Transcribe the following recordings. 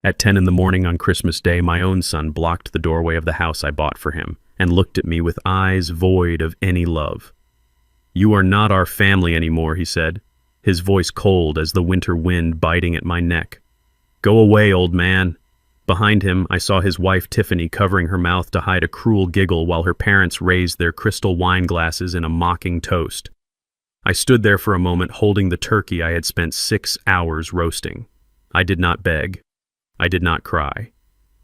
At 10 in the morning on Christmas Day, my own son blocked the doorway of the house I bought for him and looked at me with eyes void of any love. "You are not our family anymore," he said, his voice cold as the winter wind biting at my neck. "Go away, old man." Behind him, I saw his wife Tiffany covering her mouth to hide a cruel giggle while her parents raised their crystal wine glasses in a mocking toast. I stood there for a moment holding the turkey I had spent 6 hours roasting. I did not beg. I did not cry.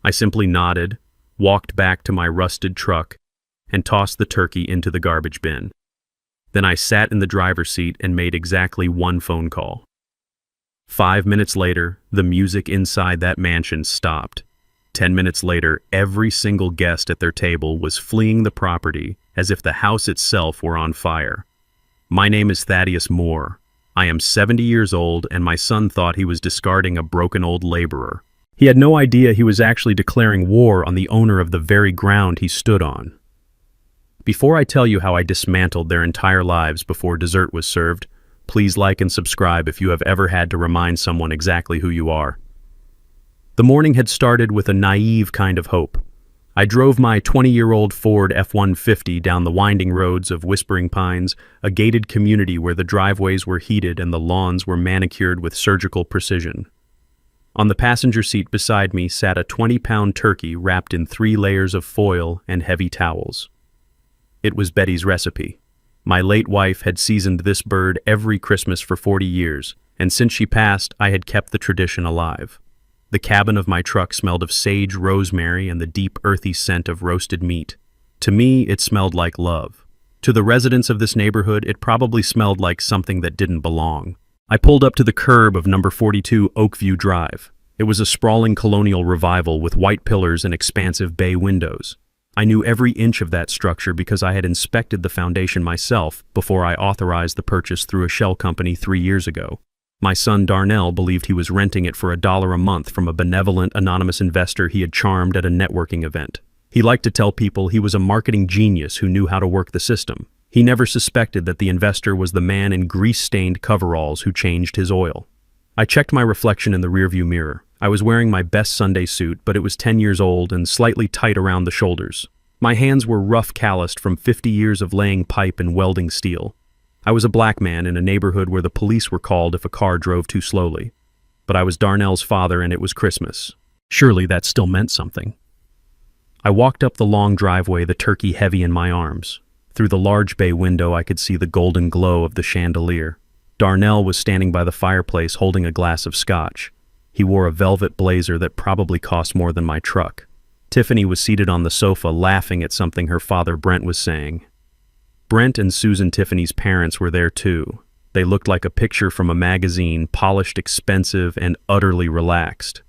I simply nodded, walked back to my rusted truck, and tossed the turkey into the garbage bin. Then I sat in the driver's seat and made exactly one phone call. 5 minutes later, the music inside that mansion stopped. 10 minutes later, every single guest at their table was fleeing the property as if the house itself were on fire. My name is Thaddeus Moore. I am 70 years old, and my son thought he was discarding a broken old laborer. He had no idea he was actually declaring war on the owner of the very ground he stood on. Before I tell you how I dismantled their entire lives before dessert was served, please like and subscribe if you have ever had to remind someone exactly who you are. The morning had started with a naive kind of hope. I drove my 20-year-old Ford F-150 down the winding roads of Whispering Pines, a gated community where the driveways were heated and the lawns were manicured with surgical precision. On the passenger seat beside me sat a 20-pound turkey wrapped in 3 layers of foil and heavy towels. It was Betty's recipe. My late wife had seasoned this bird every Christmas for 40 years, and since she passed, I had kept the tradition alive. The cabin of my truck smelled of sage rosemary and the deep, earthy scent of roasted meat. To me, it smelled like love. To the residents of this neighborhood, it probably smelled like something that didn't belong. I pulled up to the curb of number 42 Oakview Drive. It was a sprawling colonial revival with white pillars and expansive bay windows. I knew every inch of that structure because I had inspected the foundation myself before I authorized the purchase through a shell company 3 years ago. My son Darnell believed he was renting it for $1 a month from a benevolent anonymous investor he had charmed at a networking event. He liked to tell people he was a marketing genius who knew how to work the system. He never suspected that the investor was the man in grease-stained coveralls who changed his oil. I checked my reflection in the rearview mirror. I was wearing my best Sunday suit, but it was 10 years old and slightly tight around the shoulders. My hands were rough calloused from 50 years of laying pipe and welding steel. I was a black man in a neighborhood where the police were called if a car drove too slowly. But I was Darnell's father and it was Christmas. Surely that still meant something. I walked up the long driveway, the turkey heavy in my arms. Through the large bay window I could see the golden glow of the chandelier. Darnell was standing by the fireplace holding a glass of scotch. He wore a velvet blazer that probably cost more than my truck. Tiffany was seated on the sofa laughing at something her father Brent was saying. Brent and Susan, Tiffany's parents, were there too. They looked like a picture from a magazine, polished, expensive, and utterly relaxed.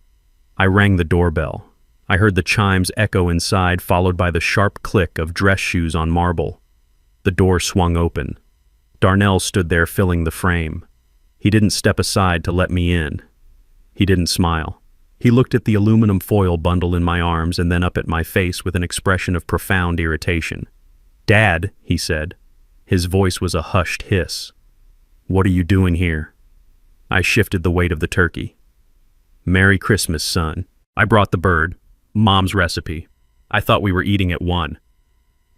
I rang the doorbell. I heard the chimes echo inside, followed by the sharp click of dress shoes on marble. The door swung open. Darnell stood there filling the frame. He didn't step aside to let me in. He didn't smile. He looked at the aluminum foil bundle in my arms and then up at my face with an expression of profound irritation. "Dad," he said. His voice was a hushed hiss. "What are you doing here?" I shifted the weight of the turkey. "Merry Christmas, son. I brought the bird. Mom's recipe. I thought we were eating at 1.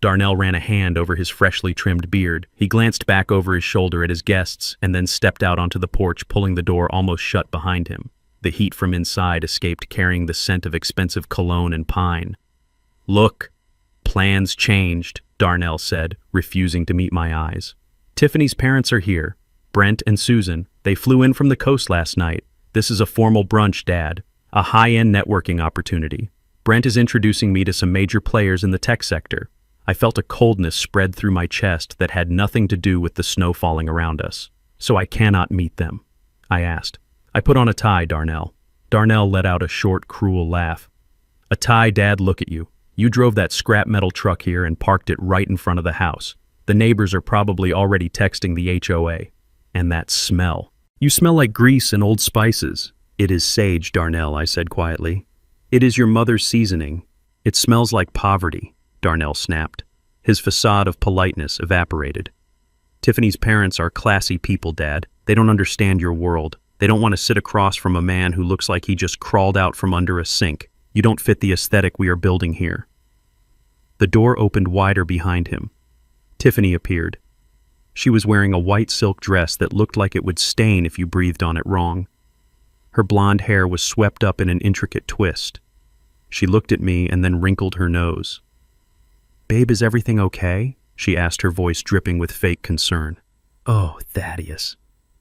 Darnell ran a hand over his freshly trimmed beard. He glanced back over his shoulder at his guests and then stepped out onto the porch, pulling the door almost shut behind him. The heat from inside escaped, carrying the scent of expensive cologne and pine. "Look, plans changed," Darnell said, refusing to meet my eyes. "Tiffany's parents are here. Brent and Susan. They flew in from the coast last night. This is a formal brunch, Dad. A high-end networking opportunity. Brent is introducing me to some major players in the tech sector." I felt a coldness spread through my chest that had nothing to do with the snow falling around us. "So I cannot meet them?" I asked. "I put on a tie, Darnell." Darnell let out a short, cruel laugh. "A tie, Dad, look at you. You drove that scrap metal truck here and parked it right in front of the house. The neighbors are probably already texting the HOA. And that smell. You smell like grease and old spices." "It is sage, Darnell," I said quietly. "It is your mother's seasoning. It smells like poverty," Darnell snapped. His facade of politeness evaporated. "Tiffany's parents are classy people, Dad. They don't understand your world. They don't want to sit across from a man who looks like he just crawled out from under a sink. You don't fit the aesthetic we are building here." The door opened wider behind him. Tiffany appeared. She was wearing a white silk dress that looked like it would stain if you breathed on it wrong. Her blonde hair was swept up in an intricate twist. She looked at me and then wrinkled her nose. "Babe, is everything okay?" she asked, her voice dripping with fake concern. "Oh, Thaddeus,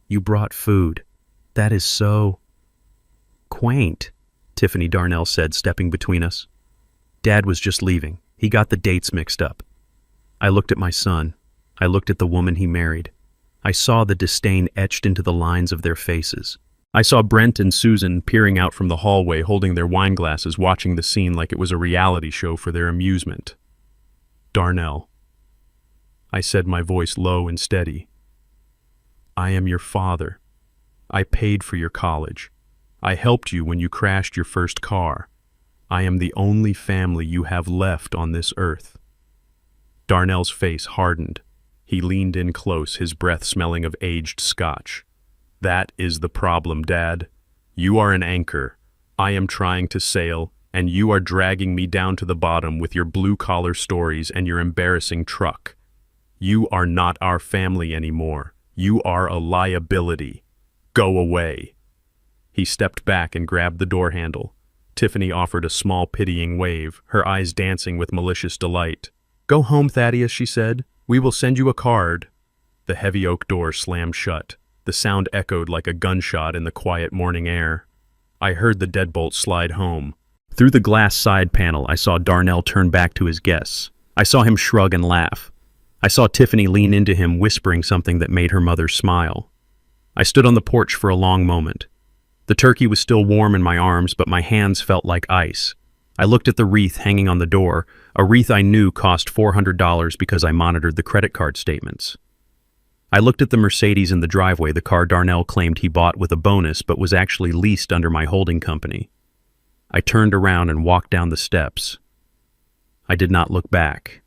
you brought food. That is so quaint," Tiffany Darnell said, stepping between us. "Dad was just leaving. He got the dates mixed up." I looked at my son. I looked at the woman he married. I saw the disdain etched into the lines of their faces. I saw Brent and Susan peering out from the hallway, holding their wine glasses, watching the scene like it was a reality show for their amusement. "Darnell," I said, my voice low and steady. "I am your father. I paid for your college. I helped you when you crashed your first car. I am the only family you have left on this earth." Darnell's face hardened. He leaned in close, his breath smelling of aged scotch. "That is the problem, Dad. You are an anchor. I am trying to sail, and you are dragging me down to the bottom with your blue-collar stories and your embarrassing truck. You are not our family anymore. You are a liability. Go away." He stepped back and grabbed the door handle. Tiffany offered a small, pitying wave, her eyes dancing with malicious delight. "Go home, Thaddeus," she said. "We will send you a card." The heavy oak door slammed shut. The sound echoed like a gunshot in the quiet morning air. I heard the deadbolt slide home. Through the glass side panel, I saw Darnell turn back to his guests. I saw him shrug and laugh. I saw Tiffany lean into him, whispering something that made her mother smile. I stood on the porch for a long moment. The turkey was still warm in my arms, but my hands felt like ice. I looked at the wreath hanging on the door, a wreath I knew cost $400 because I monitored the credit card statements. I looked at the Mercedes in the driveway, the car Darnell claimed he bought with a bonus but was actually leased under my holding company. I turned around and walked down the steps. I did not look back.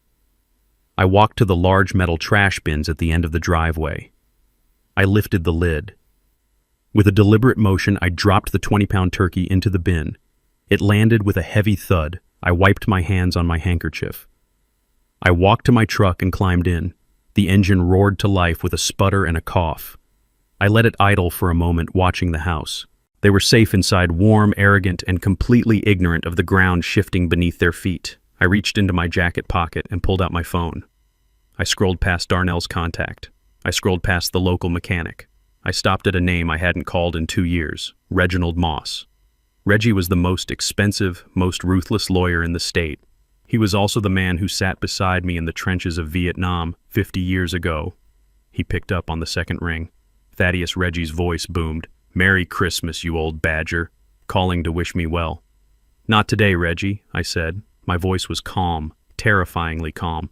I walked to the large metal trash bins at the end of the driveway. I lifted the lid. With a deliberate motion, I dropped the 20-pound turkey into the bin. It landed with a heavy thud. I wiped my hands on my handkerchief. I walked to my truck and climbed in. The engine roared to life with a sputter and a cough. I let it idle for a moment, watching the house. They were safe inside, warm, arrogant, and completely ignorant of the ground shifting beneath their feet. I reached into my jacket pocket and pulled out my phone. I scrolled past Darnell's contact. I scrolled past the local mechanic. I stopped at a name I hadn't called in 2 years, Reginald Moss. Reggie was the most expensive, most ruthless lawyer in the state. He was also the man who sat beside me in the trenches of Vietnam 50 years ago. He picked up on the second ring. Thaddeus Reggie's voice boomed. "Merry Christmas, you old badger," calling to wish me well. "Not today, Reggie," I said. My voice was calm, terrifyingly calm.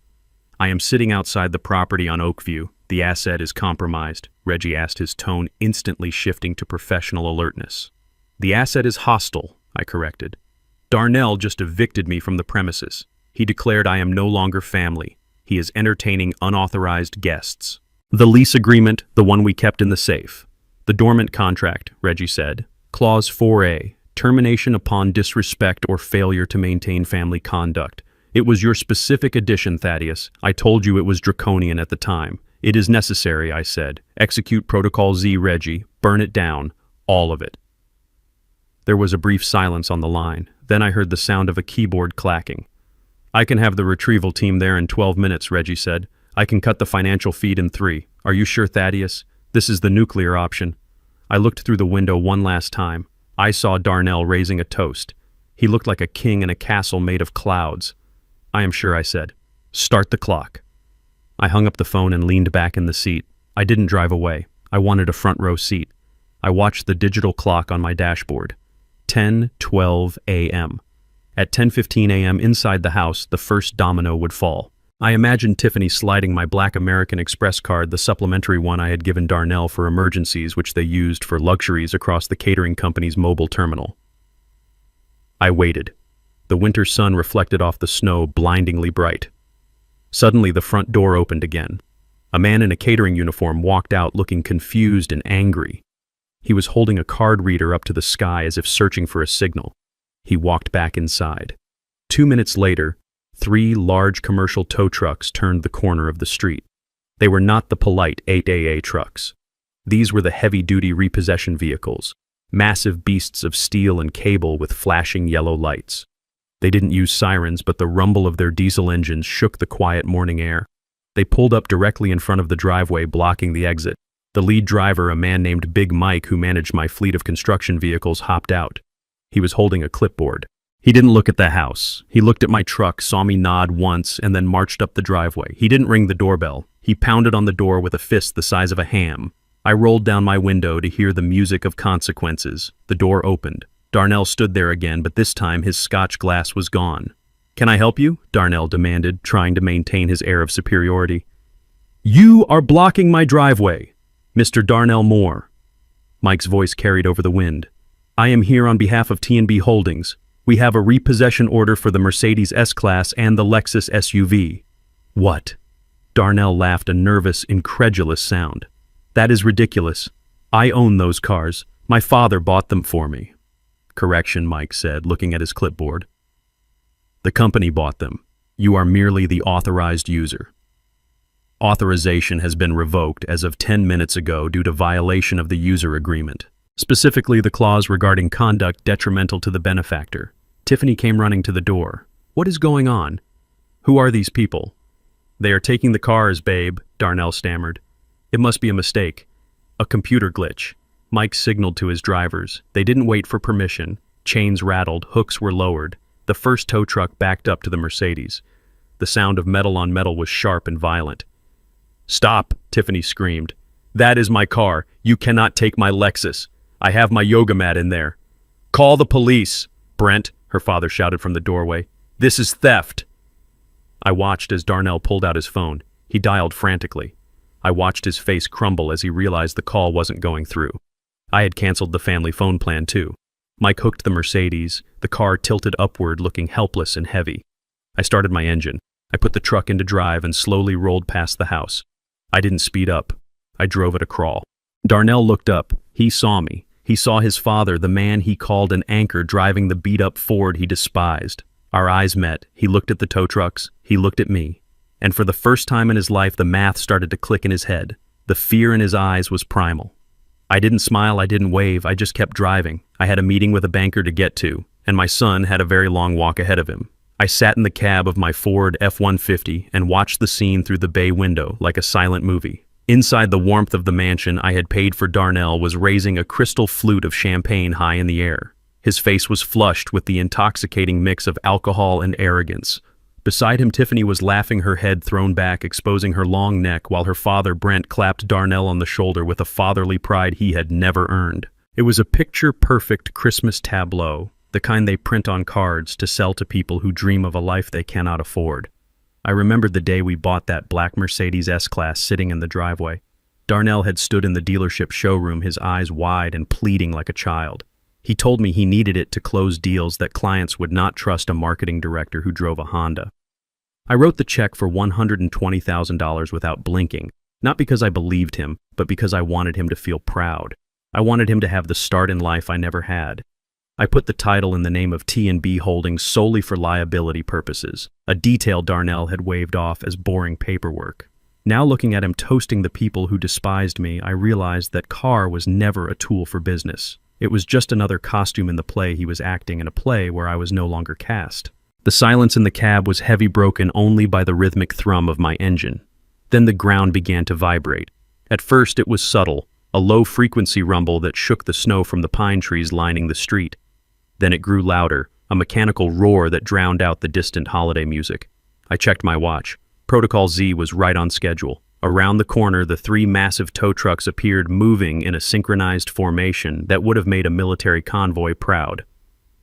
"I am sitting outside the property on Oakview. The asset is compromised," Reggie asked, his tone instantly shifting to professional alertness. "The asset is hostile," I corrected. "Darnell just evicted me from the premises. He declared I am no longer family. He is entertaining unauthorized guests." "The lease agreement, the one we kept in the safe." "The dormant contract," Reggie said. "Clause 4A, termination upon disrespect or failure to maintain family conduct. It was your specific addition, Thaddeus. I told you it was draconian at the time. It is necessary," I said. "Execute Protocol Z, Reggie. Burn it down. All of it." There was a brief silence on the line. Then I heard the sound of a keyboard clacking. "I can have the retrieval team there in 12 minutes, Reggie said. "I can cut the financial feed in 3. Are you sure, Thaddeus? This is the nuclear option." I looked through the window one last time. I saw Darnell raising a toast. He looked like a king in a castle made of clouds. "I am sure," I said. "Start the clock." I hung up the phone and leaned back in the seat. I didn't drive away. I wanted a front row seat. I watched the digital clock on my dashboard. 10:12 a.m. At 10:15 a.m. inside the house, the first domino would fall. I imagined Tiffany sliding my black American Express card, the supplementary one I had given Darnell for emergencies, which they used for luxuries, across the catering company's mobile terminal. I waited. The winter sun reflected off the snow, blindingly bright. Suddenly, the front door opened again. A man in a catering uniform walked out, looking confused and angry. He was holding a card reader up to the sky as if searching for a signal. He walked back inside. 2 minutes later, 3 large commercial tow trucks turned the corner of the street. They were not the polite 8AA trucks. These were the heavy-duty repossession vehicles, massive beasts of steel and cable with flashing yellow lights. They didn't use sirens, but the rumble of their diesel engines shook the quiet morning air. They pulled up directly in front of the driveway, blocking the exit. The lead driver, a man named Big Mike who managed my fleet of construction vehicles, hopped out. He was holding a clipboard. He didn't look at the house. He looked at my truck, saw me nod once, and then marched up the driveway. He didn't ring the doorbell. He pounded on the door with a fist the size of a ham. I rolled down my window to hear the music of consequences. The door opened. Darnell stood there again, but this time his scotch glass was gone. "Can I help you?" Darnell demanded, trying to maintain his air of superiority. "You are blocking my driveway, Mr. Darnell Moore." Mike's voice carried over the wind. "I am here on behalf of T&B Holdings. We have a repossession order for the Mercedes S-Class and the Lexus SUV." "What?" Darnell laughed, a nervous, incredulous sound. "That is ridiculous. I own those cars. My father bought them for me." "Correction," Mike said, looking at his clipboard. "The company bought them. You are merely the authorized user. Authorization has been revoked as of 10 minutes ago due to violation of the user agreement, specifically the clause regarding conduct detrimental to the benefactor." Tiffany came running to the door. "What is going on? Who are these people?" "They are taking the cars, babe," Darnell stammered. "It must be a mistake. A computer glitch." Mike signaled to his drivers. They didn't wait for permission. Chains rattled, hooks were lowered. The first tow truck backed up to the Mercedes. The sound of metal on metal was sharp and violent. "Stop," Tiffany screamed. "That is my car. You cannot take my Lexus. I have my yoga mat in there." "Call the police, Brent," her father shouted from the doorway. "This is theft." I watched as Darnell pulled out his phone. He dialed frantically. I watched his face crumble as he realized the call wasn't going through. I had canceled the family phone plan too. Mike hooked the Mercedes. The car tilted upward, looking helpless and heavy. I started my engine. I put the truck into drive and slowly rolled past the house. I didn't speed up. I drove at a crawl. Darnell looked up. He saw me. He saw his father, the man he called an anchor, driving the beat-up Ford he despised. Our eyes met. He looked at the tow trucks. He looked at me. And for the first time in his life, the math started to click in his head. The fear in his eyes was primal. I didn't smile, I didn't wave, I just kept driving. I had a meeting with a banker to get to, and my son had a very long walk ahead of him. I sat in the cab of my Ford F-150 and watched the scene through the bay window like a silent movie. Inside the warmth of the mansion I had paid for, Darnell was raising a crystal flute of champagne high in the air. His face was flushed with the intoxicating mix of alcohol and arrogance. Beside him, Tiffany was laughing, her head thrown back, exposing her long neck, while her father, Brent, clapped Darnell on the shoulder with a fatherly pride he had never earned. It was a picture-perfect Christmas tableau, the kind they print on cards to sell to people who dream of a life they cannot afford. I remembered the day we bought that black Mercedes S-Class sitting in the driveway. Darnell had stood in the dealership showroom, his eyes wide and pleading like a child. He told me he needed it to close deals that clients would not trust a marketing director who drove a Honda. I wrote the check for $120,000 without blinking, not because I believed him, but because I wanted him to feel proud. I wanted him to have the start in life I never had. I put the title in the name of T&B Holdings solely for liability purposes, a detail Darnell had waved off as boring paperwork. Now looking at him toasting the people who despised me, I realized that car was never a tool for business. It was just another costume in the play he was acting, in a play where I was no longer cast. The silence in the cab was heavy, broken only by the rhythmic thrum of my engine. Then the ground began to vibrate. At first it was subtle, a low-frequency rumble that shook the snow from the pine trees lining the street. Then it grew louder, a mechanical roar that drowned out the distant holiday music. I checked my watch. Protocol Z was right on schedule. Around the corner, the 3 massive tow trucks appeared, moving in a synchronized formation that would have made a military convoy proud.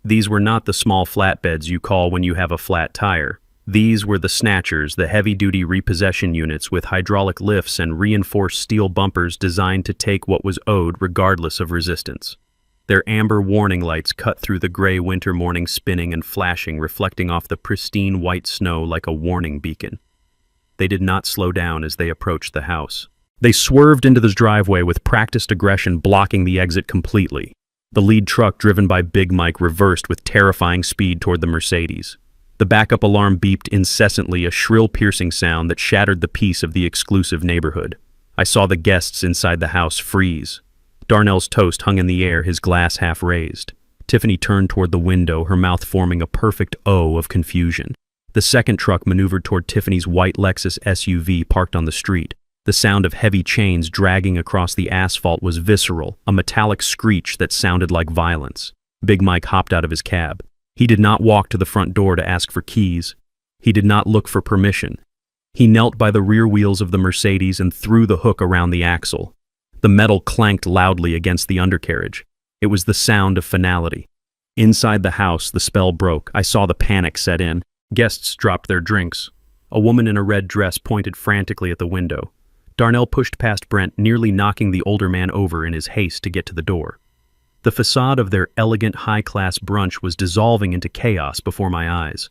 These were not the small flatbeds you call when you have a flat tire. These were the snatchers, the heavy-duty repossession units with hydraulic lifts and reinforced steel bumpers designed to take what was owed regardless of resistance. Their amber warning lights cut through the gray winter morning, spinning and flashing, reflecting off the pristine white snow like a warning beacon. They did not slow down as they approached the house. They swerved into the driveway with practiced aggression blocking the exit completely. The lead truck, driven by Big Mike, reversed with terrifying speed toward the Mercedes. The backup alarm beeped incessantly, a shrill, piercing sound that shattered the peace of the exclusive neighborhood. I saw the guests inside the house freeze. Darnell's toast hung in the air, his glass half raised. Tiffany turned toward the window, her mouth forming a perfect O of confusion. The second truck maneuvered toward Tiffany's white Lexus SUV parked on the street. The sound of heavy chains dragging across the asphalt was visceral, a metallic screech that sounded like violence. Big Mike hopped out of his cab. He did not walk to the front door to ask for keys. He did not look for permission. He knelt by the rear wheels of the Mercedes and threw the hook around the axle. The metal clanked loudly against the undercarriage. It was the sound of finality. Inside the house, the spell broke. I saw the panic set in. Guests dropped their drinks. A woman in a red dress pointed frantically at the window. Darnell pushed past Brent, nearly knocking the older man over in his haste to get to the door. The facade of their elegant, high-class brunch was dissolving into chaos before my eyes.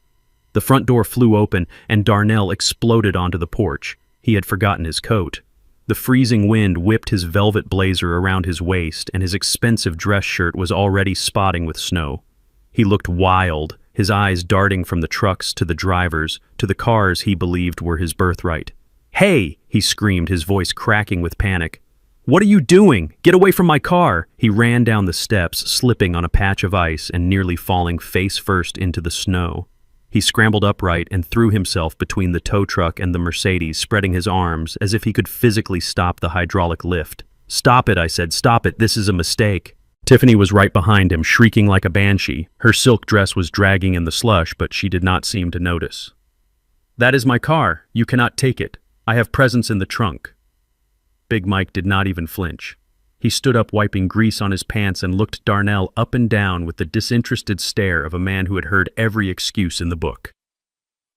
The front door flew open, and Darnell exploded onto the porch. He had forgotten his coat. The freezing wind whipped his velvet blazer around his waist, and his expensive dress shirt was already spotting with snow. He looked wild, his eyes darting from the trucks to the drivers, to the cars he believed were his birthright. "Hey!" he screamed, his voice cracking with panic. "What are you doing? Get away from my car!" He ran down the steps, slipping on a patch of ice and nearly falling face first into the snow. He scrambled upright and threw himself between the tow truck and the Mercedes, spreading his arms as if he could physically stop the hydraulic lift. "Stop it," I said. "Stop it. This is a mistake." Tiffany was right behind him, shrieking like a banshee. Her silk dress was dragging in the slush, but she did not seem to notice. "That is my car. You cannot take it. I have presents in the trunk." Big Mike did not even flinch. He stood up, wiping grease on his pants, and looked Darnell up and down with the disinterested stare of a man who had heard every excuse in the book.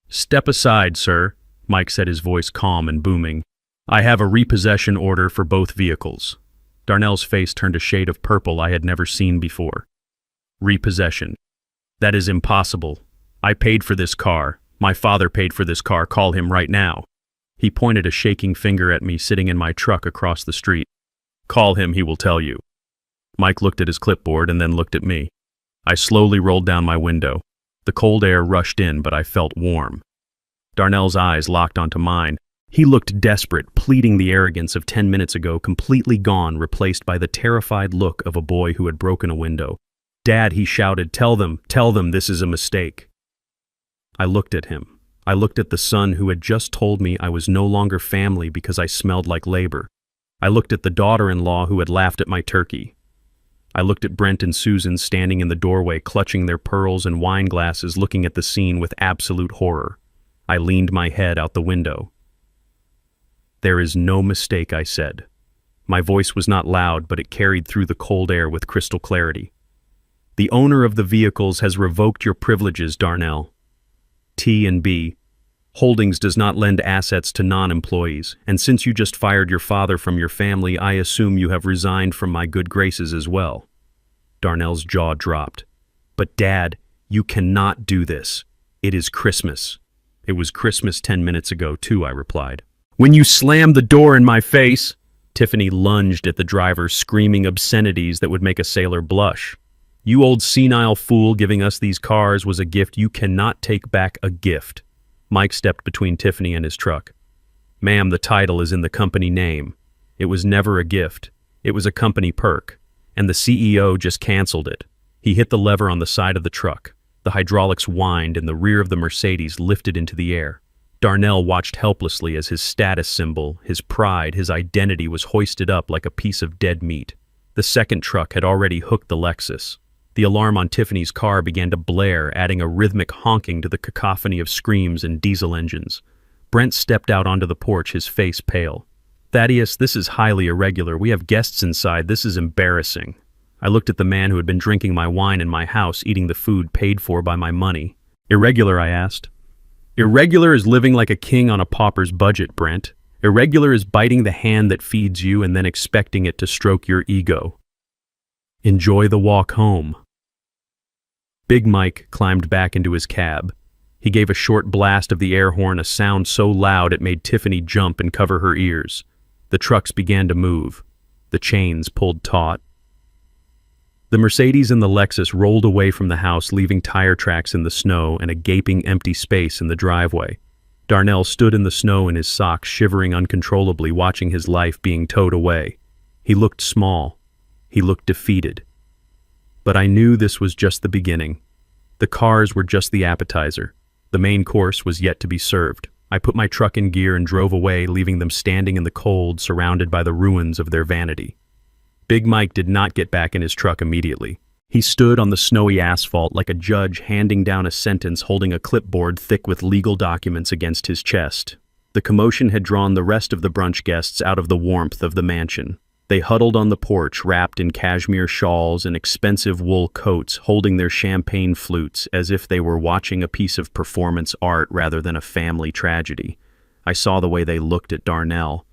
"Step aside, sir," Mike said, his voice calm and booming. "I have a repossession order for both vehicles." Darnell's face turned a shade of purple I had never seen before. "Repossession. That is impossible. I paid for this car. My father paid for this car. Call him right now." He pointed a shaking finger at me sitting in my truck across the street. "Call him, he will tell you." Mike looked at his clipboard and then looked at me. I slowly rolled down my window. The cold air rushed in, but I felt warm. Darnell's eyes locked onto mine. He looked desperate, pleading the arrogance of 10 minutes ago, completely gone, replaced by the terrified look of a boy who had broken a window. "Dad," he shouted, tell them this is a mistake." I looked at him. I looked at the son who had just told me I was no longer family because I smelled like labor. I looked at the daughter-in-law who had laughed at my turkey. I looked at Brent and Susan standing in the doorway, clutching their pearls and wine glasses, looking at the scene with absolute horror. I leaned my head out the window. "There is no mistake," I said. My voice was not loud, but it carried through the cold air with crystal clarity. "The owner of the vehicles has revoked your privileges, Darnell. T&B Holdings does not lend assets to non-employees, and since you just fired your father from your family, I assume you have resigned from my good graces as well." Darnell's jaw dropped. "But Dad, you cannot do this. It is Christmas." "It was Christmas 10 minutes ago, too," I replied. "When you slammed the door in my face!" Tiffany lunged at the driver, screaming obscenities that would make a sailor blush. "You old senile fool, giving us these cars was a gift. You cannot take back a gift." Mike stepped between Tiffany and his truck. "Ma'am, the title is in the company name. It was never a gift. It was a company perk, and the CEO just canceled it." He hit the lever on the side of the truck. The hydraulics whined and the rear of the Mercedes lifted into the air. Darnell watched helplessly as his status symbol, his pride, his identity was hoisted up like a piece of dead meat. The second truck had already hooked the Lexus. The alarm on Tiffany's car began to blare, adding a rhythmic honking to the cacophony of screams and diesel engines. Brent stepped out onto the porch, his face pale. "Thaddeus, this is highly irregular. We have guests inside. This is embarrassing." I looked at the man who had been drinking my wine in my house, eating the food paid for by my money. "Irregular?" I asked. "Irregular is living like a king on a pauper's budget, Brent. Irregular is biting the hand that feeds you and then expecting it to stroke your ego. Enjoy the walk home." Big Mike climbed back into his cab. He gave a short blast of the air horn, a sound so loud it made Tiffany jump and cover her ears. The trucks began to move. The chains pulled taut. The Mercedes and the Lexus rolled away from the house, leaving tire tracks in the snow and a gaping empty space in the driveway. Darnell stood in the snow in his socks, shivering uncontrollably, watching his life being towed away. He looked small. He looked defeated. But I knew this was just the beginning. The cars were just the appetizer. The main course was yet to be served. I put my truck in gear and drove away, leaving them standing in the cold, surrounded by the ruins of their vanity. Big Mike did not get back in his truck immediately. He stood on the snowy asphalt like a judge handing down a sentence, holding a clipboard thick with legal documents against his chest. The commotion had drawn the rest of the brunch guests out of the warmth of the mansion. They huddled on the porch, wrapped in cashmere shawls and expensive wool coats, holding their champagne flutes as if they were watching a piece of performance art rather than a family tragedy. I saw the way they looked at Darnell.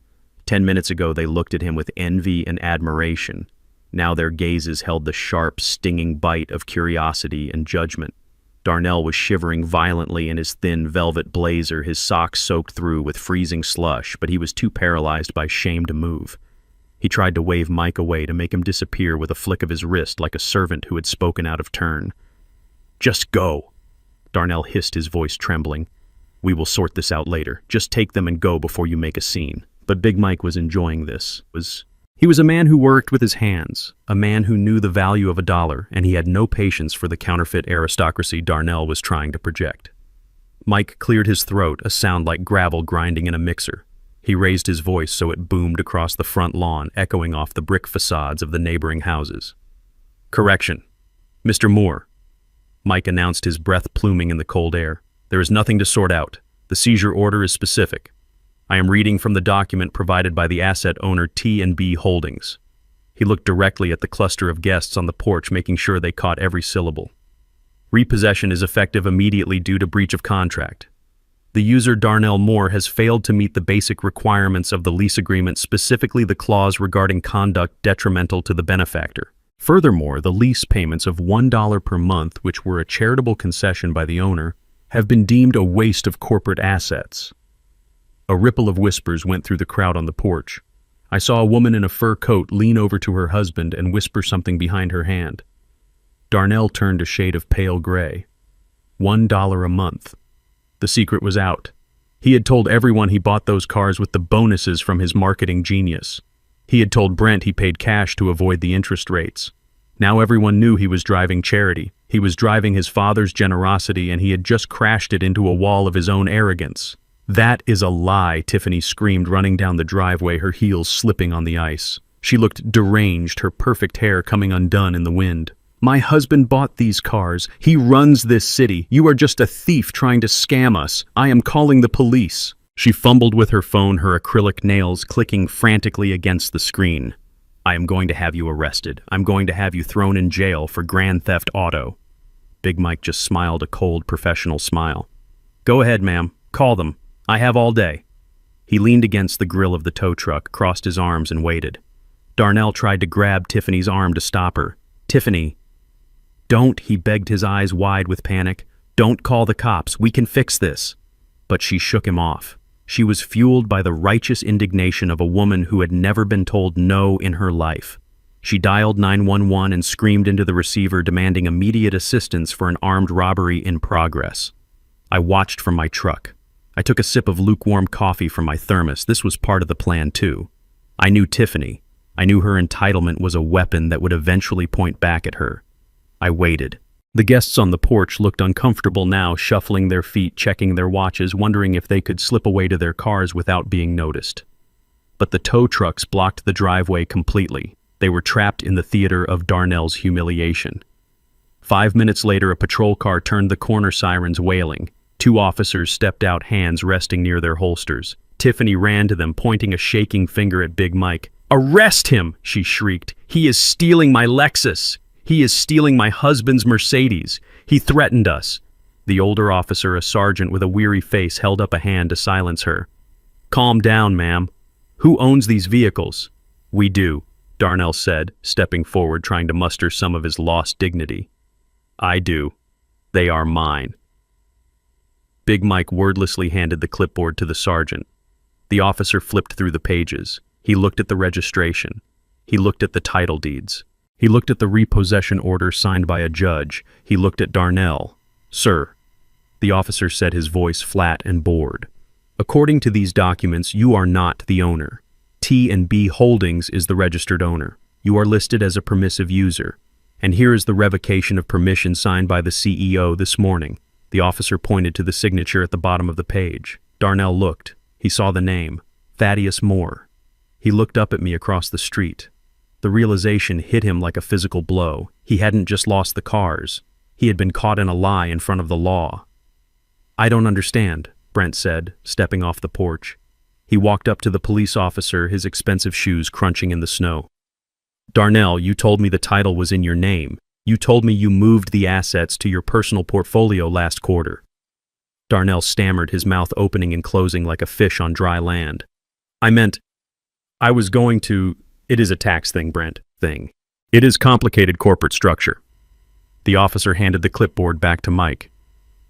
10 minutes ago, they looked at him with envy and admiration. Now their gazes held the sharp, stinging bite of curiosity and judgment. Darnell was shivering violently in his thin velvet blazer, his socks soaked through with freezing slush, but he was too paralyzed by shame to move. He tried to wave Mike away, to make him disappear with a flick of his wrist like a servant who had spoken out of turn. "Just go," Darnell hissed, his voice trembling. "We will sort this out later. Just take them and go before you make a scene." But Big Mike was enjoying this. He was a man who worked with his hands, a man who knew the value of a dollar, and he had no patience for the counterfeit aristocracy Darnell was trying to project. Mike cleared his throat, a sound like gravel grinding in a mixer. He raised his voice so it boomed across the front lawn, echoing off the brick facades of the neighboring houses. "Correction. Mr. Moore," Mike announced, his breath pluming in the cold air. "There is nothing to sort out. The seizure order is specific. I am reading from the document provided by the asset owner T&B Holdings." He looked directly at the cluster of guests on the porch, making sure they caught every syllable. "Repossession is effective immediately due to breach of contract. The user Darnell Moore has failed to meet the basic requirements of the lease agreement, specifically the clause regarding conduct detrimental to the benefactor. Furthermore, the lease payments of $1 per month, which were a charitable concession by the owner, have been deemed a waste of corporate assets." A ripple of whispers went through the crowd on the porch. I saw a woman in a fur coat lean over to her husband and whisper something behind her hand. Darnell turned a shade of pale gray. $1 a month. The secret was out. He had told everyone he bought those cars with the bonuses from his marketing genius. He had told Brent he paid cash to avoid the interest rates. Now everyone knew he was driving charity. He was driving his father's generosity, and he had just crashed it into a wall of his own arrogance. "That is a lie," Tiffany screamed, running down the driveway, her heels slipping on the ice. She looked deranged, her perfect hair coming undone in the wind. "My husband bought these cars. He runs this city. You are just a thief trying to scam us. I am calling the police." She fumbled with her phone, her acrylic nails clicking frantically against the screen. "I am going to have you arrested. I'm going to have you thrown in jail for grand theft auto." Big Mike just smiled a cold, professional smile. "Go ahead, ma'am. Call them. I have all day." He leaned against the grill of the tow truck, crossed his arms, and waited. Darnell tried to grab Tiffany's arm to stop her. "Tiffany." "Don't," he begged, his eyes wide with panic. "Don't call the cops. We can fix this." But she shook him off. She was fueled by the righteous indignation of a woman who had never been told no in her life. She dialed 911 and screamed into the receiver, demanding immediate assistance for an armed robbery in progress. I watched from my truck. I took a sip of lukewarm coffee from my thermos. This was part of the plan, too. I knew Tiffany. I knew her entitlement was a weapon that would eventually point back at her. I waited. The guests on the porch looked uncomfortable now, shuffling their feet, checking their watches, wondering if they could slip away to their cars without being noticed. But the tow trucks blocked the driveway completely. They were trapped in the theater of Darnell's humiliation. 5 minutes later, a patrol car turned the corner, sirens wailing. 2 officers stepped out, hands resting near their holsters. Tiffany ran to them, pointing a shaking finger at Big Mike. "Arrest him!" she shrieked. "He is stealing my Lexus! He is stealing my husband's Mercedes! He threatened us!" The older officer, a sergeant with a weary face, held up a hand to silence her. "Calm down, ma'am. Who owns these vehicles?" "We do," Darnell said, stepping forward, trying to muster some of his lost dignity. "I do. They are mine." Big Mike wordlessly handed the clipboard to the sergeant. The officer flipped through the pages. He looked at the registration. He looked at the title deeds. He looked at the repossession order signed by a judge. He looked at Darnell. "Sir," the officer said, his voice flat and bored, "according to these documents, you are not the owner. T&B Holdings is the registered owner. You are listed as a permissive user. And here is the revocation of permission signed by the CEO this morning." The officer pointed to the signature at the bottom of the page. Darnell looked. He saw the name, Thaddeus Moore. He looked up at me across the street. The realization hit him like a physical blow. He hadn't just lost the cars. He had been caught in a lie in front of the law. "I don't understand," Brent said, stepping off the porch. He walked up to the police officer, his expensive shoes crunching in the snow. "Darnell, you told me the title was in your name. You told me you moved the assets to your personal portfolio last quarter." Darnell stammered, his mouth opening and closing like a fish on dry land. I was going to... It is a tax thing, Brent. Thing. It is complicated corporate structure." The officer handed the clipboard back to Mike.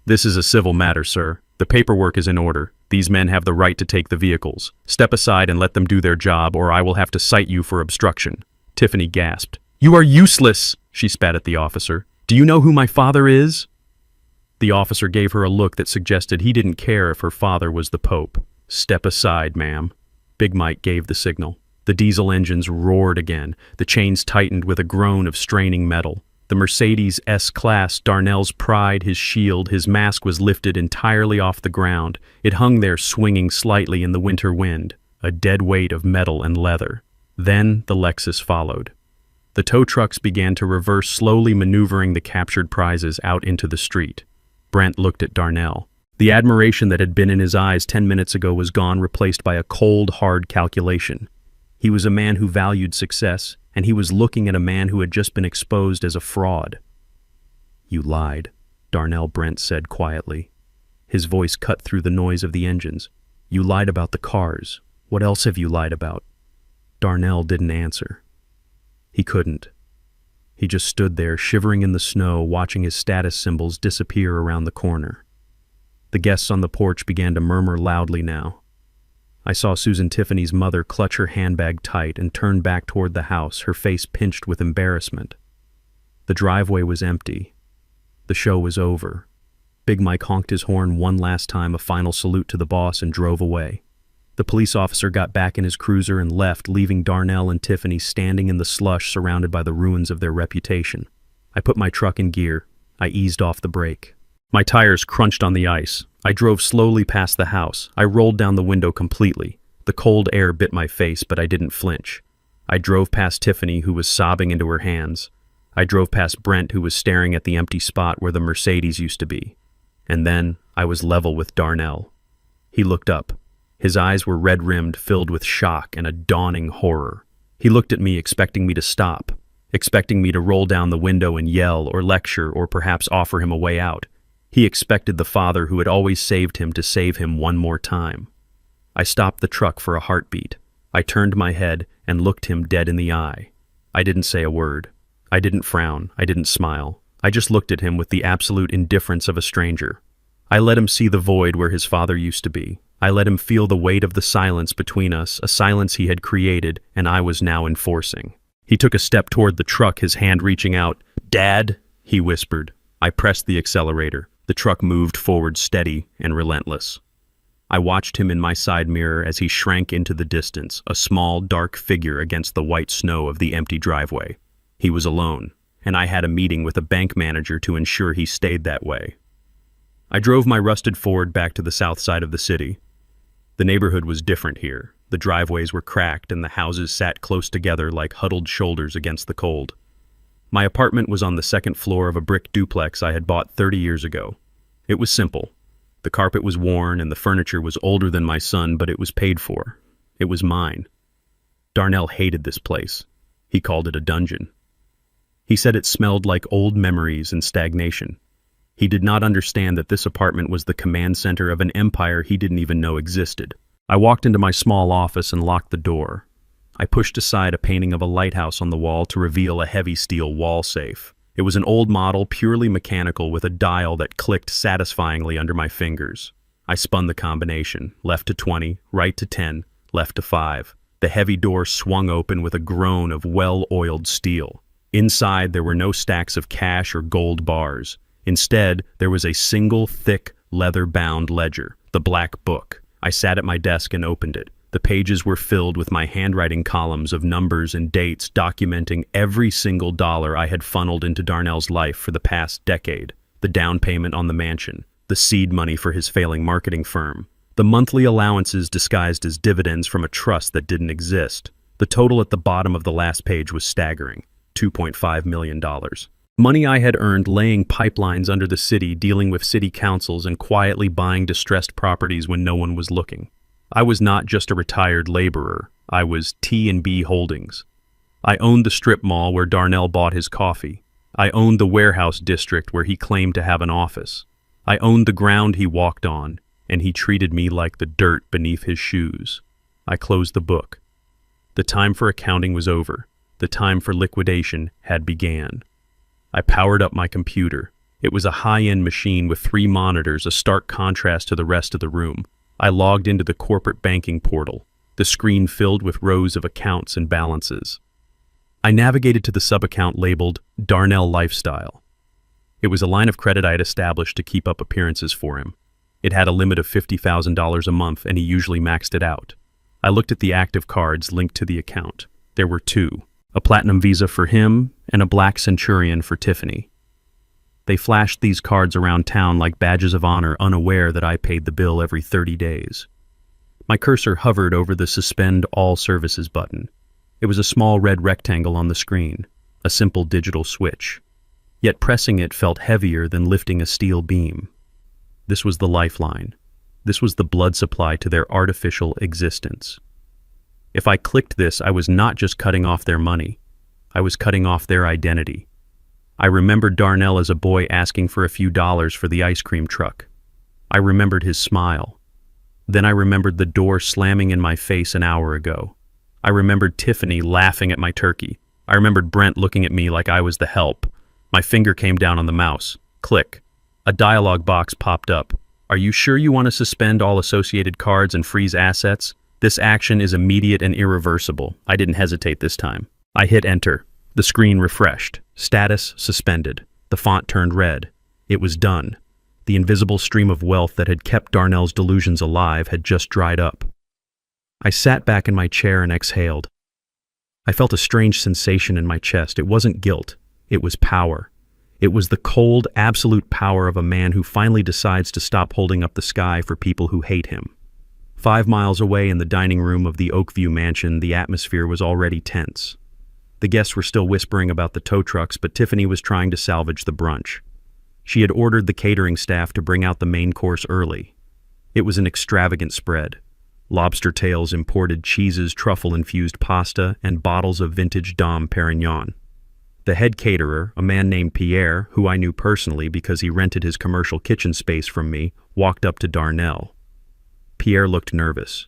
"This is a civil matter, sir. The paperwork is in order. These men have the right to take the vehicles. Step aside and let them do their job, or I will have to cite you for obstruction." Tiffany gasped. "You are useless," she spat at the officer. "Do you know who my father is?" The officer gave her a look that suggested he didn't care if her father was the Pope. "Step aside, ma'am." Big Mike gave the signal. The diesel engines roared again. The chains tightened with a groan of straining metal. The Mercedes S-Class, Darnell's pride, his shield, his mask was lifted entirely off the ground. It hung there swinging slightly in the winter wind, a dead weight of metal and leather. Then the Lexus followed. The tow trucks began to reverse, slowly maneuvering the captured prizes out into the street. Brent looked at Darnell. The admiration that had been in his eyes 10 minutes ago was gone, replaced by a cold, hard calculation. He was a man who valued success, and he was looking at a man who had just been exposed as a fraud. "You lied," Darnell Brent said quietly. His voice cut through the noise of the engines. "You lied about the cars. What else have you lied about?" Darnell didn't answer. He couldn't. He just stood there, shivering in the snow, watching his status symbols disappear around the corner. The guests on the porch began to murmur loudly now. I saw Susan Tiffany's mother clutch her handbag tight and turn back toward the house, her face pinched with embarrassment. The driveway was empty. The show was over. Big Mike honked his horn one last time, a final salute to the boss, and drove away. The police officer got back in his cruiser and left, leaving Darnell and Tiffany standing in the slush surrounded by the ruins of their reputation. I put my truck in gear. I eased off the brake. My tires crunched on the ice. I drove slowly past the house. I rolled down the window completely. The cold air bit my face, but I didn't flinch. I drove past Tiffany, who was sobbing into her hands. I drove past Brent, who was staring at the empty spot where the Mercedes used to be. And then I was level with Darnell. He looked up. His eyes were red-rimmed, filled with shock and a dawning horror. He looked at me, expecting me to stop, expecting me to roll down the window and yell or lecture or perhaps offer him a way out. He expected the father who had always saved him to save him one more time. I stopped the truck for a heartbeat. I turned my head and looked him dead in the eye. I didn't say a word. I didn't frown. I didn't smile. I just looked at him with the absolute indifference of a stranger. I let him see the void where his father used to be. I let him feel the weight of the silence between us, a silence he had created and I was now enforcing. He took a step toward the truck, his hand reaching out. "Dad," he whispered. I pressed the accelerator. The truck moved forward, steady and relentless. I watched him in my side mirror as he shrank into the distance, a small, dark figure against the white snow of the empty driveway. He was alone, and I had a meeting with a bank manager to ensure he stayed that way. I drove my rusted Ford back to the south side of the city. The neighborhood was different here. The driveways were cracked and the houses sat close together like huddled shoulders against the cold. My apartment was on the second floor of a brick duplex I had bought 30 years ago. It was simple. The carpet was worn and the furniture was older than my son, but it was paid for. It was mine. Darnell hated this place. He called it a dungeon. He said it smelled like old memories and stagnation. He did not understand that this apartment was the command center of an empire he didn't even know existed. I walked into my small office and locked the door. I pushed aside a painting of a lighthouse on the wall to reveal a heavy steel wall safe. It was an old model, purely mechanical, with a dial that clicked satisfyingly under my fingers. I spun the combination, left to 20, right to 10, left to 5. The heavy door swung open with a groan of well-oiled steel. Inside, there were no stacks of cash or gold bars. Instead, there was a single, thick, leather-bound ledger, the Black Book. I sat at my desk and opened it. The pages were filled with my handwriting columns of numbers and dates documenting every single dollar I had funneled into Darnell's life for the past decade. The down payment on the mansion, the seed money for his failing marketing firm, the monthly allowances disguised as dividends from a trust that didn't exist. The total at the bottom of the last page was staggering, $2.5 million. Money I had earned laying pipelines under the city, dealing with city councils, and quietly buying distressed properties when no one was looking. I was not just a retired laborer. I was T&B Holdings. I owned the strip mall where Darnell bought his coffee. I owned the warehouse district where he claimed to have an office. I owned the ground he walked on, and he treated me like the dirt beneath his shoes. I closed the book. The time for accounting was over. The time for liquidation had began. I powered up my computer. It was a high-end machine with 3 monitors, a stark contrast to the rest of the room. I logged into the corporate banking portal, the screen filled with rows of accounts and balances. I navigated to the sub-account labeled Darnell Lifestyle. It was a line of credit I had established to keep up appearances for him. It had a limit of $50,000 a month, and he usually maxed it out. I looked at the active cards linked to the account. There were 2, a Platinum Visa for him and a Black Centurion for Tiffany. They flashed these cards around town like badges of honor, unaware that I paid the bill every 30 days. My cursor hovered over the Suspend All Services button. It was a small red rectangle on the screen, a simple digital switch. Yet pressing it felt heavier than lifting a steel beam. This was the lifeline. This was the blood supply to their artificial existence. If I clicked this, I was not just cutting off their money. I was cutting off their identity. I remembered Darnell as a boy asking for a few dollars for the ice cream truck. I remembered his smile. Then I remembered the door slamming in my face an hour ago. I remembered Tiffany laughing at my turkey. I remembered Brent looking at me like I was the help. My finger came down on the mouse. Click. A dialog box popped up. Are you sure you want to suspend all associated cards and freeze assets? This action is immediate and irreversible. I didn't hesitate this time. I hit enter. The screen refreshed. Status suspended. The font turned red. It was done. The invisible stream of wealth that had kept Darnell's delusions alive had just dried up. I sat back in my chair and exhaled. I felt a strange sensation in my chest. It wasn't guilt. It was power. It was the cold, absolute power of a man who finally decides to stop holding up the sky for people who hate him. 5 miles away in the dining room of the Oakview mansion, the atmosphere was already tense. The guests were still whispering about the tow trucks, but Tiffany was trying to salvage the brunch. She had ordered the catering staff to bring out the main course early. It was an extravagant spread. Lobster tails, imported cheeses, truffle-infused pasta, and bottles of vintage Dom Perignon. The head caterer, a man named Pierre, who I knew personally because he rented his commercial kitchen space from me, walked up to Darnell. Pierre looked nervous.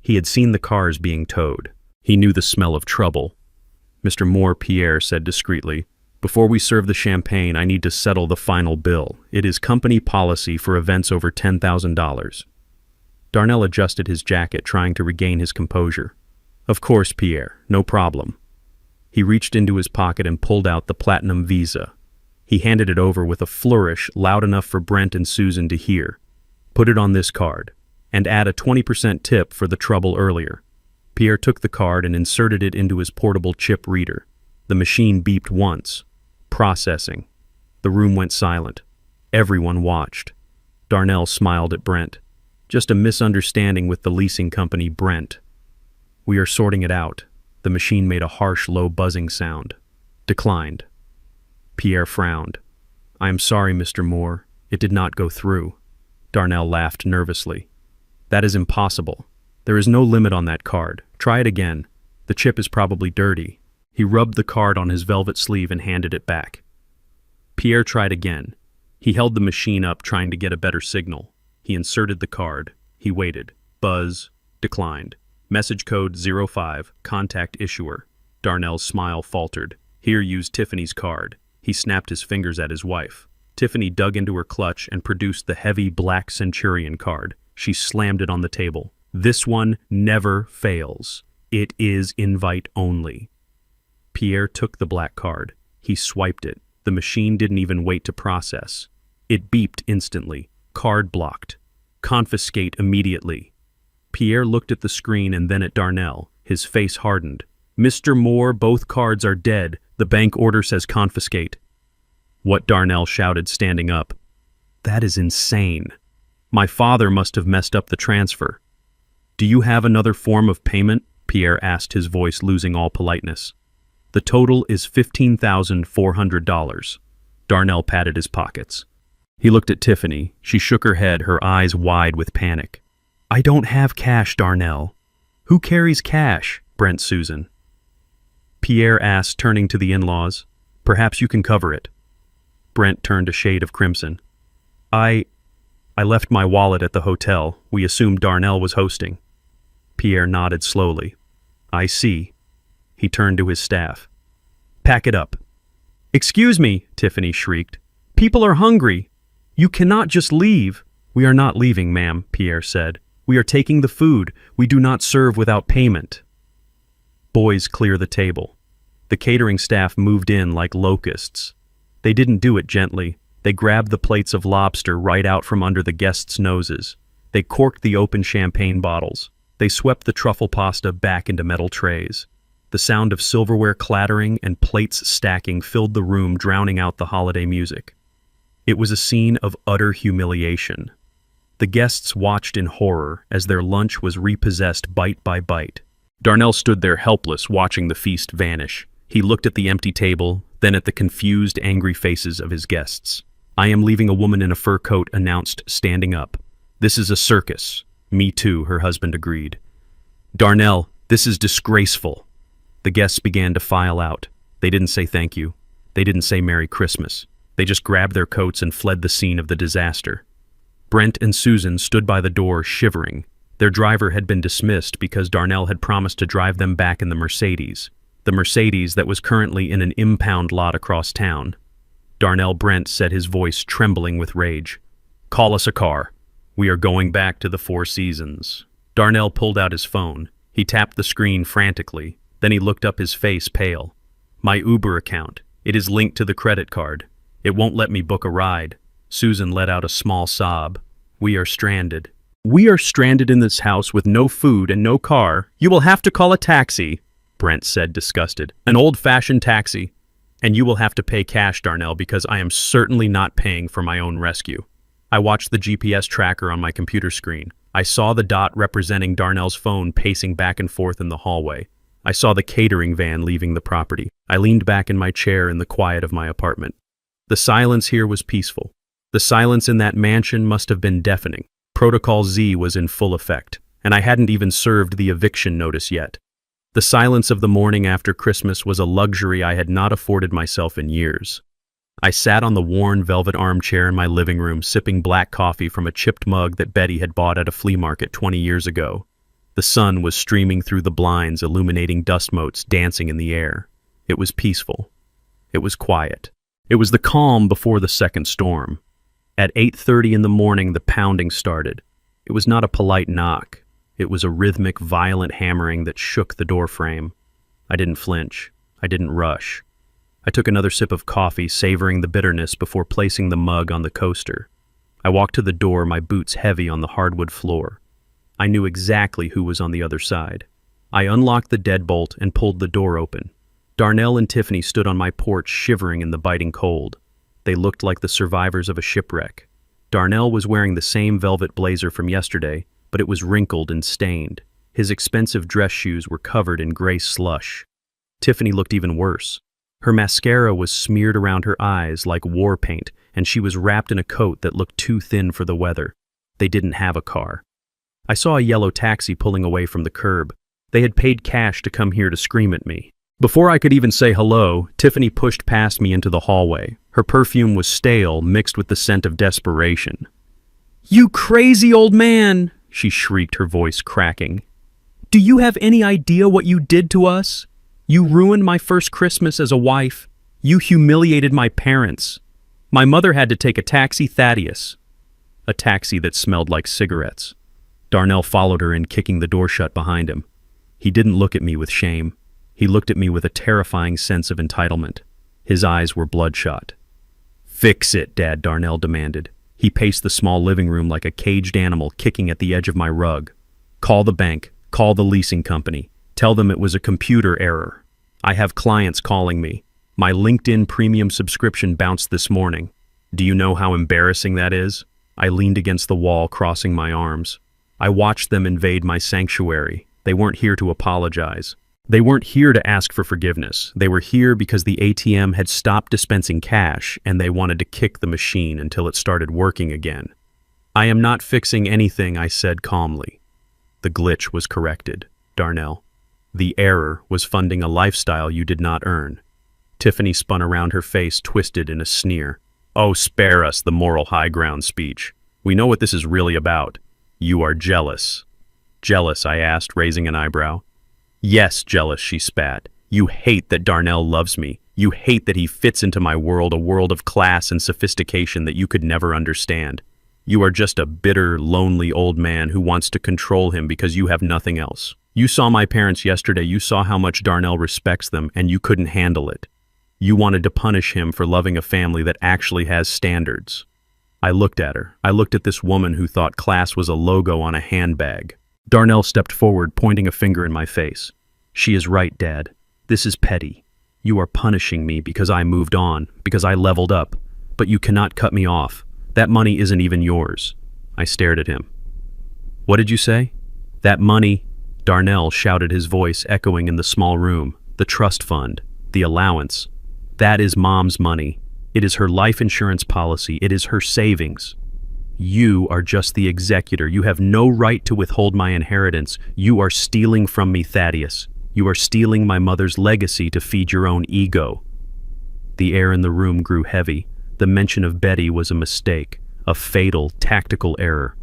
He had seen the cars being towed. He knew the smell of trouble. "Mr. Moore," Pierre said discreetly, "before we serve the champagne, I need to settle the final bill. It is company policy for events over $10,000. Darnell adjusted his jacket, trying to regain his composure. "Of course, Pierre, no problem." He reached into his pocket and pulled out the Platinum Visa. He handed it over with a flourish loud enough for Brent and Susan to hear. "Put it on this card, and add a 20% tip for the trouble earlier." Pierre took the card and inserted it into his portable chip reader. The machine beeped once. Processing. The room went silent. Everyone watched. Darnell smiled at Brent. "Just a misunderstanding with the leasing company, Brent. We are sorting it out." The machine made a harsh, low buzzing sound. "Declined." Pierre frowned. "I am sorry, Mr. Moore. It did not go through." Darnell laughed nervously. "That is impossible. There is no limit on that card. Try it again. The chip is probably dirty." He rubbed the card on his velvet sleeve and handed it back. Pierre tried again. He held the machine up, trying to get a better signal. He inserted the card. He waited. Buzz. Declined. Message code 05, contact issuer. Darnell's smile faltered. "Here, use Tiffany's card." He snapped his fingers at his wife. Tiffany dug into her clutch and produced the heavy Black Centurion card. She slammed it on the table. "This one never fails." It is invite only. Pierre took the black card. He swiped it. The machine didn't even wait to process. It beeped instantly. Card blocked. Confiscate immediately. Pierre looked at the screen and then at Darnell. His face hardened. Mr. Moore, both cards are dead. The bank order says confiscate. What? Darnell shouted, standing up. That is insane. My father must have messed up the transfer. Do you have another form of payment? Pierre asked, his voice losing all politeness. The total is $15,400. Darnell patted his pockets. He looked at Tiffany. She shook her head, her eyes wide with panic. I don't have cash, Darnell. Who carries cash? Brent Susan. Pierre asked, turning to the in-laws. Perhaps you can cover it. Brent turned a shade of crimson. I left my wallet at the hotel. We assumed Darnell was hosting. Pierre nodded slowly. I see. He turned to his staff. Pack it up. Excuse me, Tiffany shrieked. People are hungry. You cannot just leave. We are not leaving, ma'am, Pierre said. We are taking the food. We do not serve without payment. Boys, clear the table. The catering staff moved in like locusts. They didn't do it gently. They grabbed the plates of lobster right out from under the guests' noses. They corked the open champagne bottles. They swept the truffle pasta back into metal trays. The sound of silverware clattering and plates stacking filled the room, drowning out the holiday music. It was a scene of utter humiliation. The guests watched in horror as their lunch was repossessed bite by bite. Darnell stood there helpless, watching the feast vanish. He looked at the empty table, then at the confused, angry faces of his guests. I am leaving, a woman in a fur coat announced, standing up. This is a circus. Me too, her husband agreed. Darnell, this is disgraceful. The guests began to file out. They didn't say thank you. They didn't say Merry Christmas. They just grabbed their coats and fled the scene of the disaster. Brent and Susan stood by the door, shivering. Their driver had been dismissed because Darnell had promised to drive them back in the Mercedes that was currently in an impound lot across town. Darnell Brent said, his voice trembling with rage. Call us a car. We are going back to the Four Seasons. Darnell pulled out his phone. He tapped the screen frantically. Then he looked up, his face pale. My Uber account. It is linked to the credit card. It won't let me book a ride. Susan let out a small sob. We are stranded. We are stranded in this house with no food and no car. You will have to call a taxi, Brent said, disgusted. An old-fashioned taxi. And you will have to pay cash, Darnell, because I am certainly not paying for my own rescue. I watched the GPS tracker on my computer screen. I saw the dot representing Darnell's phone pacing back and forth in the hallway. I saw the catering van leaving the property. I leaned back in my chair in the quiet of my apartment. The silence here was peaceful. The silence in that mansion must have been deafening. Protocol Z was in full effect, and I hadn't even served the eviction notice yet. The silence of the morning after Christmas was a luxury I had not afforded myself in years. I sat on the worn velvet armchair in my living room, sipping black coffee from a chipped mug that Betty had bought at a flea market 20 years ago. The sun was streaming through the blinds, illuminating dust motes dancing in the air. It was peaceful. It was quiet. It was the calm before the second storm. At 8:30 in the morning, the pounding started. It was not a polite knock. It was a rhythmic, violent hammering that shook the door frame. I didn't flinch. I didn't rush. I took another sip of coffee, savoring the bitterness before placing the mug on the coaster. I walked to the door, my boots heavy on the hardwood floor. I knew exactly who was on the other side. I unlocked the deadbolt and pulled the door open. Darnell and Tiffany stood on my porch, shivering in the biting cold. They looked like the survivors of a shipwreck. Darnell was wearing the same velvet blazer from yesterday, but it was wrinkled and stained. His expensive dress shoes were covered in gray slush. Tiffany looked even worse. Her mascara was smeared around her eyes like war paint, and she was wrapped in a coat that looked too thin for the weather. They didn't have a car. I saw a yellow taxi pulling away from the curb. They had paid cash to come here to scream at me. Before I could even say hello, Tiffany pushed past me into the hallway. Her perfume was stale, mixed with the scent of desperation. "You crazy old man!" she shrieked, her voice cracking. "Do you have any idea what you did to us? You ruined my first Christmas as a wife. You humiliated my parents. My mother had to take a taxi, Thaddeus." A taxi that smelled like cigarettes. Darnell followed her in, kicking the door shut behind him. He didn't look at me with shame. He looked at me with a terrifying sense of entitlement. His eyes were bloodshot. "Fix it, Dad," Darnell demanded. He paced the small living room like a caged animal kicking at the edge of my rug. "Call the bank. Call the leasing company. Tell them it was a computer error. I have clients calling me. My LinkedIn premium subscription bounced this morning. Do you know how embarrassing that is?" I leaned against the wall, crossing my arms. I watched them invade my sanctuary. They weren't here to apologize. They weren't here to ask for forgiveness. They were here because the ATM had stopped dispensing cash and they wanted to kick the machine until it started working again. "I am not fixing anything," I said calmly. The glitch was corrected, Darnell. The error was funding a lifestyle you did not earn. Tiffany spun around, her face twisted in a sneer. "Oh, spare us the moral high ground speech. We know what this is really about. You are jealous." "Jealous?" I asked, raising an eyebrow. "Yes, jealous," she spat. "You hate that Darnell loves me. You hate that he fits into my world, a world of class and sophistication that you could never understand. You are just a bitter, lonely old man who wants to control him because you have nothing else. You saw my parents yesterday. You saw how much Darnell respects them, and you couldn't handle it. You wanted to punish him for loving a family that actually has standards." I looked at her. I looked at this woman who thought class was a logo on a handbag. Darnell stepped forward, pointing a finger in my face. "She is right, Dad. This is petty. You are punishing me because I moved on, because I leveled up. But you cannot cut me off. That money isn't even yours." I stared at him. "What did you say?" "That money," Darnell shouted, his voice echoing in the small room. "The trust fund, the allowance. That is Mom's money. It is her life insurance policy. It is her savings. You are just the executor. You have no right to withhold my inheritance. You are stealing from me, Thaddeus. You are stealing my mother's legacy to feed your own ego." The air in the room grew heavy. The mention of Betty was a mistake, a fatal, tactical error.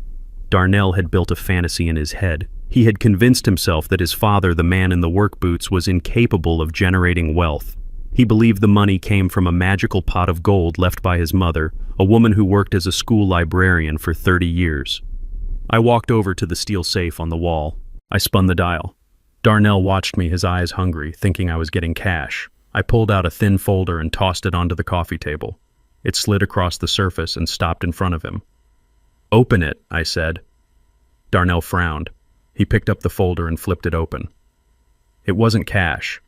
Darnell had built a fantasy in his head. He had convinced himself that his father, the man in the work boots, was incapable of generating wealth. He believed the money came from a magical pot of gold left by his mother, a woman who worked as a school librarian for 30 years. I walked over to the steel safe on the wall. I spun the dial. Darnell watched me, his eyes hungry, thinking I was getting cash. I pulled out a thin folder and tossed it onto the coffee table. It slid across the surface and stopped in front of him. "Open it," I said. Darnell frowned. He picked up the folder and flipped it open. It wasn't cash.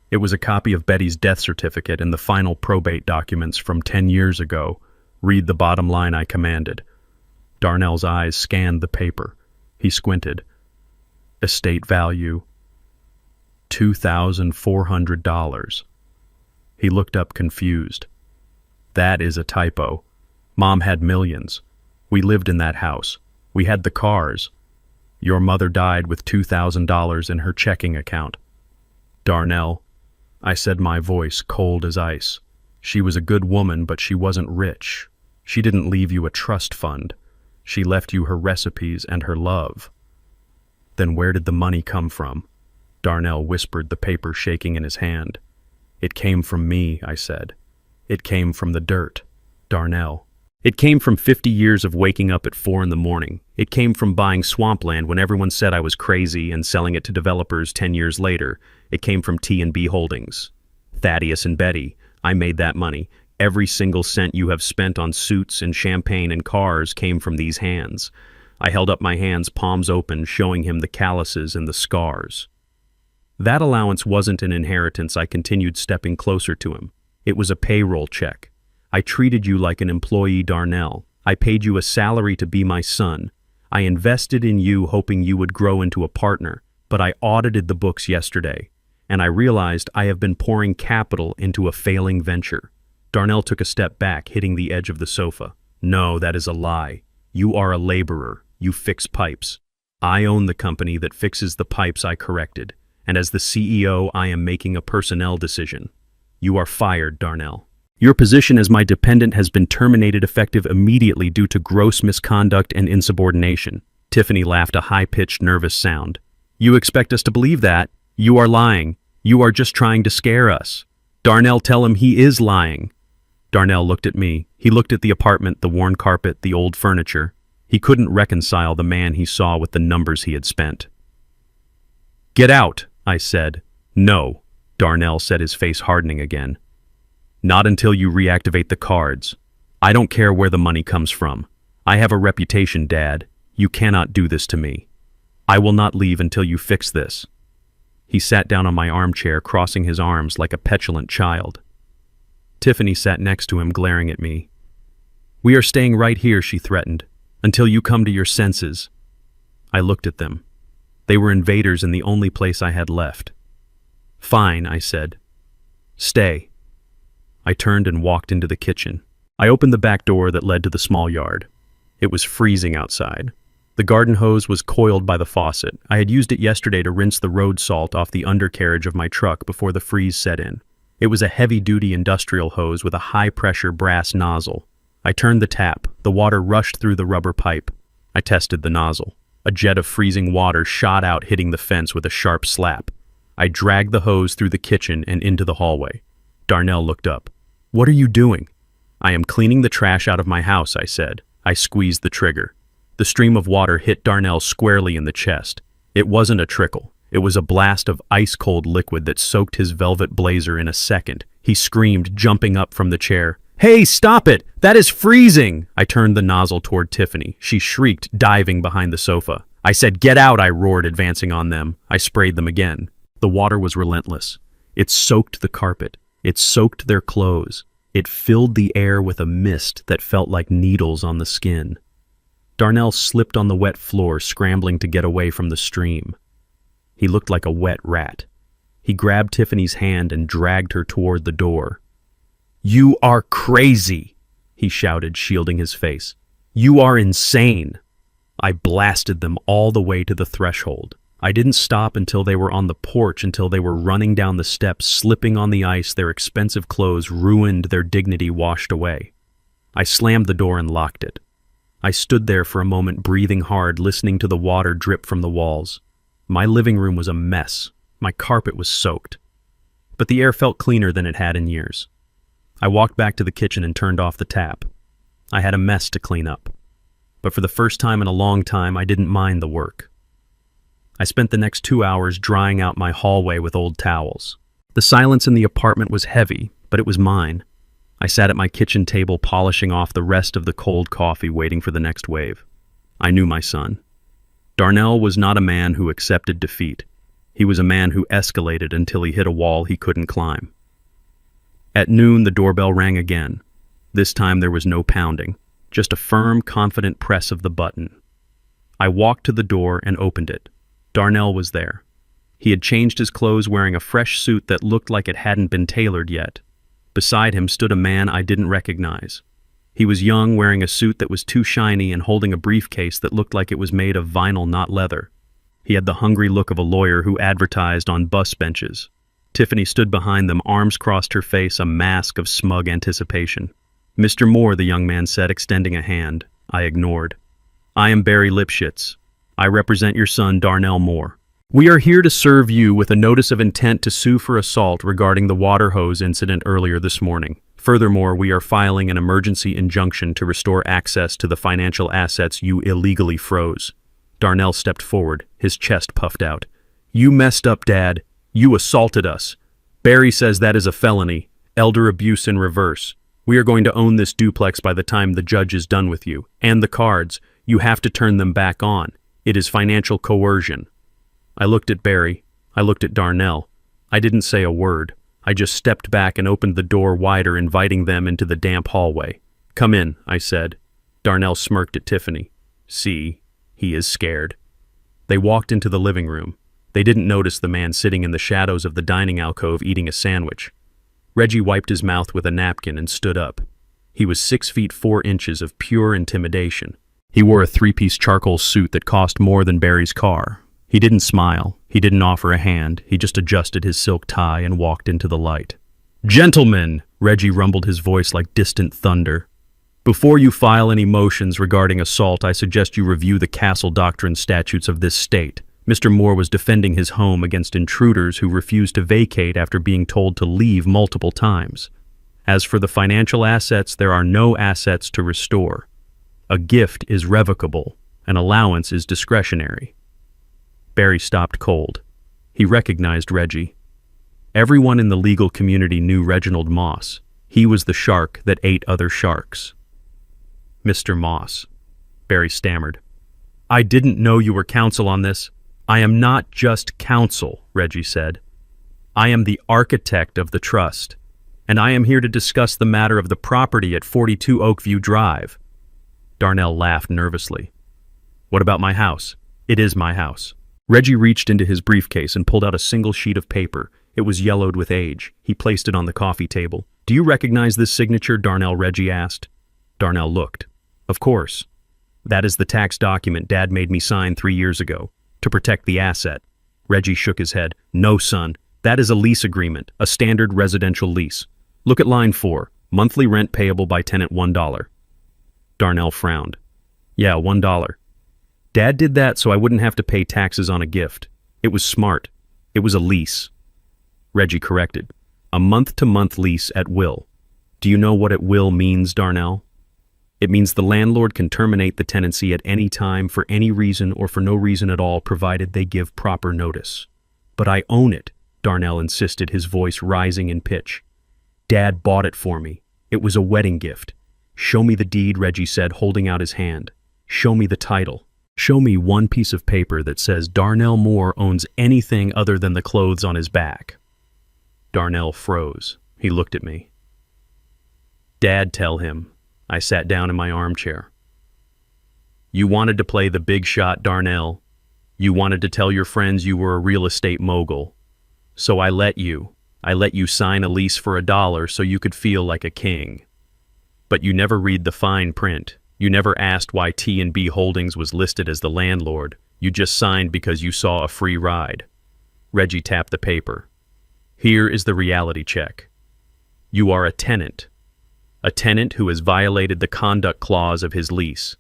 It was a copy of Betty's death certificate and the final probate documents from 10 years ago. "Read the bottom line," I commanded. Darnell's eyes scanned the paper. He squinted. "Estate value, $2,400. He looked up confused. "That is a typo. Mom had millions. We lived in that house. We had the cars. Your mother died with $2,000 in her checking account." "Darnell," I said, my voice cold as ice. "She was a good woman, but she wasn't rich. She didn't leave you a trust fund. She left you her recipes and her love." "Then where did the money come from?" Darnell whispered, the paper shaking in his hand. "It came from me," I said. "It came from the dirt, Darnell. It came from 50 years of waking up at 4 in the morning. It came from buying swampland when everyone said I was crazy and selling it to developers 10 years later. It came from T&B Holdings. Thaddeus and Betty, I made that money. Every single cent you have spent on suits and champagne and cars came from these hands." I held up my hands, palms open, showing him the calluses and the scars. "That allowance wasn't an inheritance," I continued, stepping closer to him. "It was a payroll check. I treated you like an employee, Darnell. I paid you a salary to be my son. I invested in you hoping you would grow into a partner, but I audited the books yesterday, and I realized I have been pouring capital into a failing venture." Darnell took a step back, hitting the edge of the sofa. "No, that is a lie. You are a laborer. You fix pipes. I own the company that fixes the pipes I corrected, and as the CEO, I am making a personnel decision. You are fired, Darnell. Your position as my dependent has been terminated effective immediately due to gross misconduct and insubordination." Tiffany laughed, a high-pitched, nervous sound. "You expect us to believe that? You are lying. You are just trying to scare us." "Darnell, tell him he is lying." Darnell looked at me. He looked at the apartment, the worn carpet, the old furniture. He couldn't reconcile the man he saw with the numbers he had spent. "Get out," I said. "No," Darnell said, his face hardening again. "Not until you reactivate the cards. I don't care where the money comes from. I have a reputation, Dad. You cannot do this to me. I will not leave until you fix this." He sat down on my armchair, crossing his arms like a petulant child. Tiffany sat next to him, glaring at me. "We are staying right here," she threatened, "until you come to your senses." I looked at them. They were invaders in the only place I had left. "Fine," I said. "Stay." I turned and walked into the kitchen. I opened the back door that led to the small yard. It was freezing outside. The garden hose was coiled by the faucet. I had used it yesterday to rinse the road salt off the undercarriage of my truck before the freeze set in. It was a heavy-duty industrial hose with a high-pressure brass nozzle. I turned the tap. The water rushed through the rubber pipe. I tested the nozzle. A jet of freezing water shot out, hitting the fence with a sharp slap. I dragged the hose through the kitchen and into the hallway. Darnell looked up. "What are you doing?" "I am cleaning the trash out of my house," I said. I squeezed the trigger. The stream of water hit Darnell squarely in the chest. It wasn't a trickle. It was a blast of ice-cold liquid that soaked his velvet blazer in a second. He screamed, jumping up from the chair. "Hey, stop it! That is freezing!" I turned the nozzle toward Tiffany. She shrieked, diving behind the sofa. I said, "Get out!" I roared, advancing on them. I sprayed them again. The water was relentless. It soaked the carpet. It soaked their clothes. It filled the air with a mist that felt like needles on the skin. Darnell slipped on the wet floor, scrambling to get away from the stream. He looked like a wet rat. He grabbed Tiffany's hand and dragged her toward the door. "You are crazy!" he shouted, shielding his face. "You are insane!" I blasted them all the way to the threshold. I didn't stop until they were on the porch, until they were running down the steps, slipping on the ice, their expensive clothes ruined, their dignity washed away. I slammed the door and locked it. I stood there for a moment, breathing hard, listening to the water drip from the walls. My living room was a mess. My carpet was soaked. But the air felt cleaner than it had in years. I walked back to the kitchen and turned off the tap. I had a mess to clean up. But for the first time in a long time, I didn't mind the work. I spent the next 2 hours drying out my hallway with old towels. The silence in the apartment was heavy, but it was mine. I sat at my kitchen table, polishing off the rest of the cold coffee, waiting for the next wave. I knew my son. Darnell was not a man who accepted defeat. He was a man who escalated until he hit a wall he couldn't climb. At noon, the doorbell rang again. This time there was no pounding, just a firm, confident press of the button. I walked to the door and opened it. Darnell was there. He had changed his clothes, wearing a fresh suit that looked like it hadn't been tailored yet. Beside him stood a man I didn't recognize. He was young, wearing a suit that was too shiny and holding a briefcase that looked like it was made of vinyl, not leather. He had the hungry look of a lawyer who advertised on bus benches. Tiffany stood behind them, arms crossed, her face a mask of smug anticipation. "Mr. Moore," the young man said, extending a hand. I ignored. "I am Barry Lipschitz. I represent your son, Darnell Moore. We are here to serve you with a notice of intent to sue for assault regarding the water hose incident earlier this morning. Furthermore, we are filing an emergency injunction to restore access to the financial assets you illegally froze." Darnell stepped forward, his chest puffed out. "You messed up, Dad. You assaulted us. Barry says that is a felony, elder abuse in reverse. We are going to own this duplex by the time the judge is done with you. And the cards, you have to turn them back on. It is financial coercion." I looked at Barry. I looked at Darnell. I didn't say a word. I just stepped back and opened the door wider, inviting them into the damp hallway. "Come in," I said. Darnell smirked at Tiffany. "See, he is scared." They walked into the living room. They didn't notice the man sitting in the shadows of the dining alcove eating a sandwich. Reggie wiped his mouth with a napkin and stood up. He was 6 feet 4 inches of pure intimidation. He wore a 3-piece charcoal suit that cost more than Barry's car. He didn't smile. He didn't offer a hand. He just adjusted his silk tie and walked into the light. "Gentlemen," Reggie rumbled, his voice like distant thunder. "Before you file any motions regarding assault, I suggest you review the castle doctrine statutes of this state." Mr. Moore was defending his home against intruders who refused to vacate after being told to leave multiple times. As for the financial assets, there are no assets to restore. A gift is revocable. An allowance is discretionary. Barry stopped cold. He recognized Reggie. Everyone in the legal community knew Reginald Moss. He was the shark that ate other sharks. Mr. Moss, Barry stammered. I didn't know you were counsel on this. I am not just counsel, Reggie said. I am the architect of the trust, and I am here to discuss the matter of the property at 42 Oakview Drive. Darnell laughed nervously. What about my house? It is my house. Reggie reached into his briefcase and pulled out a single sheet of paper. It was yellowed with age. He placed it on the coffee table. Do you recognize this signature? Reggie asked. Darnell looked. Of course. That is the tax document Dad made me sign 3 years ago, to protect the asset. Reggie shook his head. No, son. That is a lease agreement, a standard residential lease. Look at line 4, monthly rent payable by tenant $1. Darnell frowned. Yeah, $1. Dad did that so I wouldn't have to pay taxes on a gift. It was smart. It was a lease. Reggie corrected. A month-to-month lease at will. Do you know what at will means, Darnell? It means the landlord can terminate the tenancy at any time for any reason or for no reason at all, provided they give proper notice. But I own it, Darnell insisted, his voice rising in pitch. Dad bought it for me. It was a wedding gift. Show me the deed, Reggie said, holding out his hand. Show me the title. Show me one piece of paper that says Darnell Moore owns anything other than the clothes on his back. Darnell froze. He looked at me. Dad, tell him. I sat down in my armchair. You wanted to play the big shot, Darnell. You wanted to tell your friends you were a real estate mogul. So I let you. I let you sign a lease for $1 so you could feel like a king. But you never read the fine print. You never asked why T&B Holdings was listed as the landlord. You just signed because you saw a free ride. Reggie tapped the paper. Here is the reality check. You are a tenant who has violated the conduct clause of his lease,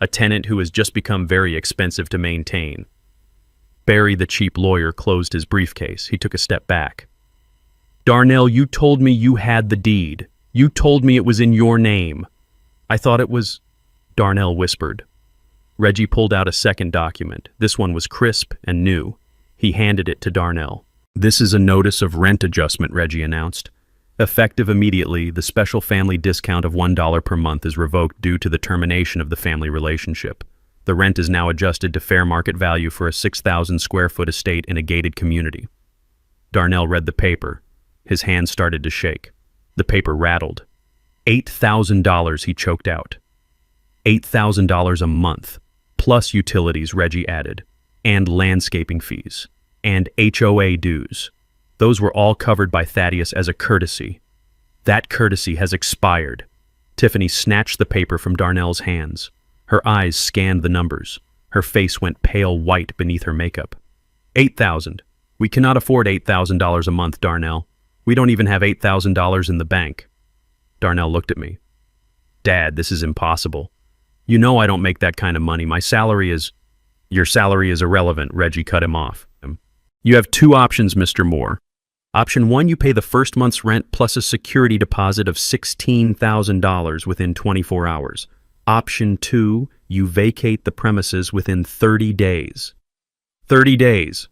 a tenant who has just become very expensive to maintain. Barry, the cheap lawyer, closed his briefcase. He took a step back. Darnell, you told me you had the deed. You told me it was in your name. I thought it was... Darnell whispered. Reggie pulled out a second document. This one was crisp and new. He handed it to Darnell. This is a notice of rent adjustment, Reggie announced. Effective immediately, the special family discount of $1 per month is revoked due to the termination of the family relationship. The rent is now adjusted to fair market value for a 6,000 square foot estate in a gated community. Darnell read the paper. His hand started to shake. The paper rattled. $8,000, he choked out. $8,000 a month, plus utilities, Reggie added, and landscaping fees, and HOA dues. Those were all covered by Thaddeus as a courtesy. That courtesy has expired. Tiffany snatched the paper from Darnell's hands. Her eyes scanned the numbers. Her face went pale white beneath her makeup. $8,000. We cannot afford $8,000 a month, Darnell. We don't even have $8,000 in the bank. Darnell looked at me. Dad, this is impossible. You know I don't make that kind of money. My salary is... Your salary is irrelevant, Reggie cut him off. You have two options, Mr. Moore. Option 1, you pay the first month's rent plus a security deposit of $16,000 within 24 hours. Option 2, you vacate the premises within 30 days. 30 days!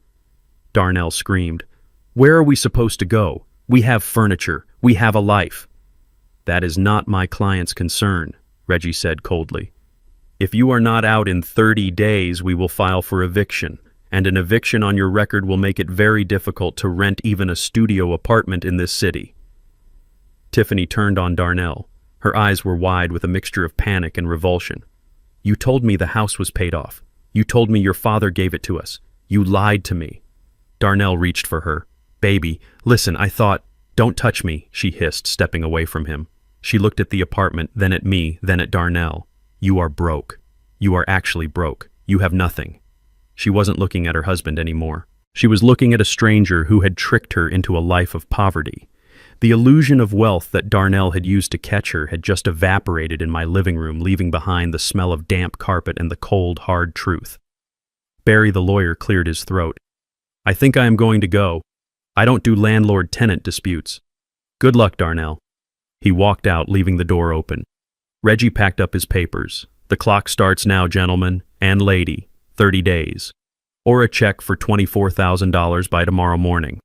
Darnell screamed. Where are we supposed to go? We have furniture. We have a life. That is not my client's concern, Reggie said coldly. If you are not out in 30 days, we will file for eviction, and an eviction on your record will make it very difficult to rent even a studio apartment in this city. Tiffany turned on Darnell. Her eyes were wide with a mixture of panic and revulsion. You told me the house was paid off. You told me your father gave it to us. You lied to me. Darnell reached for her. Baby, listen, I thought... Don't touch me, she hissed, stepping away from him. She looked at the apartment, then at me, then at Darnell. You are broke. You are actually broke. You have nothing. She wasn't looking at her husband anymore. She was looking at a stranger who had tricked her into a life of poverty. The illusion of wealth that Darnell had used to catch her had just evaporated in my living room, leaving behind the smell of damp carpet and the cold, hard truth. Barry, the lawyer, cleared his throat. I think I am going to go. I don't do landlord-tenant disputes. Good luck, Darnell. He walked out, leaving the door open. Reggie packed up his papers. The clock starts now, gentlemen and lady. 30 days. or a check for $24,000 by tomorrow morning.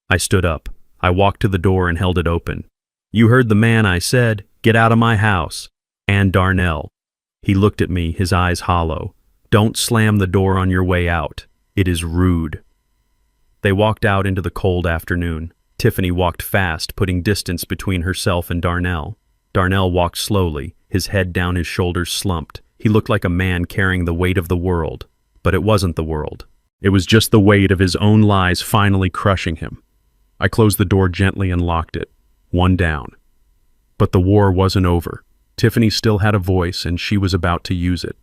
I stood up. I walked to the door and held it open. You heard the man, I said. Get out of my house. And Darnell. He looked at me, his eyes hollow. Don't slam the door on your way out. It is rude. They walked out into the cold afternoon. Tiffany walked fast, putting distance between herself and Darnell. Darnell walked slowly, his head down, his shoulders slumped. He looked like a man carrying the weight of the world. But it wasn't the world. It was just the weight of his own lies finally crushing him. I closed the door gently and locked it. One down. But the war wasn't over. Tiffany still had a voice, and she was about to use it.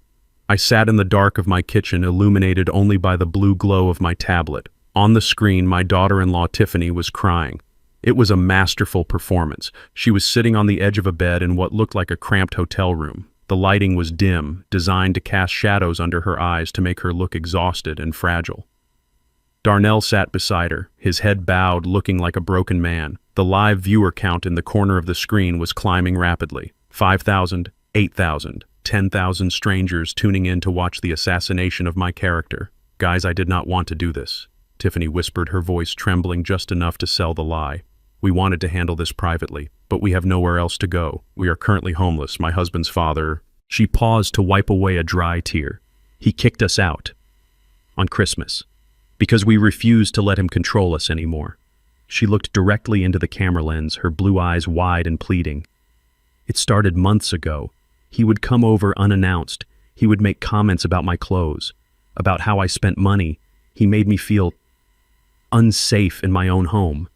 I sat in the dark of my kitchen, illuminated only by the blue glow of my tablet. On the screen, my daughter-in-law Tiffany was crying. It was a masterful performance. She was sitting on the edge of a bed in what looked like a cramped hotel room. The lighting was dim, designed to cast shadows under her eyes to make her look exhausted and fragile. Darnell sat beside her, his head bowed, looking like a broken man. The live viewer count in the corner of the screen was climbing rapidly. 5,000, 8,000, 10,000 strangers tuning in to watch the assassination of my character. Guys, I did not want to do this. Tiffany whispered, her voice trembling just enough to sell the lie. We wanted to handle this privately, but we have nowhere else to go. We are currently homeless. My husband's father... She paused to wipe away a dry tear. He kicked us out. On Christmas. Because we refused to let him control us anymore. She looked directly into the camera lens, her blue eyes wide and pleading. It started months ago. He would come over unannounced. He would make comments about my clothes, about how I spent money. He made me feel unsafe in my own home.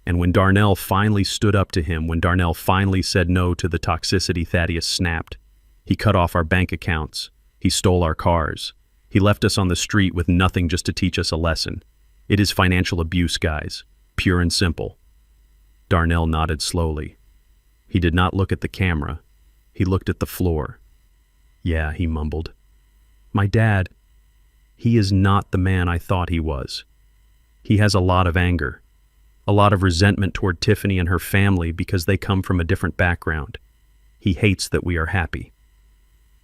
And when Darnell finally stood up to him, when Darnell finally said no to the toxicity, Thaddeus snapped. He cut off our bank accounts. He stole our cars. He left us on the street with nothing just to teach us a lesson. It is financial abuse, guys. Pure and simple. Darnell nodded slowly. He did not look at the camera. He looked at the floor. Yeah, he mumbled. My dad, he is not the man I thought he was. He has a lot of anger. A lot of resentment toward Tiffany and her family because they come from a different background. He hates that we are happy.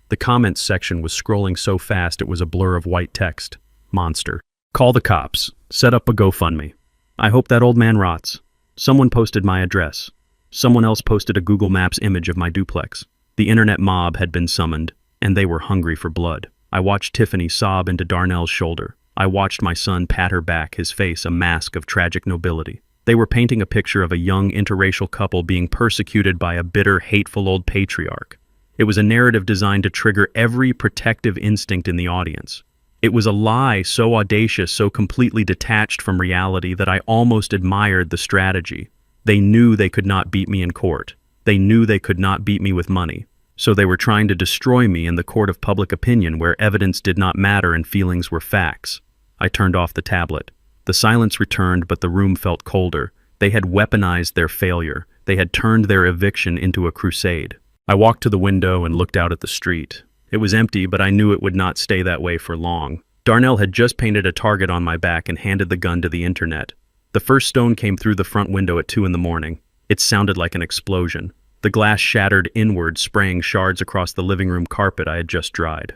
The comments section was scrolling so fast it was a blur of white text. Monster. Call the cops. Set up a GoFundMe. I hope that old man rots. Someone posted my address. Someone else posted a Google Maps image of my duplex. The internet mob had been summoned, and they were hungry for blood. I watched Tiffany sob into Darnell's shoulder. I watched my son pat her back, his face a mask of tragic nobility. They were painting a picture of a young interracial couple being persecuted by a bitter, hateful old patriarch. It was a narrative designed to trigger every protective instinct in the audience. It was a lie so audacious, so completely detached from reality that I almost admired the strategy. They knew they could not beat me in court. They knew they could not beat me with money. So they were trying to destroy me in the court of public opinion where evidence did not matter and feelings were facts. I turned off the tablet. The silence returned, but the room felt colder. They had weaponized their failure. They had turned their eviction into a crusade. I walked to the window and looked out at the street. It was empty, but I knew it would not stay that way for long. Darnell had just painted a target on my back and handed the gun to the internet. The first stone came through the front window at 2 a.m. It sounded like an explosion. The glass shattered inward, spraying shards across the living room carpet I had just dried.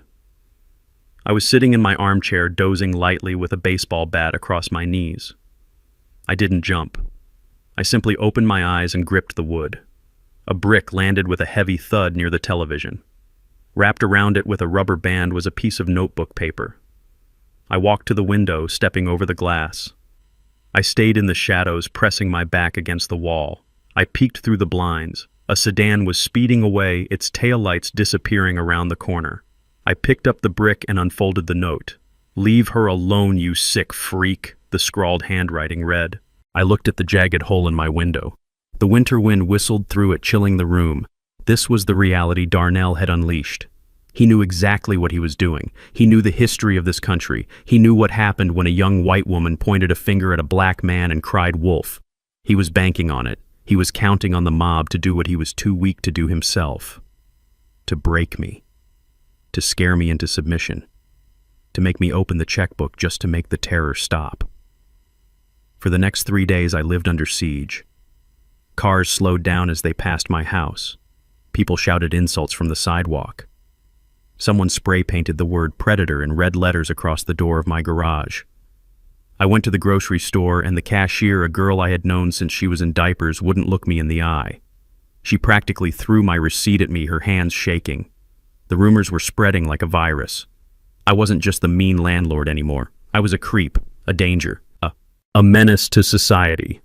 I was sitting in my armchair, dozing lightly with a baseball bat across my knees. I didn't jump. I simply opened my eyes and gripped the wood. A brick landed with a heavy thud near the television. Wrapped around it with a rubber band was a piece of notebook paper. I walked to the window, stepping over the glass. I stayed in the shadows, pressing my back against the wall. I peeked through the blinds. A sedan was speeding away, its taillights disappearing around the corner. I picked up the brick and unfolded the note. "Leave her alone, you sick freak," the scrawled handwriting read. I looked at the jagged hole in my window. The winter wind whistled through it, chilling the room. This was the reality Darnell had unleashed. He knew exactly what he was doing. He knew the history of this country. He knew what happened when a young white woman pointed a finger at a black man and cried wolf. He was banking on it. He was counting on the mob to do what he was too weak to do himself. To break me. To scare me into submission. To make me open the checkbook just to make the terror stop. For the next 3 days I lived under siege. Cars slowed down as they passed my house. People shouted insults from the sidewalk. Someone spray-painted the word predator in red letters across the door of my garage. I went to the grocery store, and the cashier, a girl I had known since she was in diapers, wouldn't look me in the eye. She practically threw my receipt at me, her hands shaking. The rumors were spreading like a virus. I wasn't just the mean landlord anymore. I was a creep, a danger, a menace to society.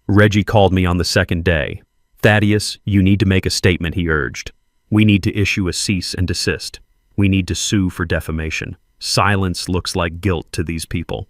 Reggie called me on the second day. "Thaddeus, you need to make a statement," he urged. "We need to issue a cease and desist. We need to sue for defamation. Silence looks like guilt to these people."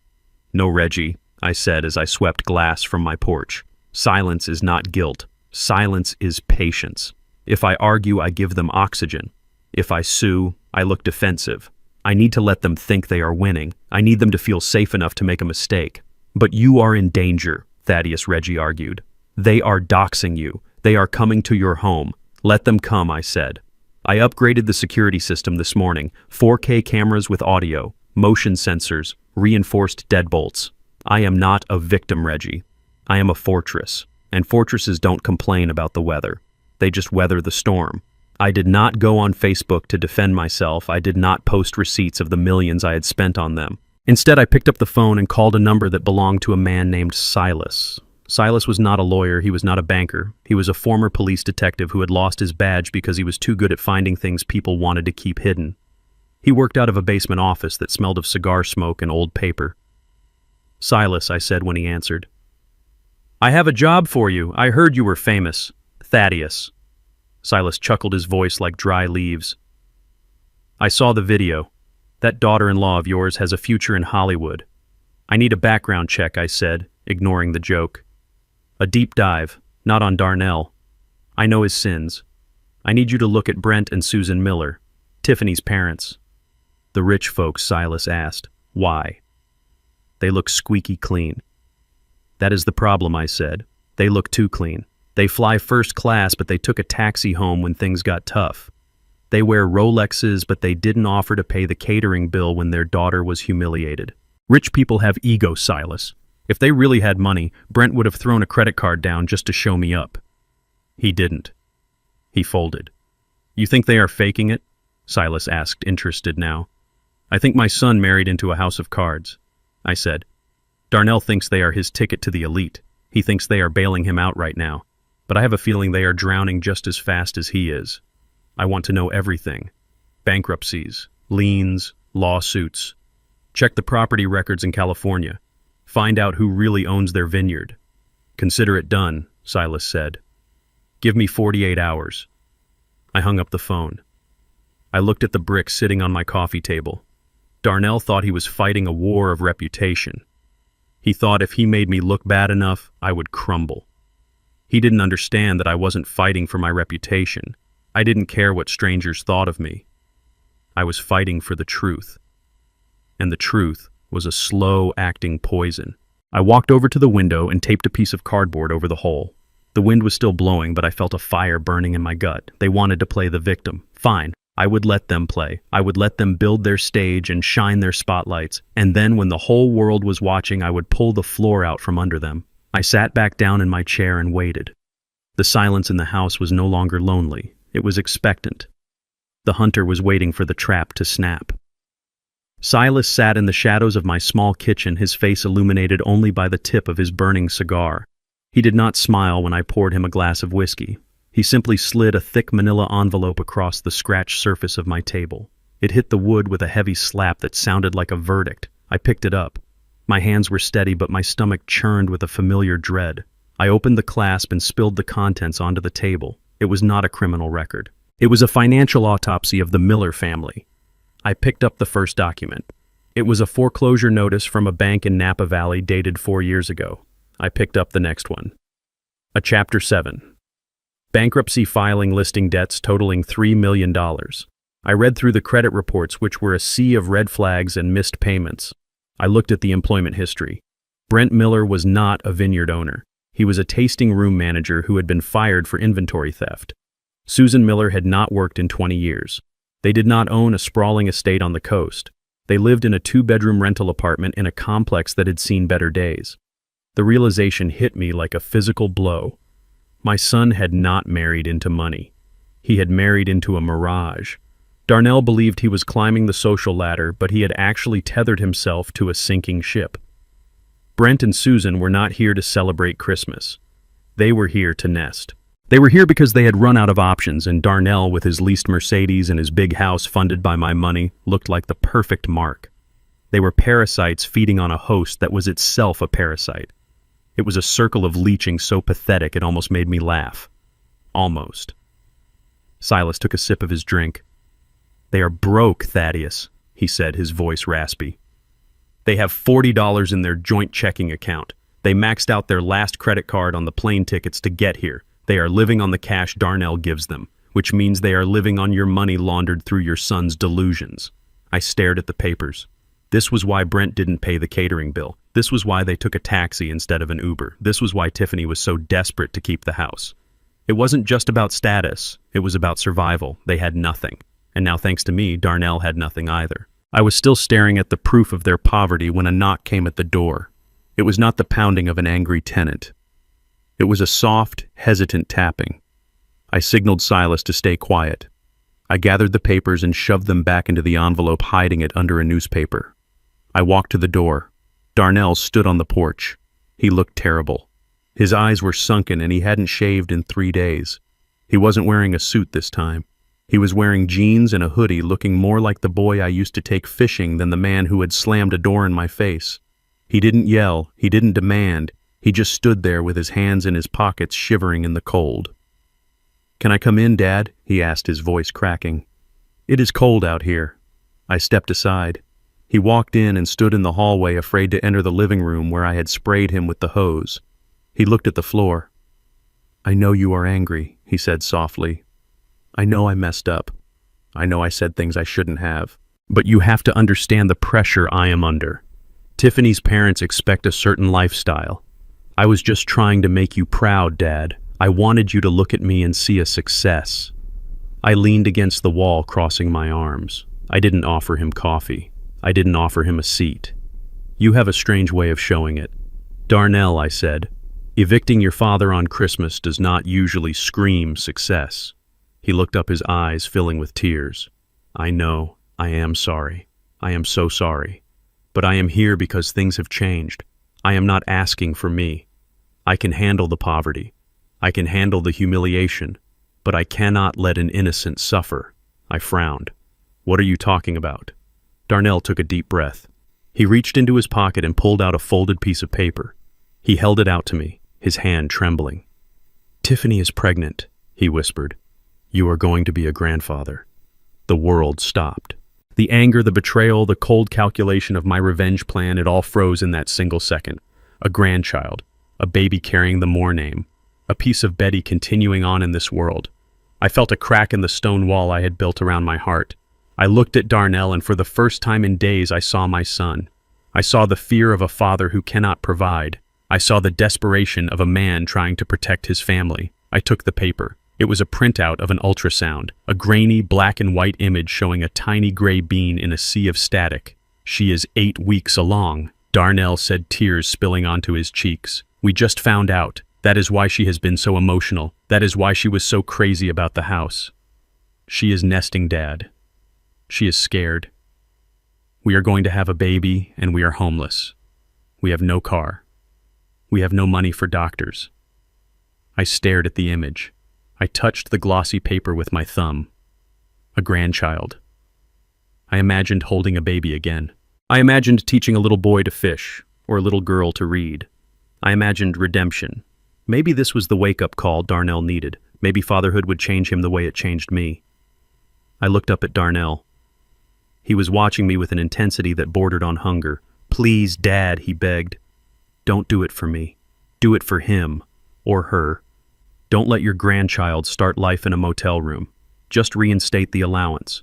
"No, Reggie," I said as I swept glass from my porch. "Silence is not guilt. Silence is patience. If I argue, I give them oxygen. If I sue, I look defensive. I need to let them think they are winning. I need them to feel safe enough to make a mistake." "But you are in danger," Thaddeus, Reggie argued. "They are doxing you. They are coming to your home. Let them come," I said. I upgraded the security system this morning. 4K cameras with audio, motion sensors, reinforced deadbolts. I am not a victim, Reggie. I am a fortress. And fortresses don't complain about the weather. They just weather the storm. I did not go on Facebook to defend myself. I did not post receipts of the millions I had spent on them. Instead, I picked up the phone and called a number that belonged to a man named Silas. Silas was not a lawyer. He was not a banker. He was a former police detective who had lost his badge because he was too good at finding things people wanted to keep hidden. He worked out of a basement office that smelled of cigar smoke and old paper. "Silas," I said when he answered. "I have a job for you. I heard you were famous." "Thaddeus." Silas chuckled, his voice like dry leaves. "I saw the video. That daughter-in-law of yours has a future in Hollywood. I need a background check," I said, ignoring the joke. "A deep dive, not on Darnell. I know his sins. I need you to look at Brent and Susan Miller, Tiffany's parents." "The rich folks," Silas asked. "Why?" "They look squeaky clean." "That is the problem," I said. "They look too clean. They fly first class, but they took a taxi home when things got tough. They wear Rolexes, but they didn't offer to pay the catering bill when their daughter was humiliated. Rich people have ego, Silas. If they really had money, Brent would have thrown a credit card down just to show me up. He didn't. He folded." "You think they are faking it?" Silas asked, interested now. "I think my son married into a house of cards," I said. "Darnell thinks they are his ticket to the elite. He thinks they are bailing him out right now. But I have a feeling they are drowning just as fast as he is. I want to know everything. Bankruptcies, liens, lawsuits. Check the property records in California. Find out who really owns their vineyard." "Consider it done," Silas said. "Give me 48 hours. I hung up the phone. I looked at the brick sitting on my coffee table. Darnell thought he was fighting a war of reputation. He thought if he made me look bad enough, I would crumble. He didn't understand that I wasn't fighting for my reputation. I didn't care what strangers thought of me. I was fighting for the truth. And the truth was a slow-acting poison. I walked over to the window and taped a piece of cardboard over the hole. The wind was still blowing, but I felt a fire burning in my gut. They wanted to play the victim. Fine. I would let them play. I would let them build their stage and shine their spotlights. And then when the whole world was watching, I would pull the floor out from under them. I sat back down in my chair and waited. The silence in the house was no longer lonely. It was expectant. The hunter was waiting for the trap to snap. Silas sat in the shadows of my small kitchen, his face illuminated only by the tip of his burning cigar. He did not smile when I poured him a glass of whiskey. He simply slid a thick manila envelope across the scratched surface of my table. It hit the wood with a heavy slap that sounded like a verdict. I picked it up. My hands were steady, but my stomach churned with a familiar dread. I opened the clasp and spilled the contents onto the table. It was not a criminal record. It was a financial autopsy of the Miller family. I picked up the first document. It was a foreclosure notice from a bank in Napa Valley dated 4 years ago. I picked up the next one. A Chapter 7. Bankruptcy filing listing debts totaling $3 million. I read through the credit reports, which were a sea of red flags and missed payments. I looked at the employment history. Brent Miller was not a vineyard owner. He was a tasting room manager who had been fired for inventory theft. Susan Miller had not worked in 20 years. They did not own a sprawling estate on the coast. They lived in a 2-bedroom rental apartment in a complex that had seen better days. The realization hit me like a physical blow. My son had not married into money. He had married into a mirage. Darnell believed he was climbing the social ladder, but he had actually tethered himself to a sinking ship. Brent and Susan were not here to celebrate Christmas. They were here to nest. They were here because they had run out of options, and Darnell, with his leased Mercedes and his big house funded by my money, looked like the perfect mark. They were parasites feeding on a host that was itself a parasite. It was a circle of leeching so pathetic it almost made me laugh. Almost. Silas took a sip of his drink. "They are broke, Thaddeus," he said, his voice raspy. "They have $40 in their joint checking account. They maxed out their last credit card on the plane tickets to get here. They are living on the cash Darnell gives them, which means they are living on your money laundered through your son's delusions." I stared at the papers. This was why Brent didn't pay the catering bill. This was why they took a taxi instead of an Uber. This was why Tiffany was so desperate to keep the house. It wasn't just about status. It was about survival. They had nothing. And now, thanks to me, Darnell had nothing either. I was still staring at the proof of their poverty when a knock came at the door. It was not the pounding of an angry tenant. It was a soft, hesitant tapping. I signaled Silas to stay quiet. I gathered the papers and shoved them back into the envelope, hiding it under a newspaper. I walked to the door. Darnell stood on the porch. He looked terrible. His eyes were sunken and he hadn't shaved in 3 days. He wasn't wearing a suit this time. He was wearing jeans and a hoodie, looking more like the boy I used to take fishing than the man who had slammed a door in my face. He didn't yell. He didn't demand. He just stood there with his hands in his pockets, shivering in the cold. "Can I come in, Dad?" he asked, his voice cracking. "It is cold out here." I stepped aside. He walked in and stood in the hallway, afraid to enter the living room where I had sprayed him with the hose. He looked at the floor. "I know you are angry," he said softly. "I know I messed up. I know I said things I shouldn't have. But you have to understand the pressure I am under. Tiffany's parents expect a certain lifestyle. I was just trying to make you proud, Dad. I wanted you to look at me and see a success." I leaned against the wall, crossing my arms. I didn't offer him coffee. I didn't offer him a seat. "You have a strange way of showing it. Darnell," I said, "evicting your father on Christmas does not usually scream success." He looked up, his eyes filling with tears. "I know. I am sorry. I am so sorry. But I am here because things have changed. I am not asking for me. I can handle the poverty. I can handle the humiliation, but I cannot let an innocent suffer." I frowned. "What are you talking about?" Darnell took a deep breath. He reached into his pocket and pulled out a folded piece of paper. He held it out to me, his hand trembling. "Tiffany is pregnant," he whispered. "You are going to be a grandfather." The world stopped. The anger, the betrayal, the cold calculation of my revenge plan, it all froze in that single second. A grandchild, a baby carrying the Moore name, a piece of Betty continuing on in this world. I felt a crack in the stone wall I had built around my heart. I looked at Darnell, and for the first time in days I saw my son. I saw the fear of a father who cannot provide. I saw the desperation of a man trying to protect his family. I took the paper. It was a printout of an ultrasound, a grainy black and white image showing a tiny gray bean in a sea of static. "She is 8 weeks along," Darnell said, tears spilling onto his cheeks. "We just found out. That is why she has been so emotional. That is why she was so crazy about the house. She is nesting, Dad. She is scared. We are going to have a baby, and we are homeless. We have no car. We have no money for doctors." I stared at the image. I touched the glossy paper with my thumb. A grandchild. I imagined holding a baby again. I imagined teaching a little boy to fish, or a little girl to read. I imagined redemption. Maybe this was the wake-up call Darnell needed. Maybe fatherhood would change him the way it changed me. I looked up at Darnell. He was watching me with an intensity that bordered on hunger. "Please, Dad," he begged. "Don't do it for me. Do it for him, or her. Don't let your grandchild start life in a motel room. Just reinstate the allowance.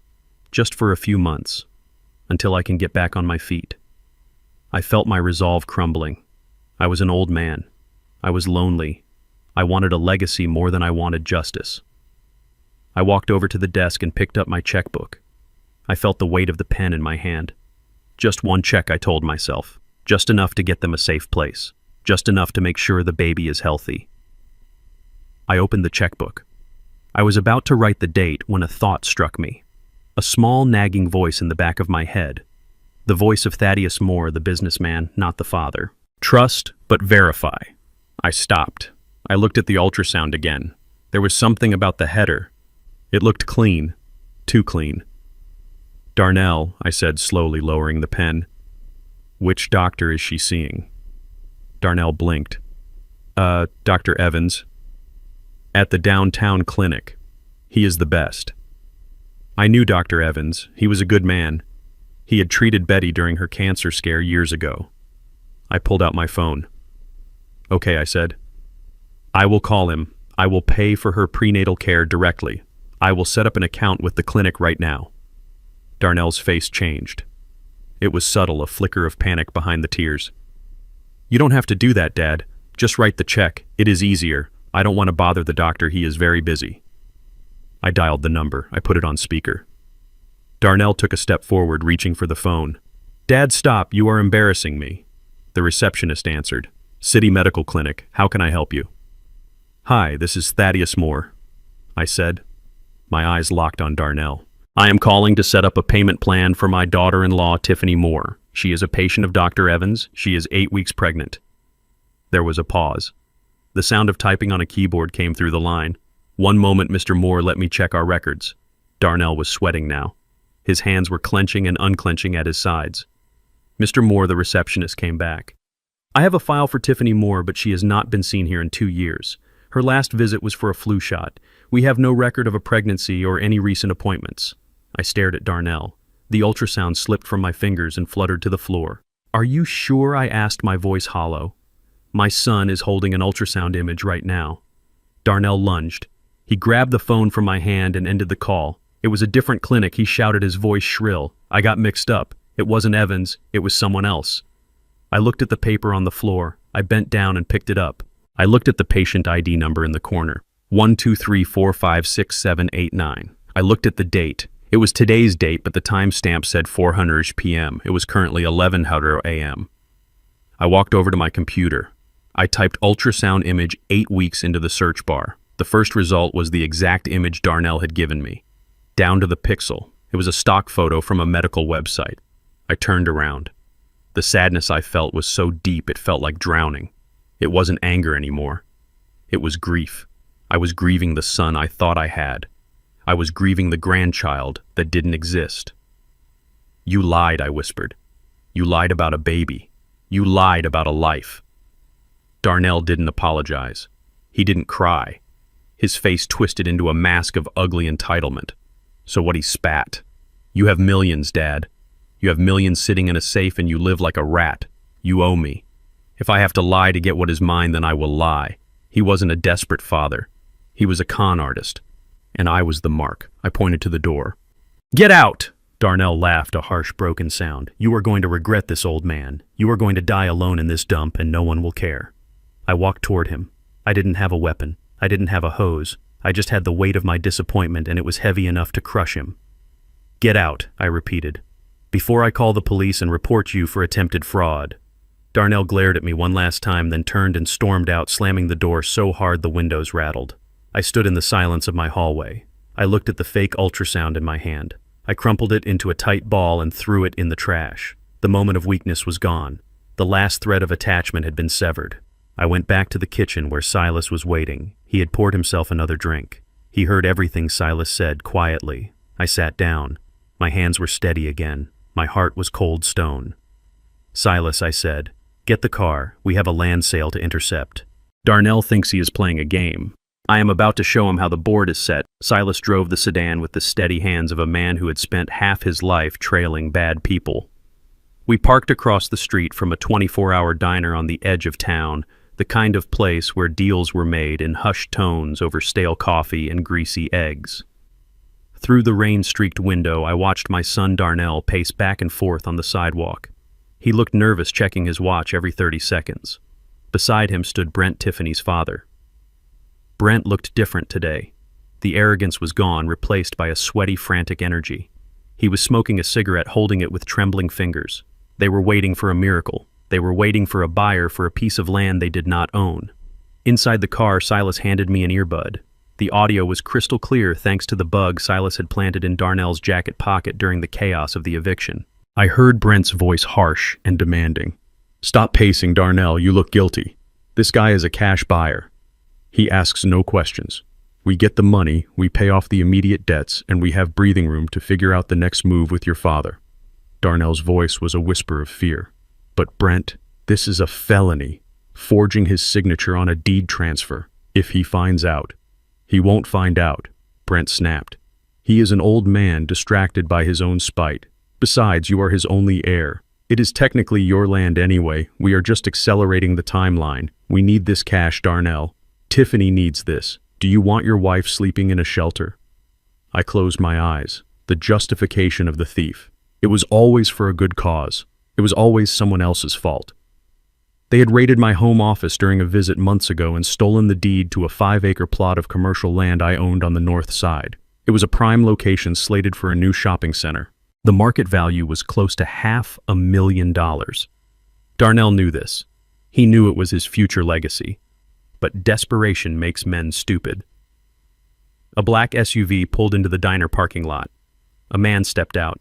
Just for a few months. Until I can get back on my feet." I felt my resolve crumbling. I was an old man. I was lonely. I wanted a legacy more than I wanted justice. I walked over to the desk and picked up my checkbook. I felt the weight of the pen in my hand. Just one check, I told myself. Just enough to get them a safe place. Just enough to make sure the baby is healthy. I opened the checkbook. I was about to write the date when a thought struck me. A small nagging voice in the back of my head. The voice of Thaddeus Moore, the businessman, not the father. Trust, but verify. I stopped. I looked at the ultrasound again. There was something about the header. It looked clean. Too clean. Darnell, I said, slowly lowering the pen. Which doctor is she seeing? Darnell blinked. Dr. Evans. At the downtown clinic. He is the best. I knew Dr. Evans. He was a good man. He had treated Betty during her cancer scare years ago. I pulled out my phone. Okay, I said. I will call him. I will pay for her prenatal care directly. I will set up an account with the clinic right now. Darnell's face changed. It was subtle, a flicker of panic behind the tears. You don't have to do that, Dad. Just write the check. It is easier. I don't want to bother the doctor. He is very busy. I dialed the number. I put it on speaker. Darnell took a step forward, reaching for the phone. Dad, stop. You are embarrassing me. The receptionist answered. City Medical Clinic. How can I help you? Hi, this is Thaddeus Moore, I said. My eyes locked on Darnell. I am calling to set up a payment plan for my daughter-in-law, Tiffany Moore. She is a patient of Dr. Evans. She is 8 weeks pregnant. There was a pause. The sound of typing on a keyboard came through the line. One moment, Mr. Moore, let me check our records. Darnell was sweating now. His hands were clenching and unclenching at his sides. Mr. Moore, the receptionist, came back. I have a file for Tiffany Moore, but she has not been seen here in 2 years. Her last visit was for a flu shot. We have no record of a pregnancy or any recent appointments. I stared at Darnell. The ultrasound slipped from my fingers and fluttered to the floor. Are you sure? I asked, my voice hollow. My son is holding an ultrasound image right now. Darnell lunged. He grabbed the phone from my hand and ended the call. It was a different clinic, he shouted, his voice shrill. I got mixed up. It wasn't Evans, it was someone else. I looked at the paper on the floor. I bent down and picked it up. I looked at the patient ID number in the corner. 123456789. I looked at the date. It was today's date, but the timestamp said 4:00 p.m. It was currently 11:00 a.m. I walked over to my computer. I typed ultrasound image 8 weeks into the search bar. The first result was the exact image Darnell had given me. Down to the pixel. It was a stock photo from a medical website. I turned around. The sadness I felt was so deep it felt like drowning. It wasn't anger anymore. It was grief. I was grieving the son I thought I had. I was grieving the grandchild that didn't exist. You lied, I whispered. You lied about a baby. You lied about a life. Darnell didn't apologize. He didn't cry. His face twisted into a mask of ugly entitlement. So what, he spat. You have millions, Dad. You have millions sitting in a safe and you live like a rat. You owe me. If I have to lie to get what is mine, then I will lie. He wasn't a desperate father. He was a con artist. And I was the mark. I pointed to the door. Get out! Darnell laughed, a harsh, broken sound. You are going to regret this, old man. You are going to die alone in this dump and no one will care. I walked toward him. I didn't have a weapon. I didn't have a hose. I just had the weight of my disappointment, and it was heavy enough to crush him. Get out, I repeated, before I call the police and report you for attempted fraud. Darnell glared at me one last time, then turned and stormed out, slamming the door so hard the windows rattled. I stood in the silence of my hallway. I looked at the fake ultrasound in my hand. I crumpled it into a tight ball and threw it in the trash. The moment of weakness was gone. The last thread of attachment had been severed. I went back to the kitchen where Silas was waiting. He had poured himself another drink. He heard everything Silas said quietly. I sat down. My hands were steady again. My heart was cold stone. Silas, I said, get the car. We have a land sale to intercept. Darnell thinks he is playing a game. I am about to show him how the board is set. Silas drove the sedan with the steady hands of a man who had spent half his life trailing bad people. We parked across the street from a 24-hour diner on the edge of town, the kind of place where deals were made in hushed tones over stale coffee and greasy eggs. Through the rain-streaked window, I watched my son Darnell pace back and forth on the sidewalk. He looked nervous, checking his watch every 30 seconds. Beside him stood Brent, Tiffany's father. Brent looked different today. The arrogance was gone, replaced by a sweaty, frantic energy. He was smoking a cigarette, holding it with trembling fingers. They were waiting for a miracle. They were waiting for a buyer for a piece of land they did not own. Inside the car, Silas handed me an earbud. The The audio was crystal clear thanks to the bug Silas had planted in Darnell's jacket pocket during the chaos of the eviction. I heard Brent's voice harsh and demanding. "Stop pacing, Darnell, you look guilty. This guy is a cash buyer. He asks no questions. We get the money, we pay off the immediate debts, and we have breathing room to figure out the next move with your father." Darnell's voice was a whisper of fear. "But Brent, this is a felony. Forging his signature on a deed transfer. If he finds out." "He won't find out," Brent snapped. "He is an old man distracted by his own spite. Besides, you are his only heir. It is technically your land anyway. We are just accelerating the timeline. We need this cash, Darnell. Tiffany needs this. Do you want your wife sleeping in a shelter?" I closed my eyes. The justification of the thief. It was always for a good cause. It was always someone else's fault. They had raided my home office during a visit months ago and stolen the deed to a 5-acre plot of commercial land I owned on the north side. It was a prime location slated for a new shopping center. The market value was close to $500,000. Darnell knew this. He knew it was his future legacy. But desperation makes men stupid. A black SUV pulled into the diner parking lot. A man stepped out.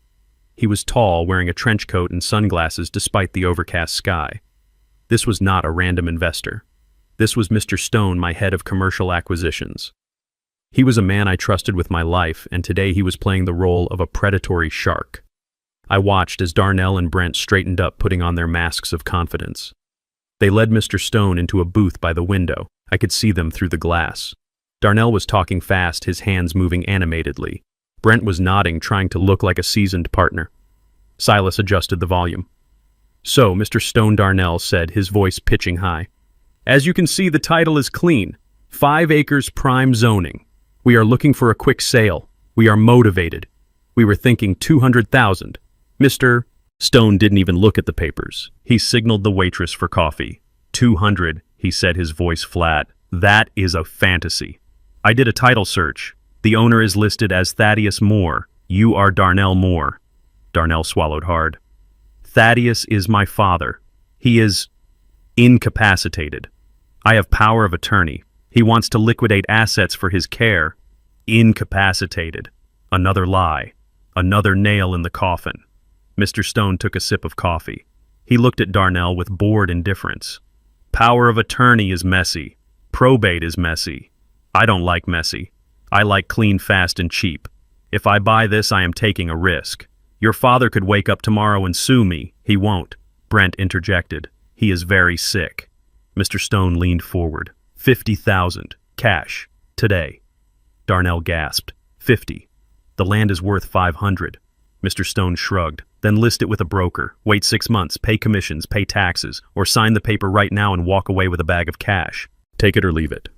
He was tall, wearing a trench coat and sunglasses despite the overcast sky. This was not a random investor. This was Mr. Stone, my head of commercial acquisitions. He was a man I trusted with my life, and today he was playing the role of a predatory shark. I watched as Darnell and Brent straightened up, putting on their masks of confidence. They led Mr. Stone into a booth by the window. I could see them through the glass. Darnell was talking fast, his hands moving animatedly. Brent was nodding, trying to look like a seasoned partner. Silas adjusted the volume. "So, Mr. Stone," Darnell said, his voice pitching high. "As you can see, the title is clean. 5 acres prime zoning. We are looking for a quick sale. We are motivated. We were thinking 200,000. Mr. Stone didn't even look at the papers. He signaled the waitress for coffee. 200, he said, his voice flat. "That is a fantasy. I did a title search. The owner is listed as Thaddeus Moore. You are Darnell Moore." Darnell swallowed hard. "Thaddeus is my father. He is incapacitated. I have power of attorney. He wants to liquidate assets for his care. Incapacitated. Another lie. Another nail in the coffin." Mr. Stone took a sip of coffee. He looked at Darnell with bored indifference. "Power of attorney is messy. Probate is messy. I don't like messy. I like clean, fast, and cheap. If I buy this, I am taking a risk. Your father could wake up tomorrow and sue me. He won't." Brent interjected. "He is very sick." Mr. Stone leaned forward. 50,000. Cash. Today." Darnell gasped. 50. The land is worth 500. Mr. Stone shrugged. "Then list it with a broker. Wait 6 months, pay commissions, pay taxes, or sign the paper right now and walk away with a bag of cash. Take it or leave it."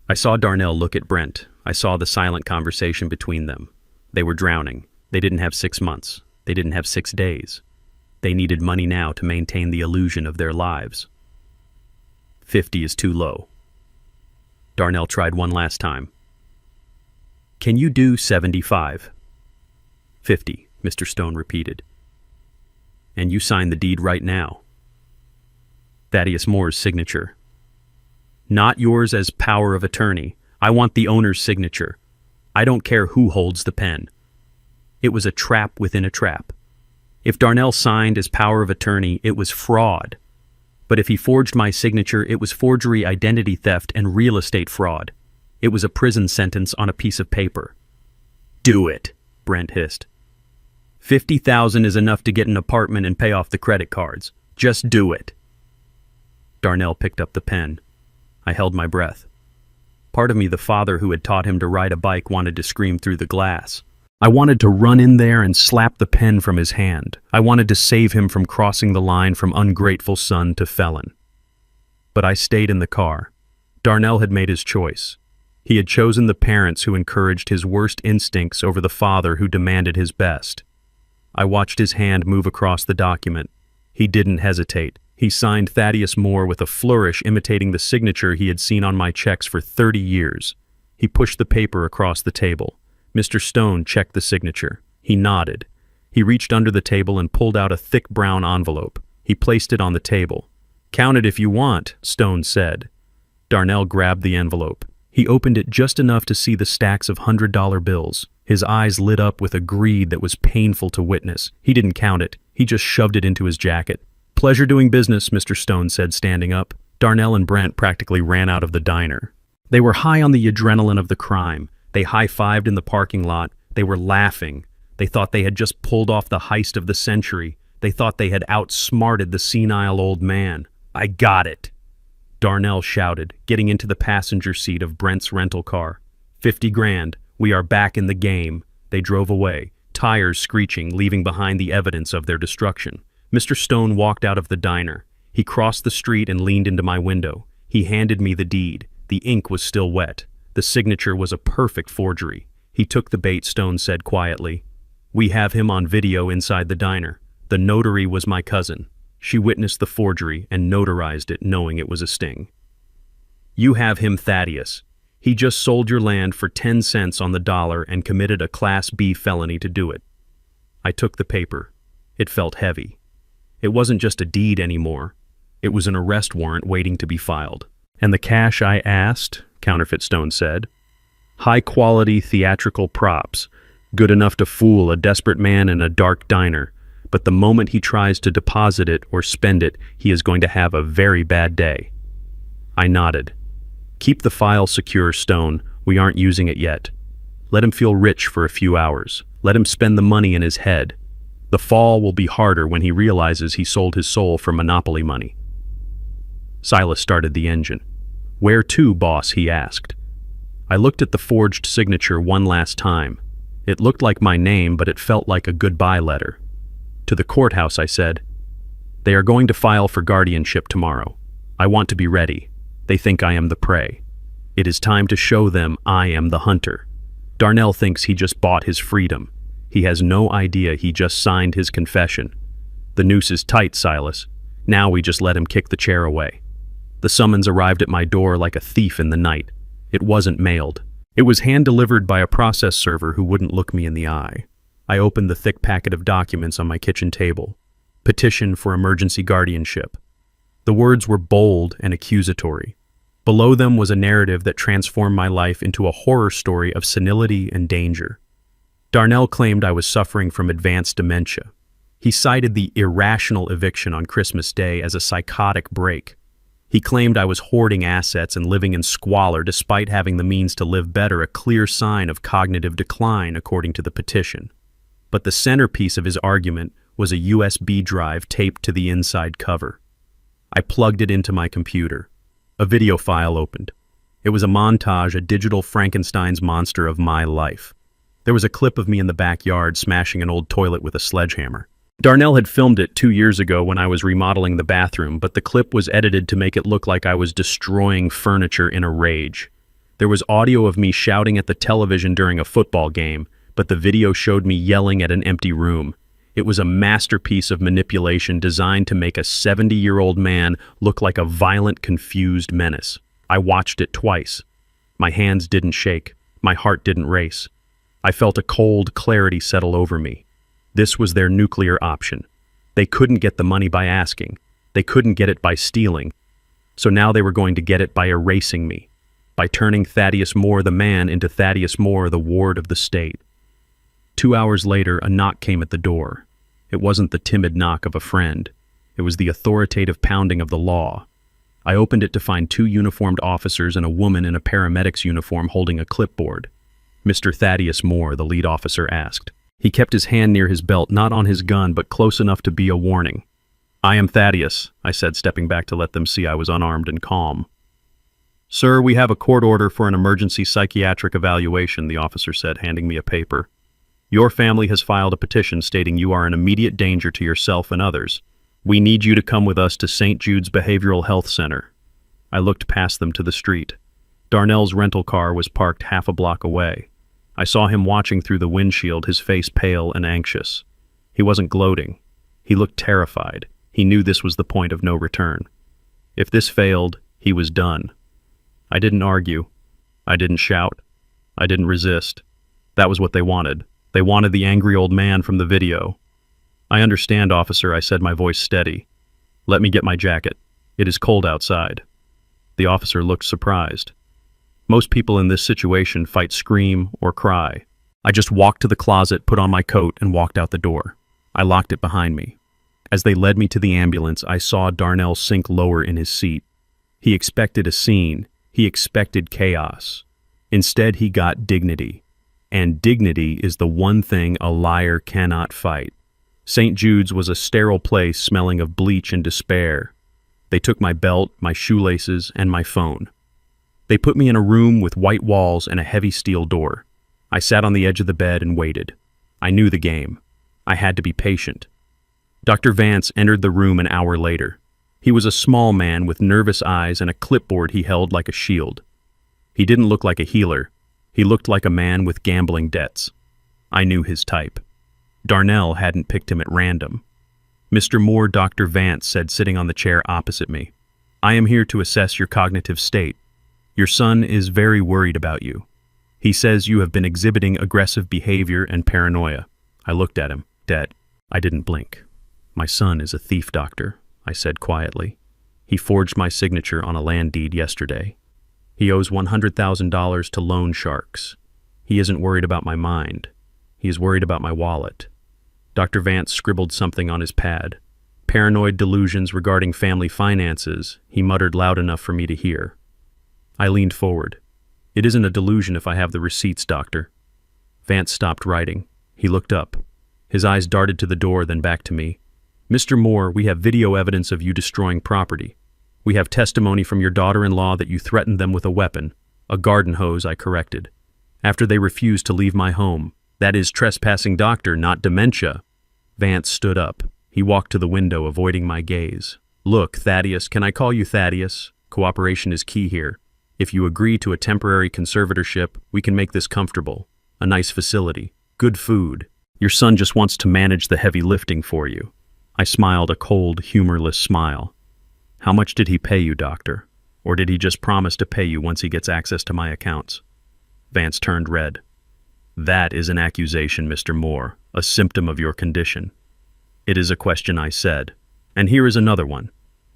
I saw Darnell look at Brent. I saw the silent conversation between them. They were drowning. They didn't have 6 months. They didn't have 6 days. They needed money now to maintain the illusion of their lives. 50 is too low. Darnell tried one last time. "Can you do 75? 50, Mr. Stone repeated. "And you sign the deed right now." Thaddeus Moore's signature. "Not yours as power of attorney. I want the owner's signature. I don't care who holds the pen." It was a trap within a trap. If Darnell signed as power of attorney, it was fraud. But if he forged my signature, it was forgery, identity theft, and real estate fraud. It was a prison sentence on a piece of paper. "Do it," Brent hissed. 50,000 is enough to get an apartment and pay off the credit cards. Just do it." Darnell picked up the pen. I held my breath. Part of me, the father who had taught him to ride a bike, wanted to scream through the glass. I wanted to run in there and slap the pen from his hand. I wanted to save him from crossing the line from ungrateful son to felon. But I stayed in the car. Darnell had made his choice. He had chosen the parents who encouraged his worst instincts over the father who demanded his best. I watched his hand move across the document. He didn't hesitate. He signed Thaddeus Moore with a flourish imitating the signature he had seen on my checks for 30 years. He pushed the paper across the table. Mr. Stone checked the signature. He nodded. He reached under the table and pulled out a thick brown envelope. He placed it on the table. "Count it if you want," Stone said. Darnell grabbed the envelope. He opened it just enough to see the stacks of $100 bills. His eyes lit up with a greed that was painful to witness. He didn't count it. He just shoved it into his jacket. "Pleasure doing business," Mr. Stone said, standing up. Darnell and Brent practically ran out of the diner. They were high on the adrenaline of the crime. They high-fived in the parking lot. They were laughing. They thought they had just pulled off the heist of the century. They thought they had outsmarted the senile old man. "I got it," Darnell shouted, getting into the passenger seat of Brent's rental car. 50 grand. We are back in the game." They drove away, tires screeching, leaving behind the evidence of their destruction. Mr. Stone walked out of the diner. He crossed the street and leaned into my window. He handed me the deed. The ink was still wet. The signature was a perfect forgery. He took the bait, Stone said quietly. "We have him on video inside the diner. The notary was my cousin. She witnessed the forgery and notarized it, knowing it was a sting. You have him, Thaddeus. He just sold your land for 10 cents on the dollar and committed a Class B felony to do it." I took the paper. It felt heavy. It wasn't just a deed anymore. It was an arrest warrant waiting to be filed. "And the cash I asked," Counterfeit Stone said. "High-quality theatrical props, good enough to fool a desperate man in a dark diner. But the moment he tries to deposit it or spend it, he is going to have a very bad day." I nodded. "Keep the file secure, Stone. We aren't using it yet. Let him feel rich for a few hours. Let him spend the money in his head. The fall will be harder when he realizes he sold his soul for monopoly money." Silas started the engine. "Where to, boss?" he asked. I looked at the forged signature one last time. It looked like my name, but it felt like a goodbye letter. "To the courthouse," I said. "They are going to file for guardianship tomorrow. I want to be ready. They think I am the prey. It is time to show them I am the hunter. Darnell thinks he just bought his freedom. He has no idea he just signed his confession. The noose is tight, Silas. Now we just let him kick the chair away." The summons arrived at my door like a thief in the night. It wasn't mailed. It was hand-delivered by a process server who wouldn't look me in the eye. I opened the thick packet of documents on my kitchen table. Petition for emergency guardianship. The words were bold and accusatory. Below them was a narrative that transformed my life into a horror story of senility and danger. Darnell claimed I was suffering from advanced dementia. He cited the irrational eviction on Christmas Day as a psychotic break. He claimed I was hoarding assets and living in squalor despite having the means to live better, a clear sign of cognitive decline, according to the petition. But the centerpiece of his argument was a USB drive taped to the inside cover. I plugged it into my computer. A video file opened. It was a montage, a digital Frankenstein's monster of my life. There was a clip of me in the backyard smashing an old toilet with a sledgehammer. Darnell had filmed it 2 years ago when I was remodeling the bathroom, but the clip was edited to make it look like I was destroying furniture in a rage. There was audio of me shouting at the television during a football game, but the video showed me yelling at an empty room. It was a masterpiece of manipulation designed to make a 70-year-old man look like a violent, confused menace. I watched it twice. My hands didn't shake. My heart didn't race. I felt a cold clarity settle over me. This was their nuclear option. They couldn't get the money by asking. They couldn't get it by stealing. So now they were going to get it by erasing me, by turning Thaddeus Moore the man into Thaddeus Moore the ward of the state. 2 hours later, a knock came at the door. It wasn't the timid knock of a friend. It was the authoritative pounding of the law. I opened it to find 2 uniformed officers and a woman in a paramedic's uniform holding a clipboard. "Mr. Thaddeus Moore," the lead officer asked. He kept his hand near his belt, not on his gun, but close enough to be a warning. "I am Thaddeus," I said, stepping back to let them see I was unarmed and calm. "Sir, we have a court order for an emergency psychiatric evaluation," the officer said, handing me a paper. "Your family has filed a petition stating you are an immediate danger to yourself and others. We need you to come with us to St. Jude's Behavioral Health Center." I looked past them to the street. Darnell's rental car was parked half a block away. I saw him watching through the windshield, his face pale and anxious. He wasn't gloating. He looked terrified. He knew this was the point of no return. If this failed, he was done. I didn't argue. I didn't shout. I didn't resist. That was what they wanted. They wanted the angry old man from the video. "I understand, officer," I said, my voice steady. "Let me get my jacket. It is cold outside." The officer looked surprised. Most people in this situation fight, scream, or cry. I just walked to the closet, put on my coat, and walked out the door. I locked it behind me. As they led me to the ambulance, I saw Darnell sink lower in his seat. He expected a scene. He expected chaos. Instead, he got dignity. And dignity is the one thing a liar cannot fight. St. Jude's was a sterile place smelling of bleach and despair. They took my belt, my shoelaces, and my phone. They put me in a room with white walls and a heavy steel door. I sat on the edge of the bed and waited. I knew the game. I had to be patient. Dr. Vance entered the room an hour later. He was a small man with nervous eyes and a clipboard he held like a shield. He didn't look like a healer. He looked like a man with gambling debts. I knew his type. Darnell hadn't picked him at random. "Mr. Moore," Dr. Vance said, sitting on the chair opposite me. "I am here to assess your cognitive state. Your son is very worried about you. He says you have been exhibiting aggressive behavior and paranoia." I looked at him, dead. I didn't blink. "My son is a thief, doctor," I said quietly. "He forged my signature on a land deed yesterday. He owes $100,000 to loan sharks. He isn't worried about my mind. He is worried about my wallet." Dr. Vance scribbled something on his pad. "Paranoid delusions regarding family finances," he muttered loud enough for me to hear. I leaned forward. "It isn't a delusion if I have the receipts, doctor." Vance stopped writing. He looked up. His eyes darted to the door, then back to me. "Mr. Moore, we have video evidence of you destroying property. We have testimony from your daughter-in-law that you threatened them with a weapon, a garden hose," I corrected, "after they refused to leave my home. That is trespassing, doctor, not dementia." Vance stood up. He walked to the window, avoiding my gaze. "Look, Thaddeus, can I call you Thaddeus? Cooperation is key here. If you agree to a temporary conservatorship, we can make this comfortable. A nice facility, good food. Your son just wants to manage the heavy lifting for you." I smiled a cold, humorless smile. "How much did he pay you, doctor? Or did he just promise to pay you once he gets access to my accounts?" Vance turned red. "That is an accusation, Mr. Moore, a symptom of your condition." "It is a question," I said. "And here is another one.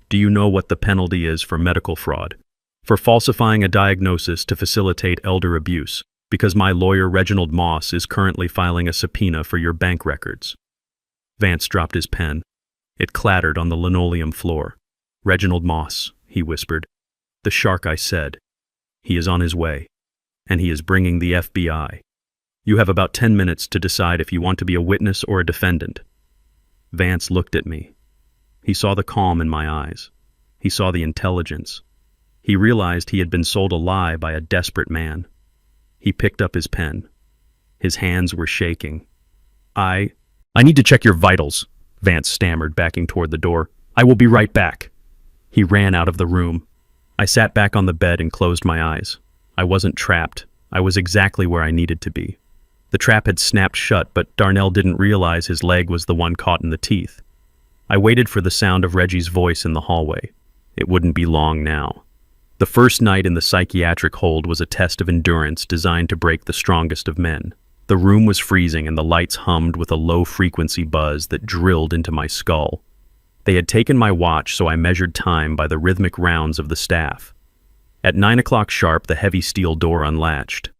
Do you know what the penalty is for medical fraud? For falsifying a diagnosis to facilitate elder abuse, because my lawyer Reginald Moss is currently filing a subpoena for your bank records." Vance dropped his pen. It clattered on the linoleum floor. "Reginald Moss," he whispered. "The shark," I said. "He is on his way, and he is bringing the FBI. You have about 10 minutes to decide if you want to be a witness or a defendant." Vance looked at me. He saw the calm in my eyes. He saw the intelligence. He realized he had been sold a lie by a desperate man. He picked up his pen. His hands were shaking. I need to check your vitals," Vance stammered, backing toward the door. "I will be right back." He ran out of the room. I sat back on the bed and closed my eyes. I wasn't trapped. I was exactly where I needed to be. The trap had snapped shut, but Darnell didn't realize his leg was the one caught in the teeth. I waited for the sound of Reggie's voice in the hallway. It wouldn't be long now. The first night in the psychiatric hold was a test of endurance designed to break the strongest of men. The room was freezing and the lights hummed with a low-frequency buzz that drilled into my skull. They had taken my watch, so I measured time by the rhythmic rounds of the staff. At 9 o'clock sharp, the heavy steel door unlatched.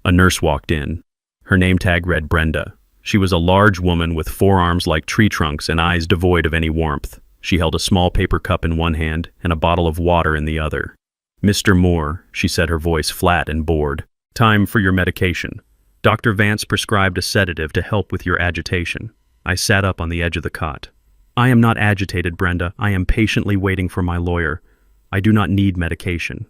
A nurse walked in. Her name tag read Brenda. She was a large woman with forearms like tree trunks and eyes devoid of any warmth. She held a small paper cup in one hand and a bottle of water in the other. "Mr. Moore," she said, her voice flat and bored. "Time for your medication. Dr. Vance prescribed a sedative to help with your agitation." I sat up on the edge of the cot. "I am not agitated, Brenda. I am patiently waiting for my lawyer. I do not need medication."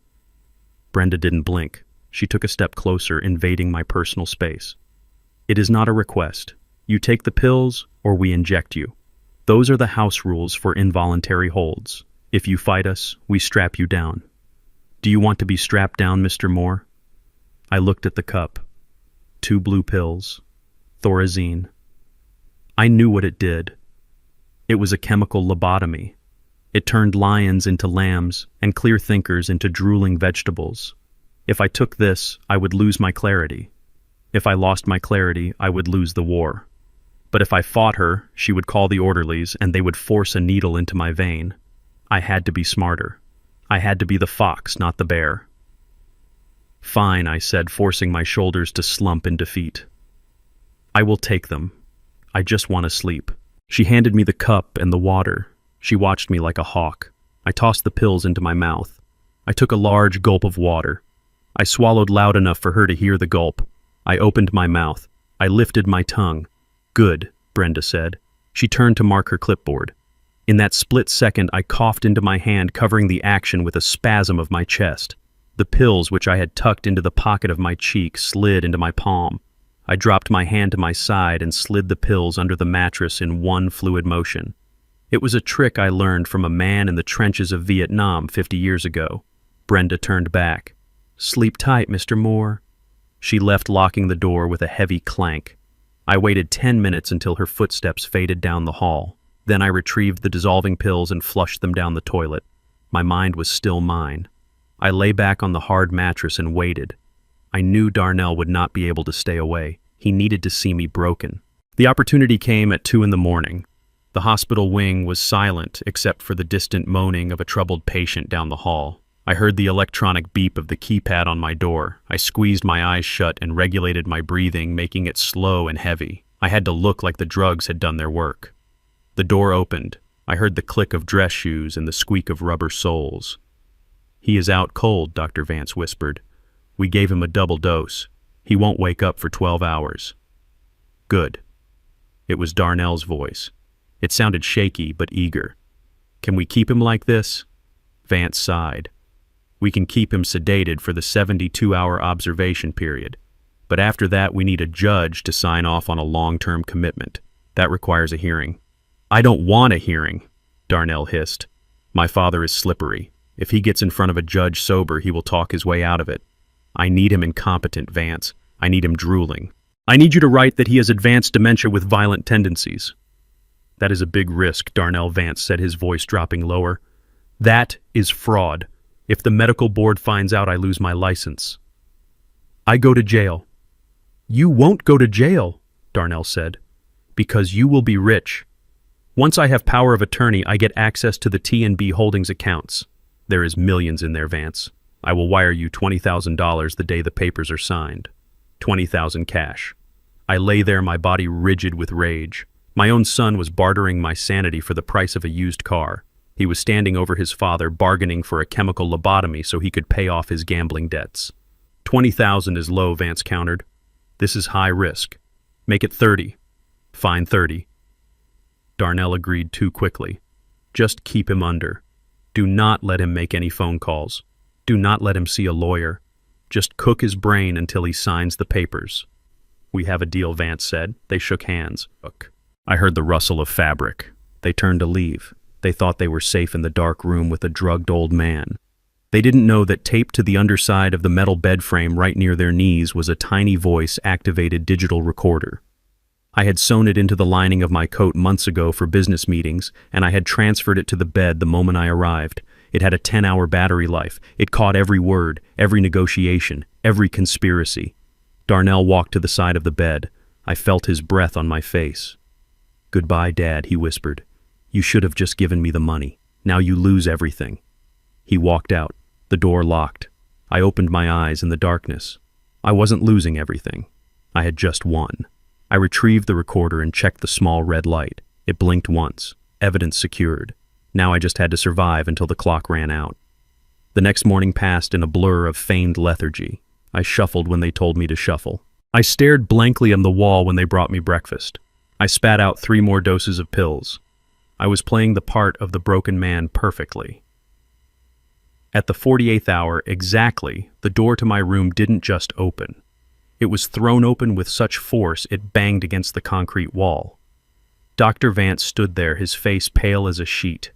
Brenda didn't blink. She took a step closer, invading my personal space. "It is not a request. You take the pills, or we inject you. Those are the house rules for involuntary holds. If you fight us, we strap you down." "Do you want to be strapped down, Mr. Moore?" I looked at the cup. 2 blue pills. Thorazine. I knew what it did. It was a chemical lobotomy. It turned lions into lambs and clear thinkers into drooling vegetables. If I took this, I would lose my clarity. If I lost my clarity, I would lose the war. But if I fought her, she would call the orderlies and they would force a needle into my vein. I had to be smarter. I had to be the fox, not the bear. Fine, I said, forcing my shoulders to slump in defeat. I will take them. I just want to sleep. She handed me the cup and the water. She watched me like a hawk. I tossed the pills into my mouth. I took a large gulp of water. I swallowed loud enough for her to hear the gulp. I opened my mouth. I lifted my tongue. Good, Brenda said. She turned to mark her clipboard. In that split second, I coughed into my hand, covering the action with a spasm of my chest. The pills, which I had tucked into the pocket of my cheek, slid into my palm. I dropped my hand to my side and slid the pills under the mattress in one fluid motion. It was a trick I learned from a man in the trenches of Vietnam 50 years ago. Brenda turned back. "Sleep tight, Mr. Moore." She left, locking the door with a heavy clank. I waited 10 minutes until her footsteps faded down the hall. Then I retrieved the dissolving pills and flushed them down the toilet. My mind was still mine. I lay back on the hard mattress and waited. I knew Darnell would not be able to stay away. He needed to see me broken. The opportunity came at 2 a.m. The hospital wing was silent except for the distant moaning of a troubled patient down the hall. I heard the electronic beep of the keypad on my door. I squeezed my eyes shut and regulated my breathing, making it slow and heavy. I had to look like the drugs had done their work. The door opened. I heard the click of dress shoes and the squeak of rubber soles. "He is out cold," Dr. Vance whispered. "We gave him a double dose. He won't wake up for 12 hours. "Good." It was Darnell's voice. It sounded shaky but eager. "Can we keep him like this?" Vance sighed. "We can keep him sedated for the 72-hour observation period. But after that, we need a judge to sign off on a long-term commitment. That requires a hearing." "I don't want a hearing," Darnell hissed. "My father is slippery. If he gets in front of a judge sober, he will talk his way out of it. I need him incompetent, Vance. I need him drooling. I need you to write that he has advanced dementia with violent tendencies." "That is a big risk," Darnell Vance said, his voice dropping lower. "That is fraud. If the medical board finds out, I lose my license. I go to jail." "You won't go to jail," Darnell said, "because you will be rich. Once I have power of attorney, I get access to the T&B Holdings accounts. There is millions in there, Vance. I will wire you $20,000 the day the papers are signed. 20,000 cash." I lay there, my body rigid with rage. My own son was bartering my sanity for the price of a used car. He was standing over his father, bargaining for a chemical lobotomy so he could pay off his gambling debts. 20,000 is low, Vance countered. "This is high risk. Make it 30. Fine 30. Darnell agreed too quickly. "Just keep him under. Do not let him make any phone calls. Do not let him see a lawyer. Just cook his brain until he signs the papers." "We have a deal," Vance said. They shook hands. I heard the rustle of fabric. They turned to leave. They thought they were safe in the dark room with a drugged old man. They didn't know that taped to the underside of the metal bed frame right near their knees was a tiny voice-activated digital recorder. I had sewn it into the lining of my coat months ago for business meetings, and I had transferred it to the bed the moment I arrived. It had a 10-hour battery life. It caught every word, every negotiation, every conspiracy. Darnell walked to the side of the bed. I felt his breath on my face. "Goodbye, Dad," he whispered. "You should have just given me the money. Now you lose everything." He walked out. The door locked. I opened my eyes in the darkness. I wasn't losing everything. I had just won. I retrieved the recorder and checked the small red light. It blinked once. Evidence secured. Now I just had to survive until the clock ran out. The next morning passed in a blur of feigned lethargy. I shuffled when they told me to shuffle. I stared blankly on the wall when they brought me breakfast. I spat out 3 more doses of pills. I was playing the part of the broken man perfectly. At the 48th hour exactly, the door to my room didn't just open. It was thrown open with such force it banged against the concrete wall. Dr. Vance stood there, his face pale as a sheet.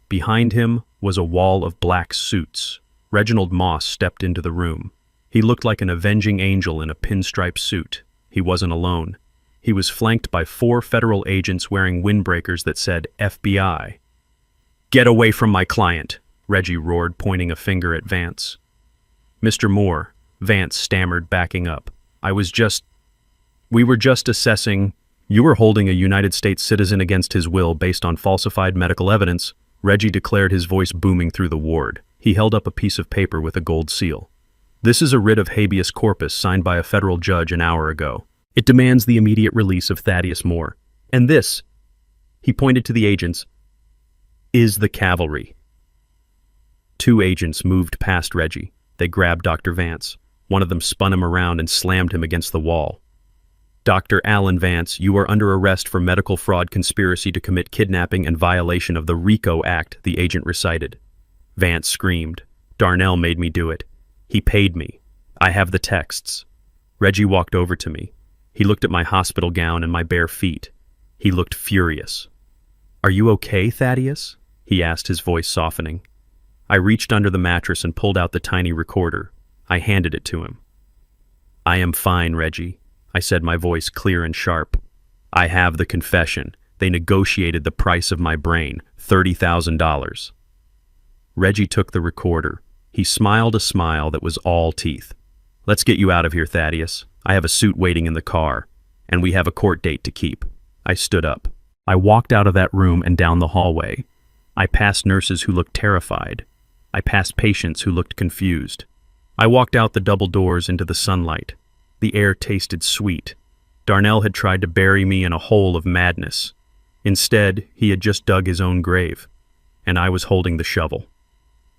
Behind him was a wall of black suits. Reginald Moss stepped into the room. He looked like an avenging angel in a pinstripe suit. He wasn't alone. He was flanked by 4 federal agents wearing windbreakers that said FBI. "Get away from my client," Reggie roared, pointing a finger at Vance. "Mr. Moore," Vance stammered, backing up. We were just assessing. You were holding a United States citizen against his will based on falsified medical evidence," Reggie declared, his voice booming through the ward. He held up a piece of paper with a gold seal. This is a writ of habeas corpus signed by a federal judge an hour ago. It demands the immediate release of Thaddeus Moore. And this," he pointed to the agents, "is the cavalry." 2 agents moved past Reggie. They grabbed Dr. Vance. One of them spun him around and slammed him against the wall. "Dr. Alan Vance, you are under arrest for medical fraud, conspiracy to commit kidnapping, and violation of the RICO Act," the agent recited. Vance screamed. "Darnell made me do it. He paid me. I have the texts." Reggie walked over to me. He looked at my hospital gown and my bare feet. He looked furious. "Are you okay, Thaddeus?" he asked, his voice softening. I reached under the mattress and pulled out the tiny recorder. I handed it to him. "I am fine, Reggie," I said, my voice clear and sharp. "I have the confession. They negotiated the price of my brain, $30,000. Reggie took the recorder. He smiled a smile that was all teeth. "Let's get you out of here, Thaddeus. I have a suit waiting in the car, and we have a court date to keep." I stood up. I walked out of that room and down the hallway. I passed nurses who looked terrified. I passed patients who looked confused. I walked out the double doors into the sunlight. The air tasted sweet. Darnell had tried to bury me in a hole of madness. Instead, he had just dug his own grave, and I was holding the shovel.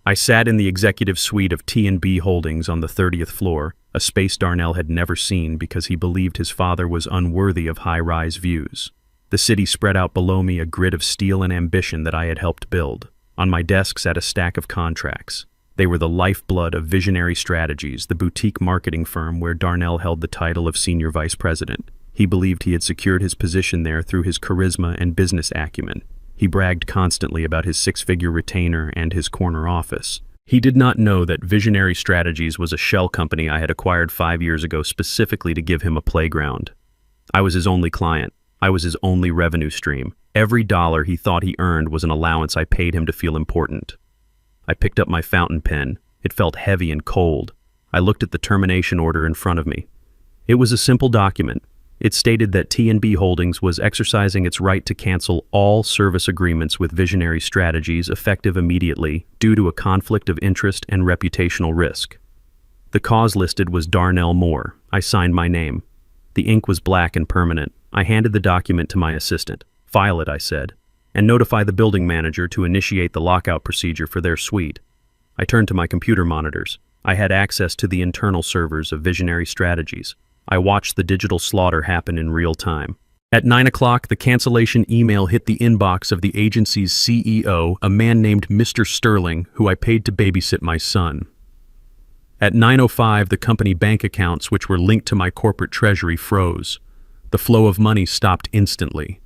I sat in the executive suite of T&B Holdings on the 30th floor, a space Darnell had never seen because he believed his father was unworthy of high-rise views. The city spread out below me, a grid of steel and ambition that I had helped build. On my desk sat a stack of contracts. They were the lifeblood of Visionary Strategies, the boutique marketing firm where Darnell held the title of senior vice president. He believed he had secured his position there through his charisma and business acumen. He bragged constantly about his 6-figure retainer and his corner office. He did not know that Visionary Strategies was a shell company I had acquired 5 years ago specifically to give him a playground. I was his only client. I was his only revenue stream. Every dollar he thought he earned was an allowance I paid him to feel important. I picked up my fountain pen. It felt heavy and cold. I looked at the termination order in front of me. It was a simple document. It stated that T&B Holdings was exercising its right to cancel all service agreements with Visionary Strategies effective immediately due to a conflict of interest and reputational risk. The cause listed was Darnell Moore. I signed my name. The ink was black and permanent. I handed the document to my assistant. "File it," I said, "and notify the building manager to initiate the lockout procedure for their suite." I turned to my computer monitors. I had access to the internal servers of Visionary Strategies. I watched the digital slaughter happen in real time. At 9 o'clock, the cancellation email hit the inbox of the agency's CEO, a man named Mr. Sterling, who I paid to babysit my son. At 9:05, the company bank accounts, which were linked to my corporate treasury, froze. The flow of money stopped instantly.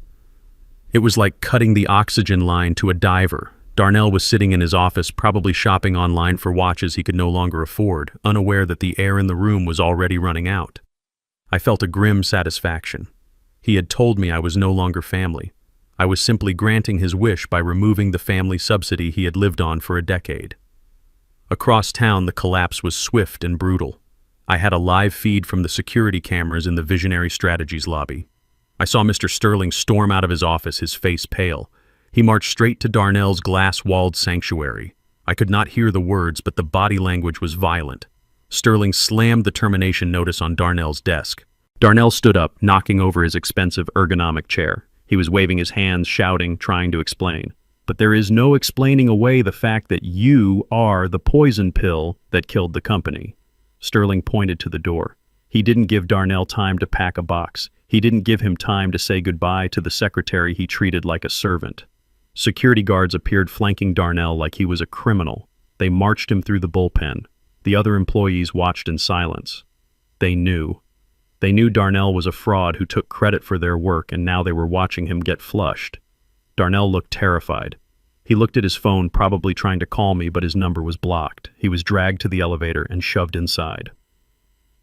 It was like cutting the oxygen line to a diver. Darnell was sitting in his office, probably shopping online for watches he could no longer afford, unaware that the air in the room was already running out. I felt a grim satisfaction. He had told me I was no longer family. I was simply granting his wish by removing the family subsidy he had lived on for a decade. Across town, the collapse was swift and brutal. I had a live feed from the security cameras in the Visionary Strategies lobby. I saw Mr. Sterling storm out of his office, his face pale. He marched straight to Darnell's glass-walled sanctuary. I could not hear the words, but the body language was violent. Sterling slammed the termination notice on Darnell's desk. Darnell stood up, knocking over his expensive ergonomic chair. He was waving his hands, shouting, trying to explain. "But there is no explaining away the fact that you are the poison pill that killed the company." Sterling pointed to the door. He didn't give Darnell time to pack a box. He didn't give him time to say goodbye to the secretary he treated like a servant. Security guards appeared flanking Darnell like he was a criminal. They marched him through the bullpen. The other employees watched in silence. They knew. They knew Darnell was a fraud who took credit for their work, and now they were watching him get flushed. Darnell looked terrified. He looked at his phone, probably trying to call me, but his number was blocked. He was dragged to the elevator and shoved inside.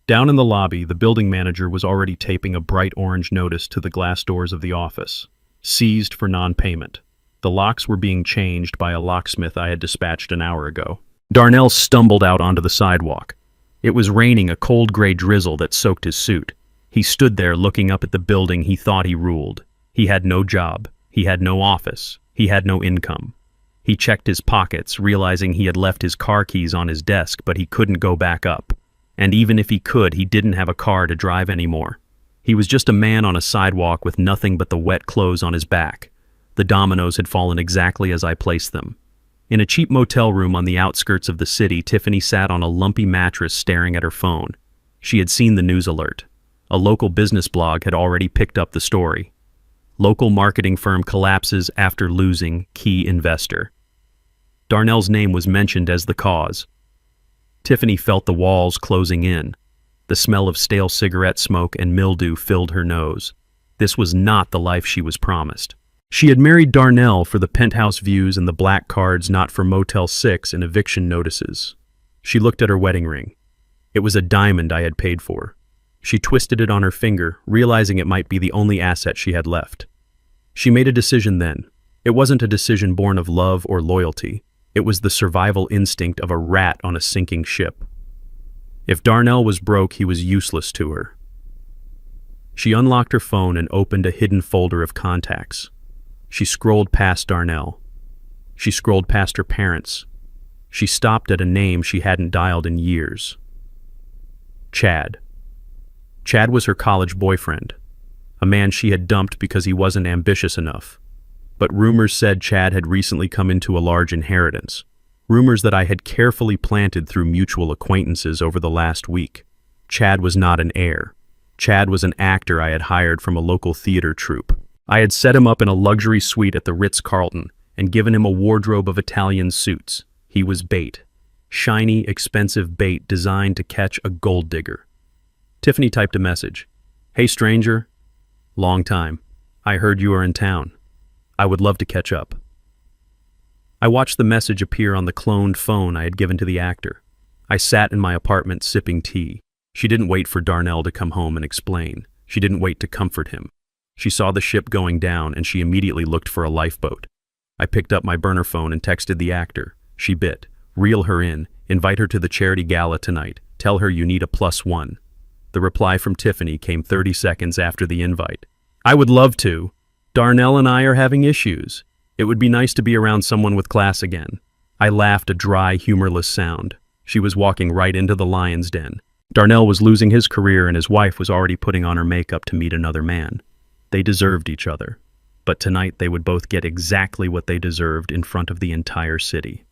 Down in the lobby, the building manager was already taping a bright orange notice to the glass doors of the office. Seized for non-payment. The locks were being changed by a locksmith I had dispatched an hour ago. Darnell stumbled out onto the sidewalk. It was raining, a cold gray drizzle that soaked his suit. He stood there looking up at the building he thought he ruled. He had no job. He had no office. He had no income. He checked his pockets, realizing he had left his car keys on his desk, but he couldn't go back up. And even if he could, he didn't have a car to drive anymore. He was just a man on a sidewalk with nothing but the wet clothes on his back. The dominoes had fallen exactly as I placed them. In a cheap motel room on the outskirts of the city, Tiffany sat on a lumpy mattress staring at her phone. She had seen the news alert. A local business blog had already picked up the story. Local marketing firm collapses after losing key investor. Darnell's name was mentioned as the cause. Tiffany felt the walls closing in. The smell of stale cigarette smoke and mildew filled her nose. This was not the life she was promised. She had married Darnell for the penthouse views and the black cards, not for Motel 6 and eviction notices. She looked at her wedding ring. It was a diamond I had paid for. She twisted it on her finger, realizing it might be the only asset she had left. She made a decision then. It wasn't a decision born of love or loyalty. It was the survival instinct of a rat on a sinking ship. If Darnell was broke, he was useless to her. She unlocked her phone and opened a hidden folder of contacts. She scrolled past Darnell. She scrolled past her parents. She stopped at a name she hadn't dialed in years. Chad. Chad was her college boyfriend, a man she had dumped because he wasn't ambitious enough. But rumors said Chad had recently come into a large inheritance. Rumors that I had carefully planted through mutual acquaintances over the last week. Chad was not an heir. Chad was an actor I had hired from a local theater troupe. I had set him up in a luxury suite at the Ritz-Carlton and given him a wardrobe of Italian suits. He was bait. Shiny, expensive bait designed to catch a gold digger. Tiffany typed a message. "Hey stranger, long time. I heard you are in town. I would love to catch up." I watched the message appear on the cloned phone I had given to the actor. I sat in my apartment sipping tea. She didn't wait for Darnell to come home and explain. She didn't wait to comfort him. She saw the ship going down and she immediately looked for a lifeboat. I picked up my burner phone and texted the actor. She bit. "Reel her in. Invite her to the charity gala tonight. Tell her you need a +1. The reply from Tiffany came 30 seconds after the invite. "I would love to. Darnell and I are having issues. It would be nice to be around someone with class again." I laughed a dry, humorless sound. She was walking right into the lion's den. Darnell was losing his career and his wife was already putting on her makeup to meet another man. They deserved each other. But tonight they would both get exactly what they deserved in front of the entire city.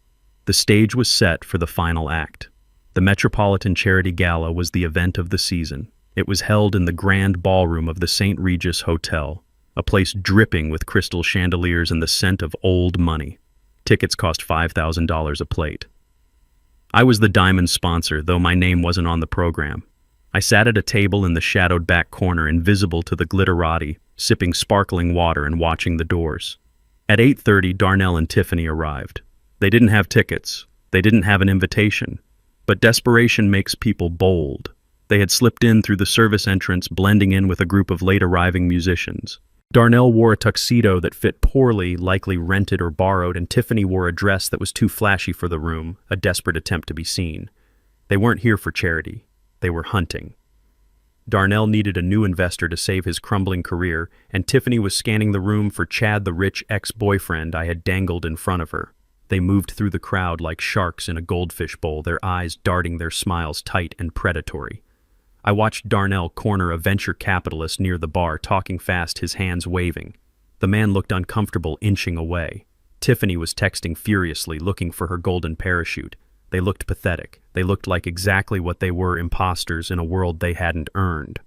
The stage was set for the final act. The Metropolitan Charity Gala was the event of the season. It was held in the grand ballroom of the St. Regis Hotel, a place dripping with crystal chandeliers and the scent of old money. Tickets cost $5,000 a plate. I was the diamond sponsor, though my name wasn't on the program. I sat at a table in the shadowed back corner, invisible to the glitterati, sipping sparkling water and watching the doors. At 8:30, Darnell and Tiffany arrived. They didn't have tickets. They didn't have an invitation. But desperation makes people bold. They had slipped in through the service entrance, blending in with a group of late-arriving musicians. Darnell wore a tuxedo that fit poorly, likely rented or borrowed, and Tiffany wore a dress that was too flashy for the room, a desperate attempt to be seen. They weren't here for charity. They were hunting. Darnell needed a new investor to save his crumbling career, and Tiffany was scanning the room for Chad, the rich ex-boyfriend I had dangled in front of her. They moved through the crowd like sharks in a goldfish bowl, their eyes darting, their smiles tight and predatory. I watched Darnell corner a venture capitalist near the bar, talking fast, his hands waving. The man looked uncomfortable, inching away. Tiffany was texting furiously, looking for her golden parachute. They looked pathetic. They looked like exactly what they were, imposters in a world they hadn't earned.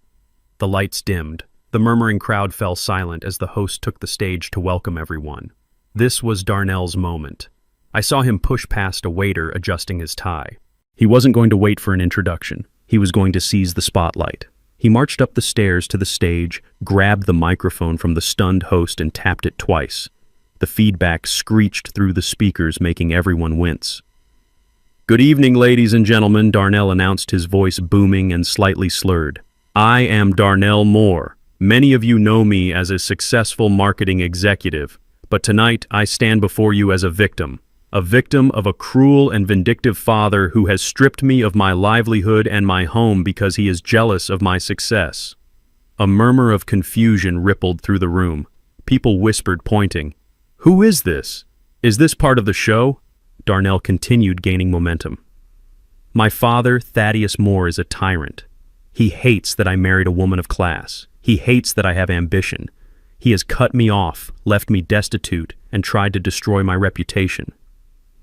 The lights dimmed. The murmuring crowd fell silent as the host took the stage to welcome everyone. This was Darnell's moment. I saw him push past a waiter adjusting his tie. He wasn't going to wait for an introduction. He was going to seize the spotlight. He marched up the stairs to the stage, grabbed the microphone from the stunned host and tapped it twice. The feedback screeched through the speakers, making everyone wince. "Good evening, ladies and gentlemen," Darnell announced, his voice booming and slightly slurred. "I am Darnell Moore. Many of you know me as a successful marketing executive, but tonight I stand before you as a victim of a cruel and vindictive father who has stripped me of my livelihood and my home because he is jealous of my success." A murmur of confusion rippled through the room. People whispered, pointing. "Who is this? Is this part of the show?" Darnell continued, gaining momentum. My father, Thaddeus Moore, is a tyrant. He hates that I married a woman of class. He hates that I have ambition. He has cut me off, left me destitute, and tried to destroy my reputation.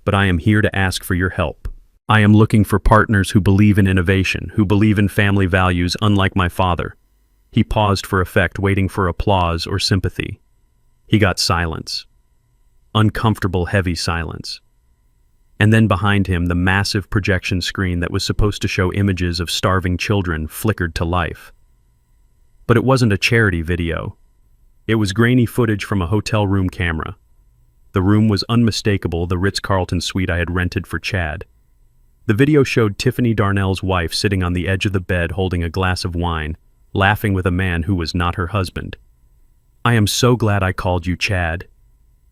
But I am here to ask for your help. I am looking for partners who believe in innovation, who believe in family values unlike my father. He paused for effect, waiting for applause or sympathy. He got silence. Uncomfortable, heavy silence. And then behind him, the massive projection screen that was supposed to show images of starving children flickered to life. But it wasn't a charity video. It was grainy footage from a hotel room camera. The room was unmistakable, the Ritz-Carlton suite I had rented for Chad. The video showed Tiffany Darnell's wife sitting on the edge of the bed holding a glass of wine, laughing with a man who was not her husband. "I am so glad I called you, Chad."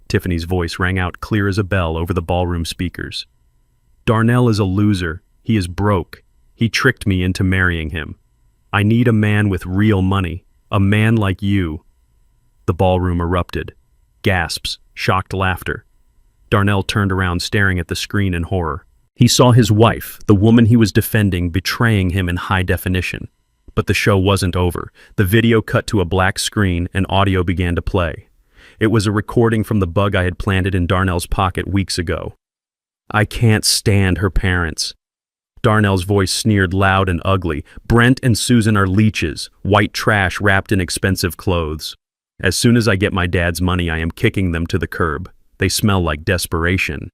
Tiffany's voice rang out clear as a bell over the ballroom speakers. "Darnell is a loser. He is broke. He tricked me into marrying him. I need a man with real money, a man like you." The ballroom erupted. Gasps, shocked laughter. Darnell turned around, staring at the screen in horror. He saw his wife, the woman he was defending, betraying him in high definition. But the show wasn't over. The video cut to a black screen and audio began to play. It was a recording from the bug I had planted in Darnell's pocket weeks ago. "I can't stand her parents." Darnell's voice sneered loud and ugly. "Brent and Susan are leeches, white trash wrapped in expensive clothes. As soon as I get my dad's money, I am kicking them to the curb. They smell like desperation."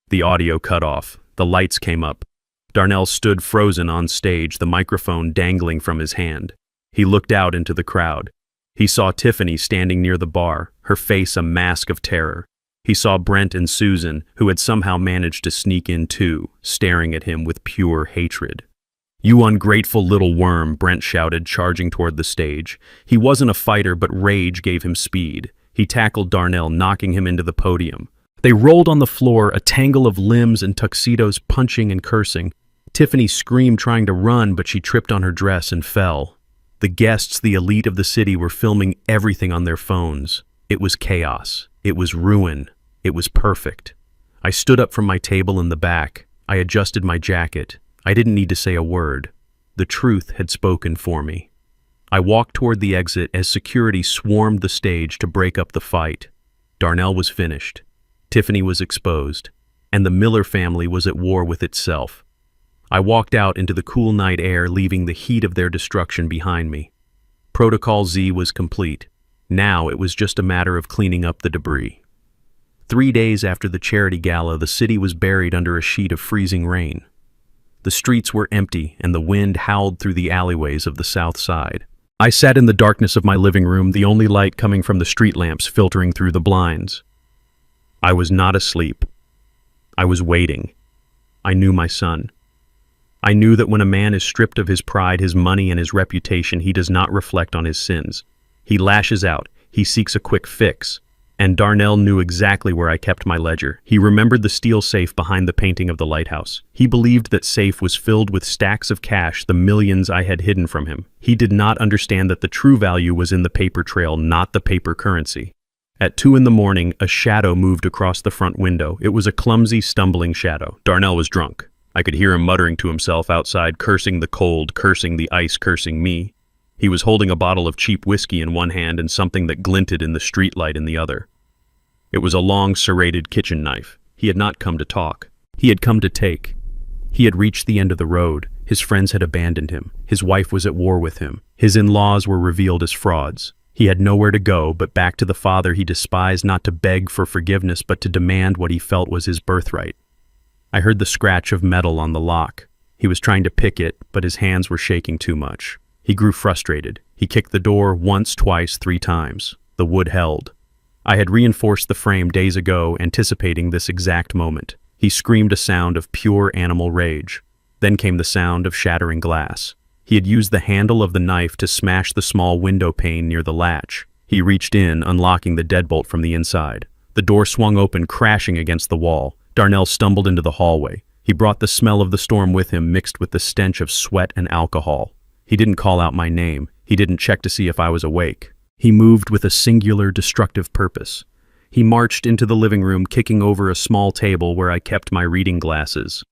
The audio cut off. The lights came up. Darnell stood frozen on stage, the microphone dangling from his hand. He looked out into the crowd. He saw Tiffany standing near the bar, her face a mask of terror. He saw Brent and Susan, who had somehow managed to sneak in too, staring at him with pure hatred. "You ungrateful little worm," Brent shouted, charging toward the stage. He wasn't a fighter, but rage gave him speed. He tackled Darnell, knocking him into the podium. They rolled on the floor, a tangle of limbs and tuxedos, punching and cursing. Tiffany screamed, trying to run, but she tripped on her dress and fell. The guests, the elite of the city, were filming everything on their phones. It was chaos. It was ruin. It was perfect. I stood up from my table in the back. I adjusted my jacket. I didn't need to say a word. The truth had spoken for me. I walked toward the exit as security swarmed the stage to break up the fight. Darnell was finished. Tiffany was exposed. And the Miller family was at war with itself. I walked out into the cool night air, leaving the heat of their destruction behind me. Protocol Z was complete. Now it was just a matter of cleaning up the debris. 3 days after the charity gala, the city was buried under a sheet of freezing rain. The streets were empty, and the wind howled through the alleyways of the South Side. I sat in the darkness of my living room, the only light coming from the street lamps filtering through the blinds. I was not asleep. I was waiting. I knew my son. I knew that when a man is stripped of his pride, his money, and his reputation, he does not reflect on his sins. He lashes out. He seeks a quick fix. And Darnell knew exactly where I kept my ledger. He remembered the steel safe behind the painting of the lighthouse. He believed that safe was filled with stacks of cash, the millions I had hidden from him. He did not understand that the true value was in the paper trail, not the paper currency. At 2 in the morning, a shadow moved across the front window. It was a clumsy, stumbling shadow. Darnell was drunk. I could hear him muttering to himself outside, cursing the cold, cursing the ice, cursing me. He was holding a bottle of cheap whiskey in one hand and something that glinted in the streetlight in the other. It was a long, serrated kitchen knife. He had not come to talk. He had come to take. He had reached the end of the road. His friends had abandoned him. His wife was at war with him. His in-laws were revealed as frauds. He had nowhere to go but back to the father he despised, not to beg for forgiveness, but to demand what he felt was his birthright. I heard the scratch of metal on the lock. He was trying to pick it, but his hands were shaking too much. He grew frustrated. He kicked the door once, twice, 3 times. The wood held. I had reinforced the frame days ago, anticipating this exact moment. He screamed a sound of pure animal rage. Then came the sound of shattering glass. He had used the handle of the knife to smash the small window pane near the latch. He reached in, unlocking the deadbolt from the inside. The door swung open, crashing against the wall. Darnell stumbled into the hallway. He brought the smell of the storm with him, mixed with the stench of sweat and alcohol. He didn't call out my name. He didn't check to see if I was awake. He moved with a singular, destructive purpose. He marched into the living room, kicking over a small table where I kept my reading glasses.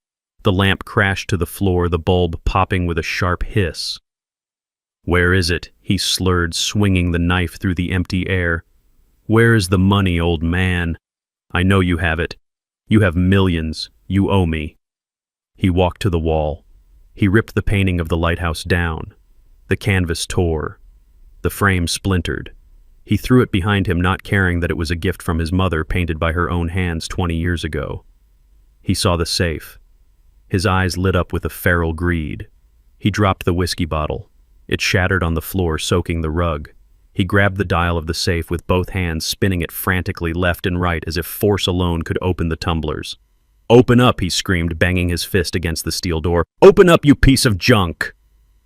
The lamp crashed to the floor, the bulb popping with a sharp hiss. "Where is it?" he slurred, swinging the knife through the empty air. "Where is the money, old man? I know you have it. You have millions. You owe me." He walked to the wall. He ripped the painting of the lighthouse down. The canvas tore. The frame splintered. He threw it behind him, not caring that it was a gift from his mother, painted by her own hands 20 years ago. He saw the safe. His eyes lit up with a feral greed. He dropped the whiskey bottle. It shattered on the floor, soaking the rug. He grabbed the dial of the safe with both hands, spinning it frantically left and right as if force alone could open the tumblers. "Open up," he screamed, banging his fist against the steel door. "Open up, you piece of junk!"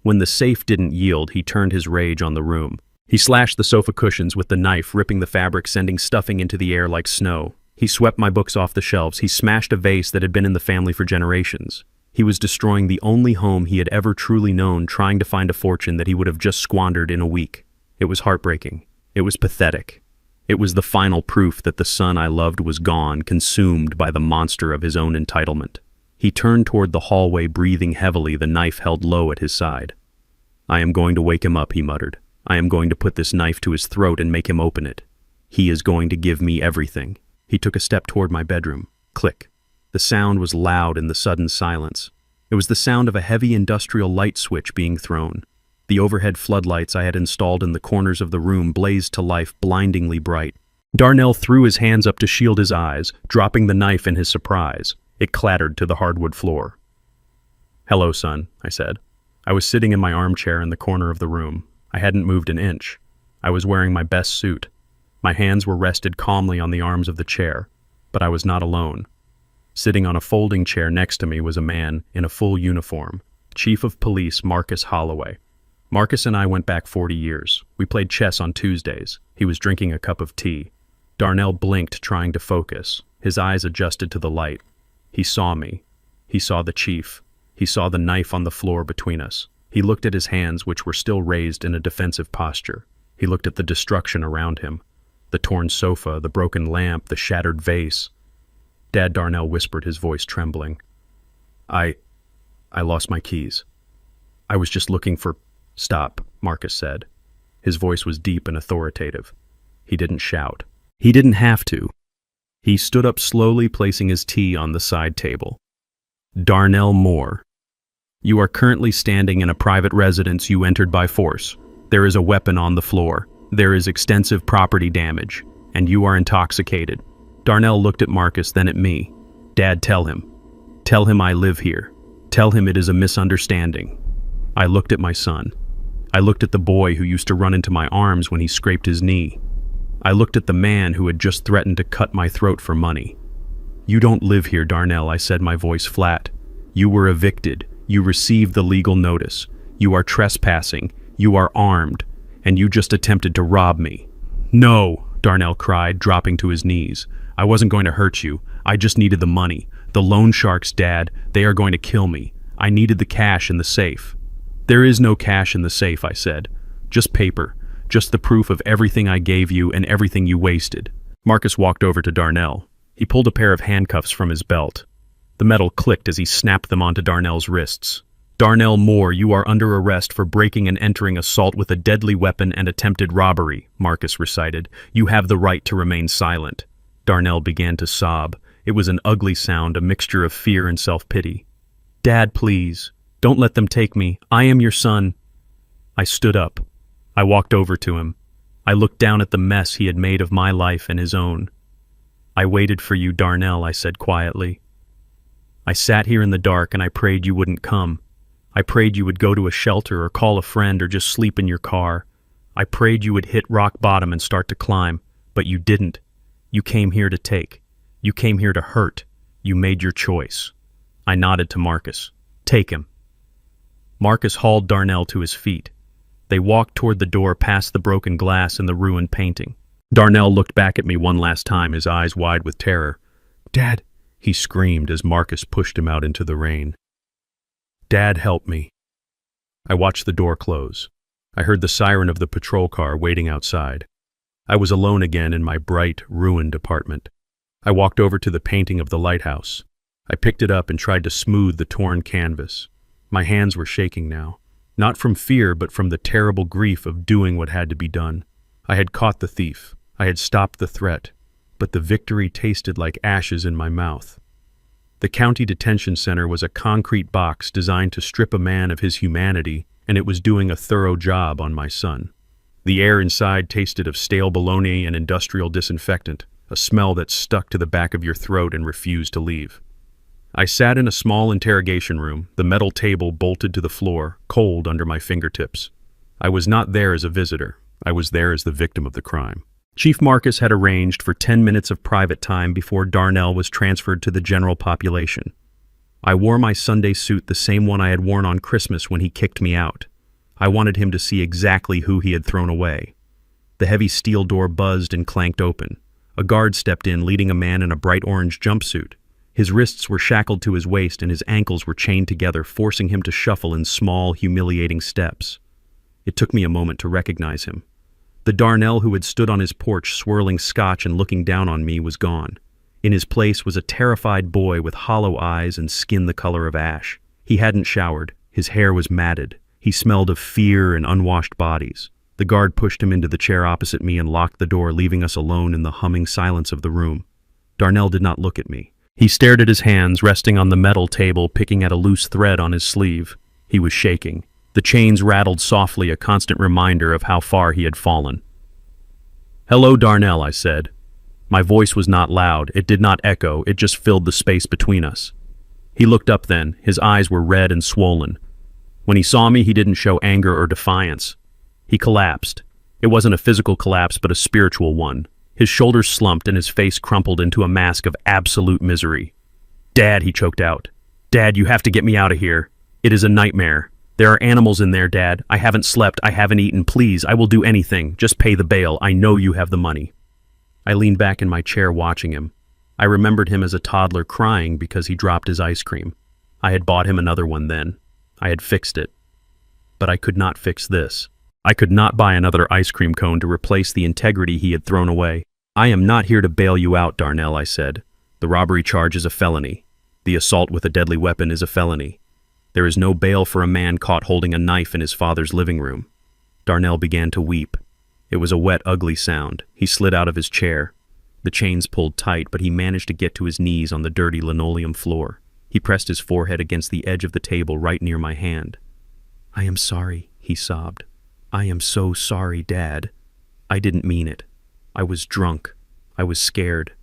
When the safe didn't yield, he turned his rage on the room. He slashed the sofa cushions with the knife, ripping the fabric, sending stuffing into the air like snow. He swept my books off the shelves. He smashed a vase that had been in the family for generations. He was destroying the only home he had ever truly known, trying to find a fortune that he would have just squandered in a week. It was heartbreaking. It was pathetic. It was the final proof that the son I loved was gone, consumed by the monster of his own entitlement. He turned toward the hallway, breathing heavily, the knife held low at his side. "I am going to wake him up," he muttered. "I am going to put this knife to his throat and make him open it. He is going to give me everything." He took a step toward my bedroom. Click. The sound was loud in the sudden silence. It was the sound of a heavy industrial light switch being thrown. The overhead floodlights I had installed in the corners of the room blazed to life, blindingly bright. Darnell threw his hands up to shield his eyes, dropping the knife in his surprise. It clattered to the hardwood floor. "Hello, son," I said. I was sitting in my armchair in the corner of the room. I hadn't moved an inch. I was wearing my best suit. My hands were rested calmly on the arms of the chair, but I was not alone. Sitting on a folding chair next to me was a man in a full uniform, Chief of Police Marcus Holloway. Marcus and I went back 40 years. We played chess on Tuesdays. He was drinking a cup of tea. Darnell blinked, trying to focus. His eyes adjusted to the light. He saw me. He saw the chief. He saw the knife on the floor between us. He looked at his hands, which were still raised in a defensive posture. He looked at the destruction around him. The torn sofa, the broken lamp, the shattered vase. "Dad," Darnell whispered, his voice trembling. I lost my keys. I was just looking for—" "Stop," Marcus said. His voice was deep and authoritative. He didn't shout. He didn't have to. He stood up slowly, placing his tea on the side table. "Darnell Moore, you are currently standing in a private residence you entered by force. There is a weapon on the floor. There is extensive property damage, and you are intoxicated." Darnell looked at Marcus, then at me. "Dad, tell him. Tell him I live here. Tell him it is a misunderstanding." I looked at my son. I looked at the boy who used to run into my arms when he scraped his knee. I looked at the man who had just threatened to cut my throat for money. "You don't live here, Darnell," I said, my voice flat. "You were evicted. You received the legal notice. You are trespassing. You are armed. And you just attempted to rob me." "No," Darnell cried, dropping to his knees. "I wasn't going to hurt you. I just needed the money. The loan sharks, Dad, they are going to kill me. I needed the cash in the safe." "There is no cash in the safe," I said. "Just paper. Just the proof of everything I gave you and everything you wasted." Marcus walked over to Darnell. He pulled a pair of handcuffs from his belt. The metal clicked as he snapped them onto Darnell's wrists. "Darnell Moore, you are under arrest for breaking and entering assault with a deadly weapon and attempted robbery," Marcus recited. "You have the right to remain silent." Darnell began to sob. It was an ugly sound, a mixture of fear and self-pity. "Dad, please. Don't let them take me. I am your son." I stood up. I walked over to him. I looked down at the mess he had made of my life and his own. "I waited for you, Darnell," I said quietly. "I sat here in the dark and I prayed you wouldn't come. I prayed you would go to a shelter or call a friend or just sleep in your car. I prayed you would hit rock bottom and start to climb, but you didn't. You came here to take. You came here to hurt. You made your choice." I nodded to Marcus. "Take him." Marcus hauled Darnell to his feet. They walked toward the door, past the broken glass and the ruined painting. Darnell looked back at me one last time, his eyes wide with terror. "Dad," he screamed as Marcus pushed him out into the rain. "Dad, help me." I watched the door close. I heard the siren of the patrol car waiting outside. I was alone again in my bright, ruined apartment. I walked over to the painting of the lighthouse. I picked it up and tried to smooth the torn canvas. My hands were shaking now, not from fear but from the terrible grief of doing what had to be done. I had caught the thief. I had stopped the threat, but the victory tasted like ashes in my mouth. The county detention center was a concrete box designed to strip a man of his humanity, and it was doing a thorough job on my son. The air inside tasted of stale bologna and industrial disinfectant, a smell that stuck to the back of your throat and refused to leave. I sat in a small interrogation room, the metal table bolted to the floor, cold under my fingertips. I was not there as a visitor. I was there as the victim of the crime. Chief Marcus had arranged for 10 minutes of private time before Darnell was transferred to the general population. I wore my Sunday suit, the same one I had worn on Christmas when he kicked me out. I wanted him to see exactly who he had thrown away. The heavy steel door buzzed and clanked open. A guard stepped in, leading a man in a bright orange jumpsuit. His wrists were shackled to his waist and his ankles were chained together, forcing him to shuffle in small, humiliating steps. It took me a moment to recognize him. The Darnell who had stood on his porch swirling scotch and looking down on me was gone. In his place was a terrified boy with hollow eyes and skin the color of ash. He hadn't showered. His hair was matted. He smelled of fear and unwashed bodies. The guard pushed him into the chair opposite me and locked the door, leaving us alone in the humming silence of the room. Darnell did not look at me. He stared at his hands resting on the metal table, picking at a loose thread on his sleeve. He was shaking. The chains rattled softly, a constant reminder of how far he had fallen. "Hello, Darnell," I said. My voice was not loud. It did not echo. It just filled the space between us. He looked up then. His eyes were red and swollen. When he saw me, he didn't show anger or defiance. He collapsed. It wasn't a physical collapse, but a spiritual one. His shoulders slumped and his face crumpled into a mask of absolute misery. "Dad," he choked out. "Dad, you have to get me out of here. It is a nightmare. There are animals in there, Dad. I haven't slept. I haven't eaten. Please, I will do anything. Just pay the bail. I know you have the money." I leaned back in my chair watching him. I remembered him as a toddler crying because he dropped his ice cream. I had bought him another one then. I had fixed it. But I could not fix this. I could not buy another ice cream cone to replace the integrity he had thrown away. "I am not here to bail you out, Darnell," I said. "The robbery charge is a felony. The assault with a deadly weapon is a felony. There is no bail for a man caught holding a knife in his father's living room." Darnell began to weep. It was a wet, ugly sound. He slid out of his chair. The chains pulled tight, but he managed to get to his knees on the dirty linoleum floor. He pressed his forehead against the edge of the table right near my hand. "I am sorry," he sobbed. "I am so sorry, Dad. I didn't mean it. I was drunk. I was scared.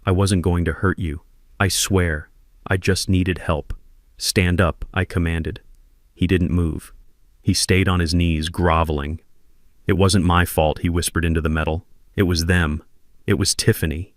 I wasn't going to hurt you. I swear. I just needed help." "Stand up," I commanded. He didn't move. He stayed on his knees, groveling. "It wasn't my fault," he whispered into the metal. "It was them. It was Tiffany.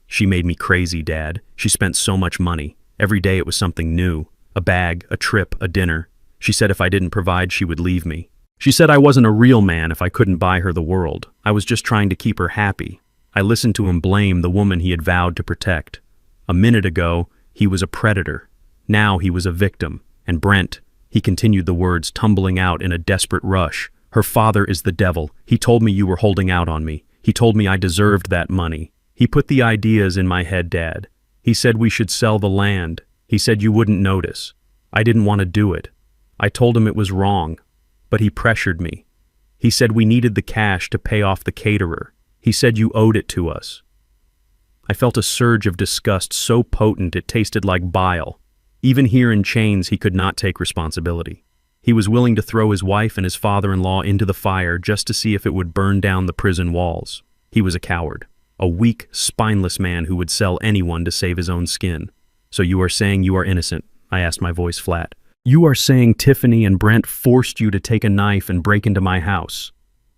She made me crazy, Dad. She spent so much money. Every day it was something new. A bag, a trip, a dinner. She said if I didn't provide, she would leave me. She said I wasn't a real man if I couldn't buy her the world. I was just trying to keep her happy." I listened to him blame the woman he had vowed to protect. A minute ago, he was a predator. Now he was a victim. And Brent, he continued the words tumbling out in a desperate rush. "Her father is the devil. He told me you were holding out on me. He told me I deserved that money. He put the ideas in my head, Dad. He said we should sell the land. He said you wouldn't notice. I didn't want to do it. I told him it was wrong. But he pressured me. He said we needed the cash to pay off the caterer. He said you owed it to us." I felt a surge of disgust so potent it tasted like bile. Even here in chains, he could not take responsibility. He was willing to throw his wife and his father-in-law into the fire just to see if it would burn down the prison walls. He was a coward, a weak, spineless man who would sell anyone to save his own skin. "So you are saying you are innocent?" I asked, my voice flat. "You are saying Tiffany and Brent forced you to take a knife and break into my house?"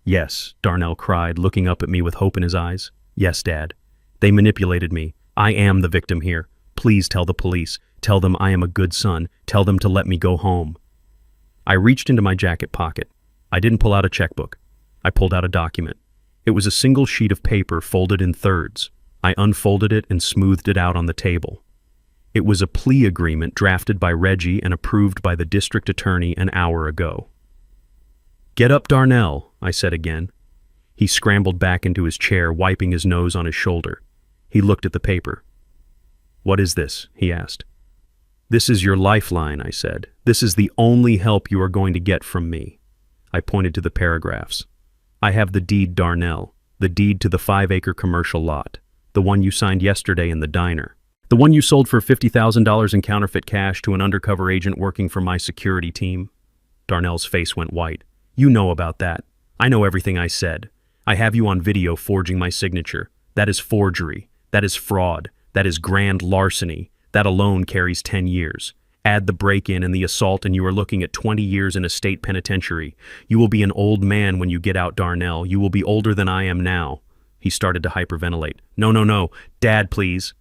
"Yes," Darnell cried, looking up at me with hope in his eyes. "Yes, Dad. They manipulated me. I am the victim here. Please tell the police. Tell them I am a good son. Tell them to let me go home." I reached into my jacket pocket. I didn't pull out a checkbook. I pulled out a document. It was a single sheet of paper folded in thirds. I unfolded it and smoothed it out on the table. It was a plea agreement drafted by Reggie and approved by the district attorney an hour ago. "Get up, Darnell," I said again. He scrambled back into his chair, wiping his nose on his shoulder. He looked at the paper. "What is this?" he asked. "This is your lifeline," I said. "This is the only help you are going to get from me." I pointed to the paragraphs. "I have the deed, Darnell, the deed to the 5-acre commercial lot, the one you signed yesterday in the diner, the one you sold for $50,000 in counterfeit cash to an undercover agent working for my security team." Darnell's face went white. "You know about that. I know everything I said. I have you on video forging my signature. That is forgery. That is fraud. That is grand larceny. That alone carries 10 years. Add the break-in and the assault and you are looking at 20 years in a state penitentiary. You will be an old man when you get out, Darnell. You will be older than I am now." He started to hyperventilate. No. Dad, please."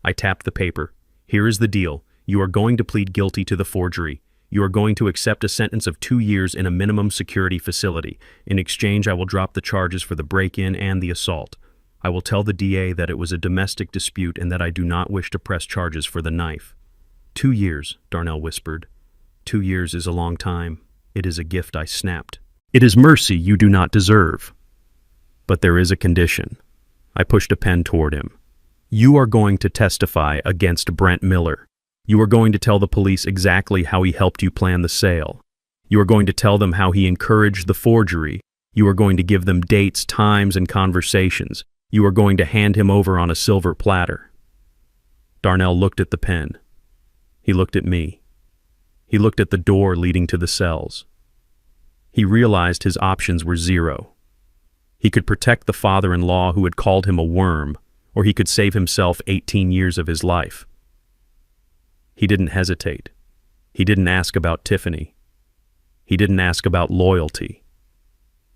I tapped the paper. "Here is the deal. You are going to plead guilty to the forgery. You are going to accept a sentence of 2 years in a minimum security facility. In exchange, I will drop the charges for the break-in and the assault. I will tell the DA that it was a domestic dispute and that I do not wish to press charges for the knife." 2 years, Darnell whispered. 2 years is a long time. It is a gift, I snapped. "It is mercy you do not deserve. But there is a condition." I pushed a pen toward him. "You are going to testify against Brent Miller. You are going to tell the police exactly how he helped you plan the sale. You are going to tell them how he encouraged the forgery. You are going to give them dates, times, and conversations. You are going to hand him over on a silver platter." Darnell looked at the pen. He looked at me. He looked at the door leading to the cells. He realized his options were zero. He could protect the father-in-law who had called him a worm, or he could save himself 18 years of his life. He didn't hesitate. He didn't ask about Tiffany. He didn't ask about loyalty.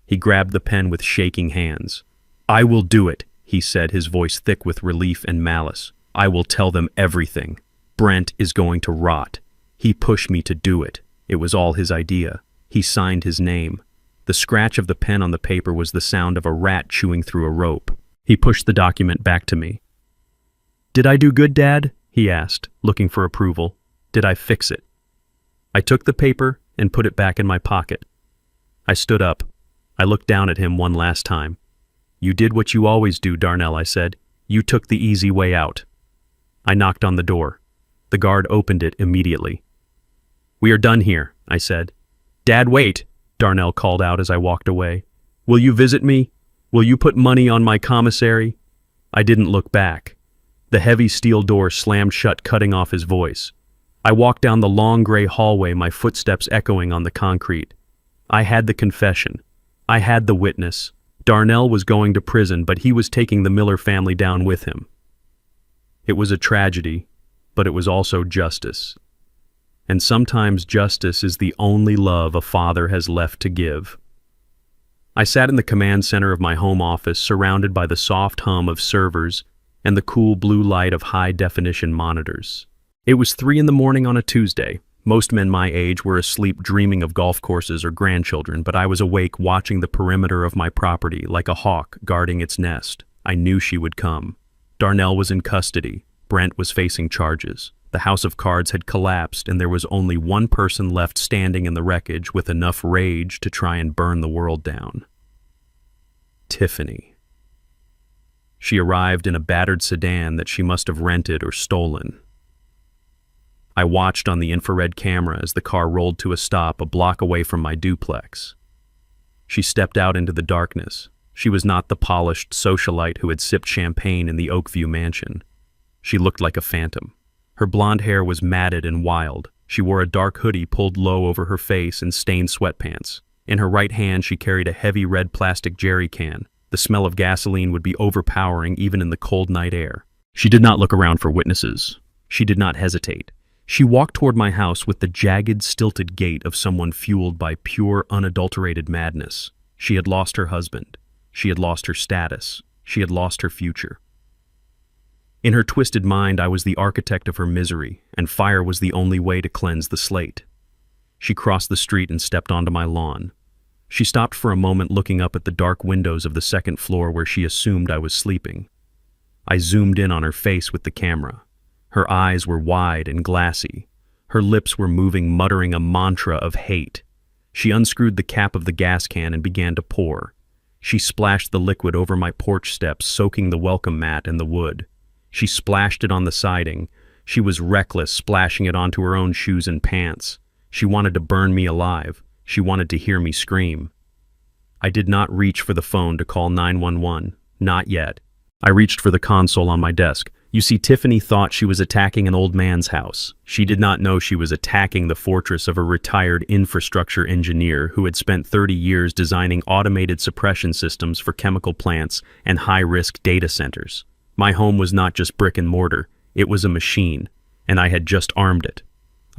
He grabbed the pen with shaking hands. "I will do it," he said, his voice thick with relief and malice. "I will tell them everything. Brent is going to rot. He pushed me to do it. It was all his idea. He signed his name." The scratch of the pen on the paper was the sound of a rat chewing through a rope. He pushed the document back to me. "Did I do good, Dad?" he asked, looking for approval. "Did I fix it?" I took the paper and put it back in my pocket. I stood up. I looked down at him one last time. "You did what you always do, Darnell," I said. "You took the easy way out." I knocked on the door. The guard opened it immediately. "We are done here," I said. "Dad, wait," Darnell called out as I walked away. "Will you visit me? Will you put money on my commissary?" I didn't look back. The heavy steel door slammed shut, cutting off his voice. I walked down the long gray hallway, my footsteps echoing on the concrete. I had the confession. I had the witness. Darnell was going to prison, but he was taking the Miller family down with him. It was a tragedy, but it was also justice. And sometimes justice is the only love a father has left to give. I sat in the command center of my home office, surrounded by the soft hum of servers and the cool blue light of high-definition monitors. It was 3 a.m. on a Tuesday. Most men my age were asleep dreaming of golf courses or grandchildren, but I was awake watching the perimeter of my property like a hawk guarding its nest. I knew she would come. Darnell was in custody. Brent was facing charges. The house of cards had collapsed, and there was only one person left standing in the wreckage with enough rage to try and burn the world down. Tiffany. She arrived in a battered sedan that she must have rented or stolen. I watched on the infrared camera as the car rolled to a stop a block away from my duplex. She stepped out into the darkness. She was not the polished socialite who had sipped champagne in the Oakview mansion. She looked like a phantom. Her blonde hair was matted and wild. She wore a dark hoodie pulled low over her face and stained sweatpants. In her right hand, she carried a heavy red plastic jerry can. The smell of gasoline would be overpowering even in the cold night air. She did not look around for witnesses. She did not hesitate. She walked toward my house with the jagged, stilted gait of someone fueled by pure, unadulterated madness. She had lost her husband. She had lost her status. She had lost her future. In her twisted mind, I was the architect of her misery, and fire was the only way to cleanse the slate. She crossed the street and stepped onto my lawn. She stopped for a moment, looking up at the dark windows of the second floor where she assumed I was sleeping. I zoomed in on her face with the camera. Her eyes were wide and glassy. Her lips were moving, muttering a mantra of hate. She unscrewed the cap of the gas can and began to pour. She splashed the liquid over my porch steps, soaking the welcome mat and the wood. She splashed it on the siding, She was reckless, splashing it onto her own shoes and pants. She wanted to burn me alive. She wanted to hear me scream. I did not reach for the phone to call 911. Not yet. I reached for the console on my desk. You see, Tiffany thought she was attacking an old man's house. She did not know she was attacking the fortress of a retired infrastructure engineer who had spent 30 years designing automated suppression systems for chemical plants and high-risk data centers. My home was not just brick and mortar. It was a machine, and I had just armed it.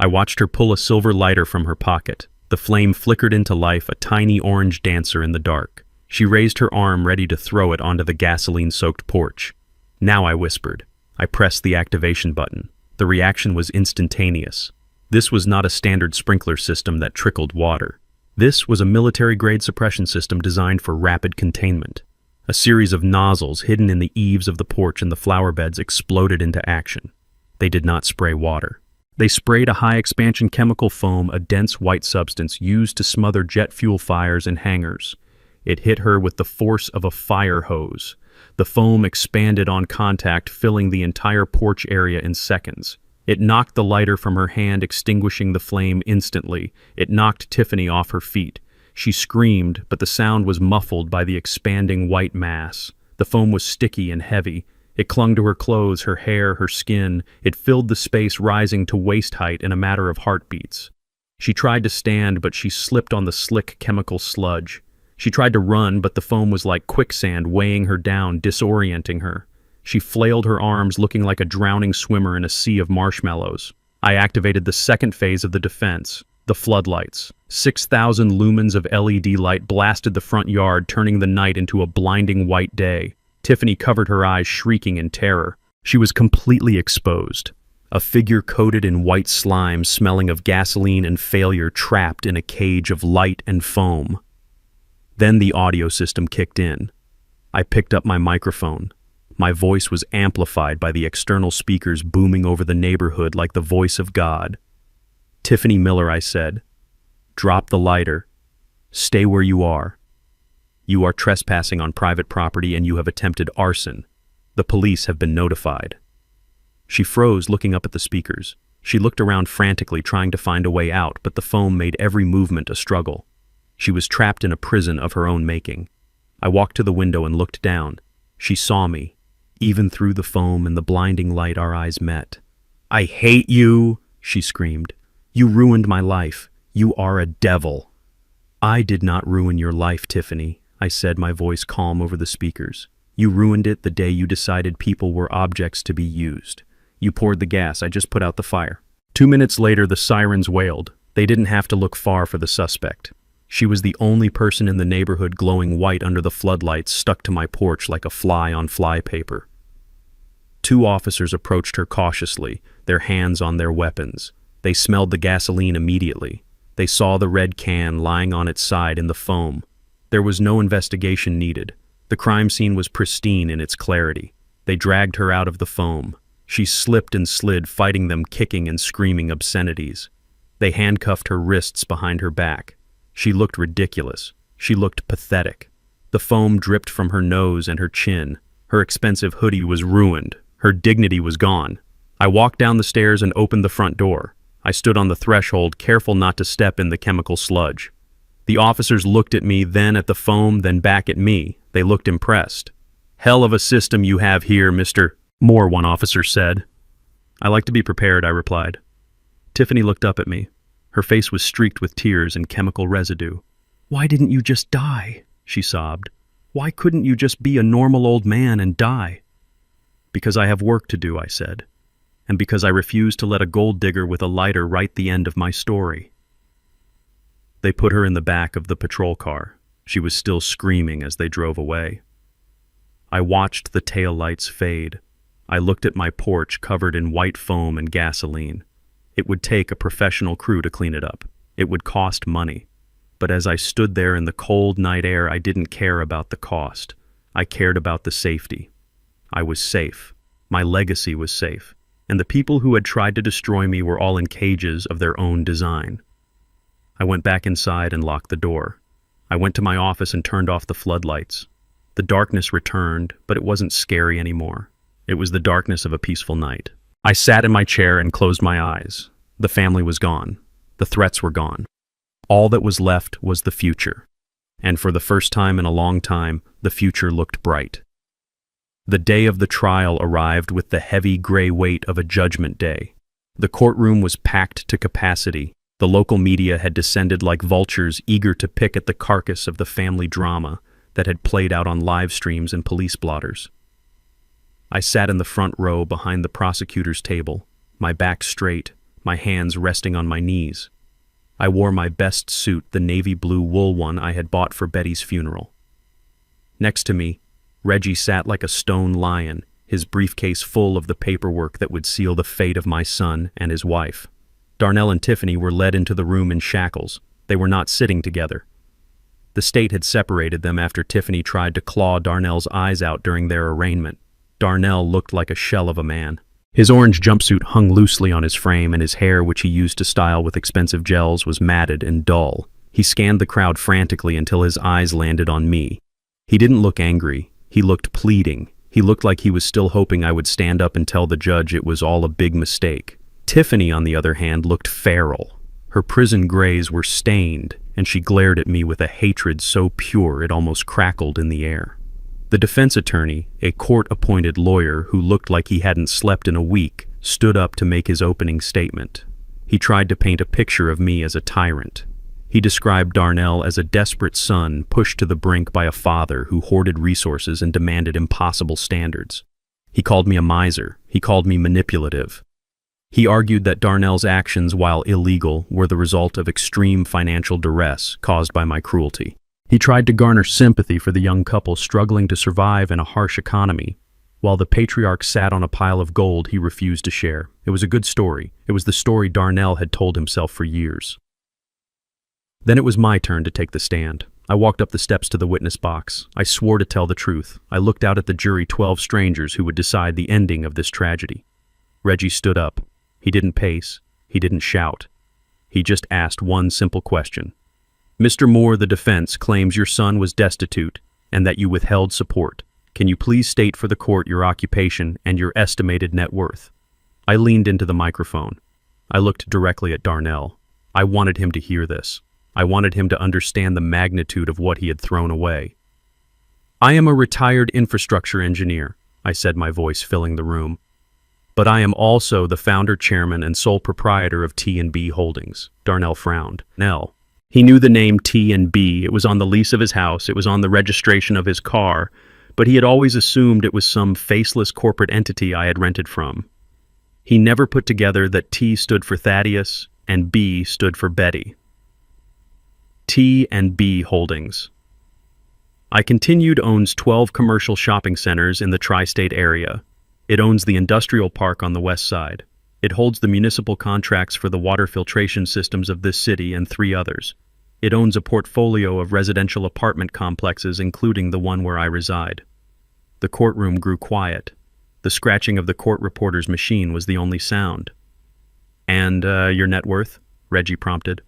I watched her pull a silver lighter from her pocket. The flame flickered into life, a tiny orange dancer in the dark. She raised her arm, ready to throw it onto the gasoline-soaked porch. Now, I whispered. I pressed the activation button. The reaction was instantaneous. This was not a standard sprinkler system that trickled water. This was a military-grade suppression system designed for rapid containment. A series of nozzles hidden in the eaves of the porch and the flower beds exploded into action. They did not spray water. They sprayed a high-expansion chemical foam, a dense white substance used to smother jet fuel fires in hangars. It hit her with the force of a fire hose. The foam expanded on contact, filling the entire porch area in seconds. It knocked the lighter from her hand, extinguishing the flame instantly. It knocked Tiffany off her feet. She screamed, but the sound was muffled by the expanding white mass. The foam was sticky and heavy. It clung to her clothes, her hair, her skin. It filled the space, rising to waist height in a matter of heartbeats. She tried to stand, but she slipped on the slick chemical sludge. She tried to run, but the foam was like quicksand, weighing her down, disorienting her. She flailed her arms, looking like a drowning swimmer in a sea of marshmallows. I activated the second phase of the defense, the floodlights. 6,000 lumens of LED light blasted the front yard, turning the night into a blinding white day. Tiffany covered her eyes, shrieking in terror. She was completely exposed. A figure coated in white slime, smelling of gasoline and failure, trapped in a cage of light and foam. Then the audio system kicked in. I picked up my microphone. My voice was amplified by the external speakers booming over the neighborhood like the voice of God. "Tiffany Miller," I said. "Drop the lighter. Stay where you are. You are trespassing on private property and you have attempted arson. The police have been notified." She froze, looking up at the speakers. She looked around frantically, trying to find a way out, but the foam made every movement a struggle. She was trapped in a prison of her own making. I walked to the window and looked down. She saw me. Even through the foam and the blinding light, our eyes met. "I hate you," she screamed. "You ruined my life. You are a devil." "I did not ruin your life, Tiffany," I said, my voice calm over the speakers. "You ruined it the day you decided people were objects to be used. You poured the gas. I just put out the fire." 2 minutes later, the sirens wailed. They didn't have to look far for the suspect. She was the only person in the neighborhood glowing white under the floodlights, stuck to my porch like a fly on flypaper. 2 officers approached her cautiously, their hands on their weapons. They smelled the gasoline immediately. They saw the red can lying on its side in the foam. There was no investigation needed. The crime scene was pristine in its clarity. They dragged her out of the foam. She slipped and slid, fighting them, kicking and screaming obscenities. They handcuffed her wrists behind her back. She looked ridiculous. She looked pathetic. The foam dripped from her nose and her chin. Her expensive hoodie was ruined. Her dignity was gone. I walked down the stairs and opened the front door. I stood on the threshold, careful not to step in the chemical sludge. The officers looked at me, then at the foam, then back at me. They looked impressed. "Hell of a system you have here, Mr. Moore," one officer said. "I like to be prepared," I replied. Tiffany looked up at me. Her face was streaked with tears and chemical residue. "Why didn't you just die?" she sobbed. "Why couldn't you just be a normal old man and die?" "Because I have work to do," I said. "And because I refuse to let a gold digger with a lighter write the end of my story." They put her in the back of the patrol car. She was still screaming as they drove away. I watched the taillights fade. I looked at my porch covered in white foam and gasoline. It would take a professional crew to clean it up. It would cost money. But as I stood there in the cold night air, I didn't care about the cost. I cared about the safety. I was safe. My legacy was safe. And the people who had tried to destroy me were all in cages of their own design. I went back inside and locked the door. I went to my office and turned off the floodlights. The darkness returned, but it wasn't scary anymore. It was the darkness of a peaceful night. I sat in my chair and closed my eyes. The family was gone. The threats were gone. All that was left was the future. And for the first time in a long time, the future looked bright. The day of the trial arrived with the heavy gray weight of a judgment day. The courtroom was packed to capacity. The local media had descended like vultures, eager to pick at the carcass of the family drama that had played out on live streams and police blotters. I sat in the front row behind the prosecutor's table, my back straight, my hands resting on my knees. I wore my best suit, the navy blue wool one I had bought for Betty's funeral. Next to me, Reggie sat like a stone lion, his briefcase full of the paperwork that would seal the fate of my son and his wife. Darnell and Tiffany were led into the room in shackles. They were not sitting together. The state had separated them after Tiffany tried to claw Darnell's eyes out during their arraignment. Darnell looked like a shell of a man. His orange jumpsuit hung loosely on his frame, and his hair, which he used to style with expensive gels, was matted and dull. He scanned the crowd frantically until his eyes landed on me. He didn't look angry. He looked pleading. He looked like he was still hoping I would stand up and tell the judge it was all a big mistake. Tiffany, on the other hand, looked feral. Her prison grays were stained, and she glared at me with a hatred so pure it almost crackled in the air. The defense attorney, a court-appointed lawyer who looked like he hadn't slept in a week, stood up to make his opening statement. He tried to paint a picture of me as a tyrant. He described Darnell as a desperate son pushed to the brink by a father who hoarded resources and demanded impossible standards. He called me a miser. He called me manipulative. He argued that Darnell's actions, while illegal, were the result of extreme financial duress caused by my cruelty. He tried to garner sympathy for the young couple struggling to survive in a harsh economy. While the patriarch sat on a pile of gold he refused to share. It was a good story. It was the story Darnell had told himself for years. Then it was my turn to take the stand. I walked up the steps to the witness box. I swore to tell the truth. I looked out at the jury, 12 strangers who would decide the ending of this tragedy. Reggie stood up. He didn't pace. He didn't shout. He just asked one simple question. Mr. Moore, the defense claims your son was destitute and that you withheld support. Can you please state for the court your occupation and your estimated net worth? I leaned into the microphone. I looked directly at Darnell. I wanted him to hear this. I wanted him to understand the magnitude of what he had thrown away. I am a retired infrastructure engineer, I said, my voice filling the room. But I am also the founder, chairman, and sole proprietor of T&B Holdings. Darnell frowned. Nell. He knew the name T&B. It was on the lease of his house. It was on the registration of his car. But he had always assumed it was some faceless corporate entity I had rented from. He never put together that T stood for Thaddeus and B stood for Betty. T&B Holdings. I continued owns 12 commercial shopping centers in the tri-state area. It owns the industrial park on the west side. It holds the municipal contracts for the water filtration systems of this city and 3 others. It owns a portfolio of residential apartment complexes, including the one where I reside. The courtroom grew quiet. The scratching of the court reporter's machine was the only sound. And, your net worth? Reggie prompted.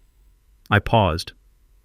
I paused.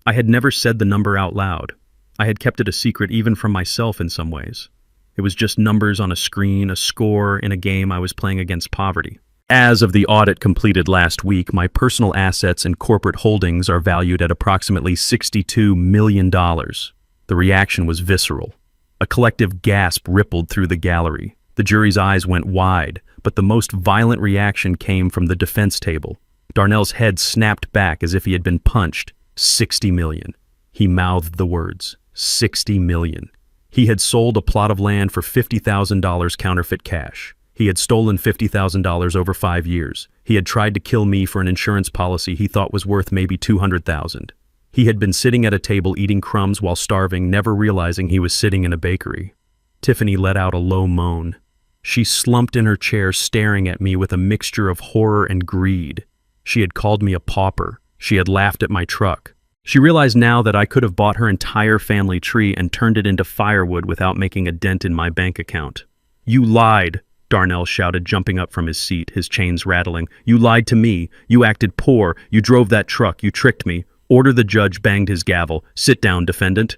I had never said the number out loud. I had kept it a secret even from myself in some ways. It was just numbers on a screen, a score in a game I was playing against poverty. As of the audit completed last week, my personal assets and corporate holdings are valued at approximately $62 million. The reaction was visceral. A collective gasp rippled through the gallery. The jury's eyes went wide, but the most violent reaction came from the defense table. Darnell's head snapped back as if he had been punched. 60 million. He mouthed the words. 60 million. He had sold a plot of land for $50,000 counterfeit cash. He had stolen $50,000 over 5 years. He had tried to kill me for an insurance policy he thought was worth maybe $200,000. He had been sitting at a table eating crumbs while starving, never realizing he was sitting in a bakery. Tiffany let out a low moan. She slumped in her chair, staring at me with a mixture of horror and greed. She had called me a pauper. She had laughed at my truck. She realized now that I could have bought her entire family tree and turned it into firewood without making a dent in my bank account. You lied, Darnell shouted, jumping up from his seat, his chains rattling. You lied to me. You acted poor. You drove that truck. You tricked me. Order. The judge banged his gavel. Sit down, defendant.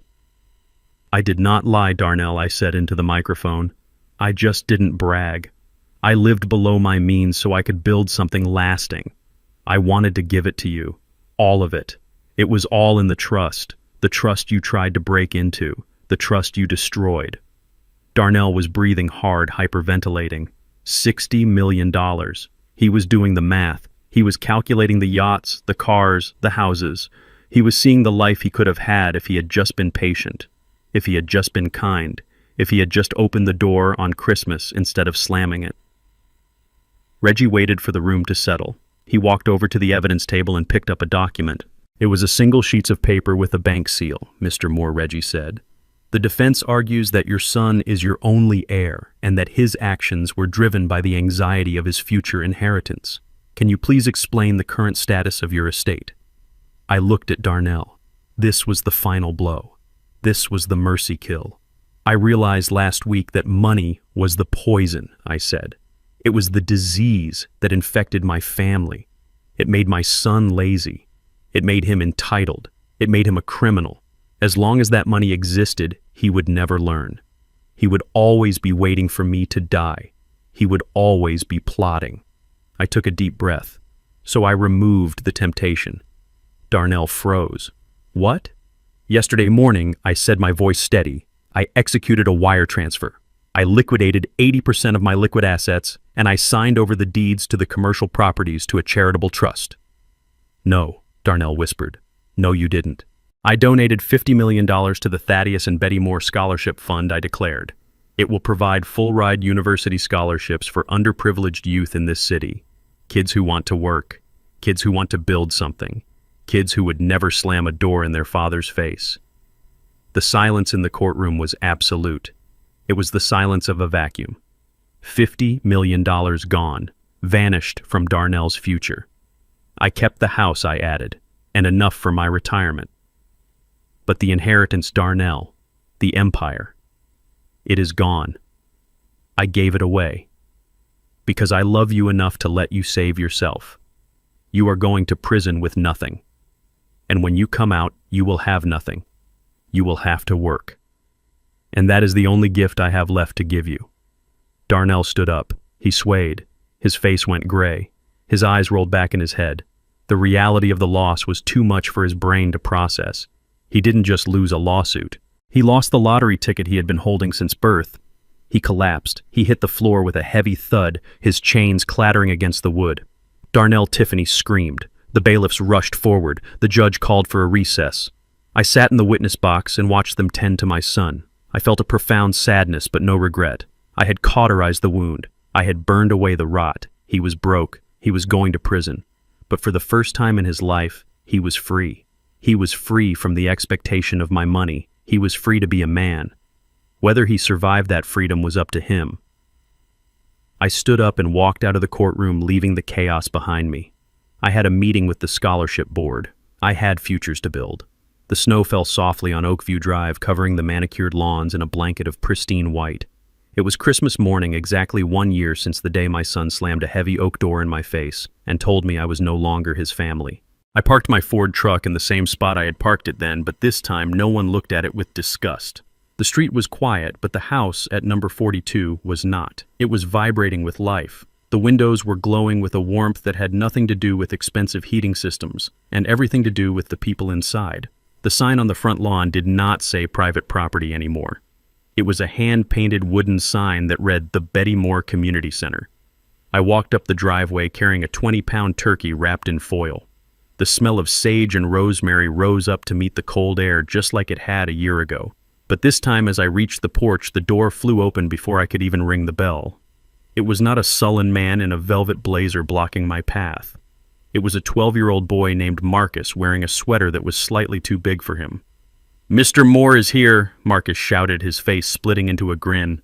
I did not lie, Darnell, I said into the microphone. I just didn't brag. I lived below my means so I could build something lasting. I wanted to give it to you. All of it. It was all in the trust you tried to break into, the trust you destroyed. Darnell was breathing hard, hyperventilating. $60 million. He was doing the math. He was calculating the yachts, the cars, the houses. He was seeing the life he could have had if he had just been patient, if he had just been kind, if he had just opened the door on Christmas instead of slamming it. Reggie waited for the room to settle. He walked over to the evidence table and picked up a document. It was a single sheet of paper with a bank seal, Mr. Moore, Reggie said. The defense argues that your son is your only heir and that his actions were driven by the anxiety of his future inheritance. Can you please explain the current status of your estate? I looked at Darnell. This was the final blow. This was the mercy kill. I realized last week that money was the poison, I said. It was the disease that infected my family. It made my son lazy. It made him entitled. It made him a criminal. As long as that money existed, he would never learn. He would always be waiting for me to die. He would always be plotting. I took a deep breath. So I removed the temptation. Darnell froze. What? Yesterday morning, I said, my voice steady. I executed a wire transfer. I liquidated 80% of my liquid assets, and I signed over the deeds to the commercial properties to a charitable trust. No, Darnell whispered. No, you didn't. I donated $50 million to the Thaddeus and Betty Moore Scholarship Fund, I declared. It will provide full-ride university scholarships for underprivileged youth in this city. Kids who want to work. Kids who want to build something. Kids who would never slam a door in their father's face. The silence in the courtroom was absolute. It was the silence of a vacuum. $50 million gone, vanished from Darnell's future. I kept the house, I added, and enough for my retirement. But the inheritance, Darnell, the empire, it is gone. I gave it away. Because I love you enough to let you save yourself. You are going to prison with nothing. And when you come out, you will have nothing. You will have to work. And that is the only gift I have left to give you. Darnell stood up. He swayed. His face went gray. His eyes rolled back in his head. The reality of the loss was too much for his brain to process. He didn't just lose a lawsuit. He lost the lottery ticket he had been holding since birth. He collapsed. He hit the floor with a heavy thud, his chains clattering against the wood. Darnell Tiffany screamed. The bailiffs rushed forward. The judge called for a recess. I sat in the witness box and watched them tend to my son. I felt a profound sadness but no regret. I had cauterized the wound. I had burned away the rot. He was broke. He was going to prison. But for the first time in his life, he was free. He was free from the expectation of my money. He was free to be a man. Whether he survived that freedom was up to him. I stood up and walked out of the courtroom, leaving the chaos behind me. I had a meeting with the scholarship board. I had futures to build. The snow fell softly on Oakview Drive, covering the manicured lawns in a blanket of pristine white. It was Christmas morning, exactly 1 year since the day my son slammed a heavy oak door in my face and told me I was no longer his family. I parked my Ford truck in the same spot I had parked it then, but this time no one looked at it with disgust. The street was quiet, but the house at number 42 was not. It was vibrating with life. The windows were glowing with a warmth that had nothing to do with expensive heating systems, and everything to do with the people inside. The sign on the front lawn did not say private property anymore. It was a hand-painted wooden sign that read the Betty Moore Community Center. I walked up the driveway carrying a 20-pound turkey wrapped in foil. The smell of sage and rosemary rose up to meet the cold air just like it had a year ago. But this time as I reached the porch, the door flew open before I could even ring the bell. It was not a sullen man in a velvet blazer blocking my path. It was a 12-year-old boy named Marcus wearing a sweater that was slightly too big for him. "Mr. Moore is here," Marcus shouted, his face splitting into a grin.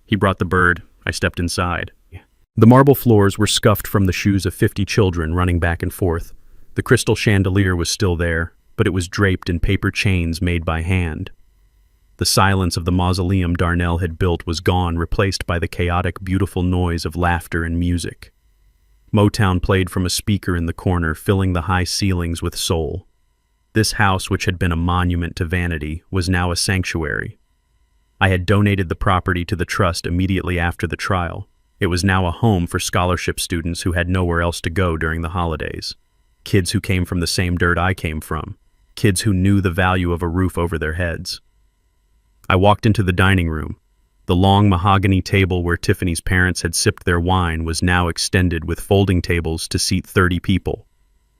He brought the bird. I stepped inside. The marble floors were scuffed from the shoes of 50 children running back and forth. The crystal chandelier was still there, but it was draped in paper chains made by hand. The silence of the mausoleum Darnell had built was gone, replaced by the chaotic, beautiful noise of laughter and music. Motown played from a speaker in the corner, filling the high ceilings with soul. This house, which had been a monument to vanity, was now a sanctuary. I had donated the property to the trust immediately after the trial. It was now a home for scholarship students who had nowhere else to go during the holidays. Kids who came from the same dirt I came from. Kids who knew the value of a roof over their heads. I walked into the dining room. The long mahogany table where Tiffany's parents had sipped their wine was now extended with folding tables to seat 30 people.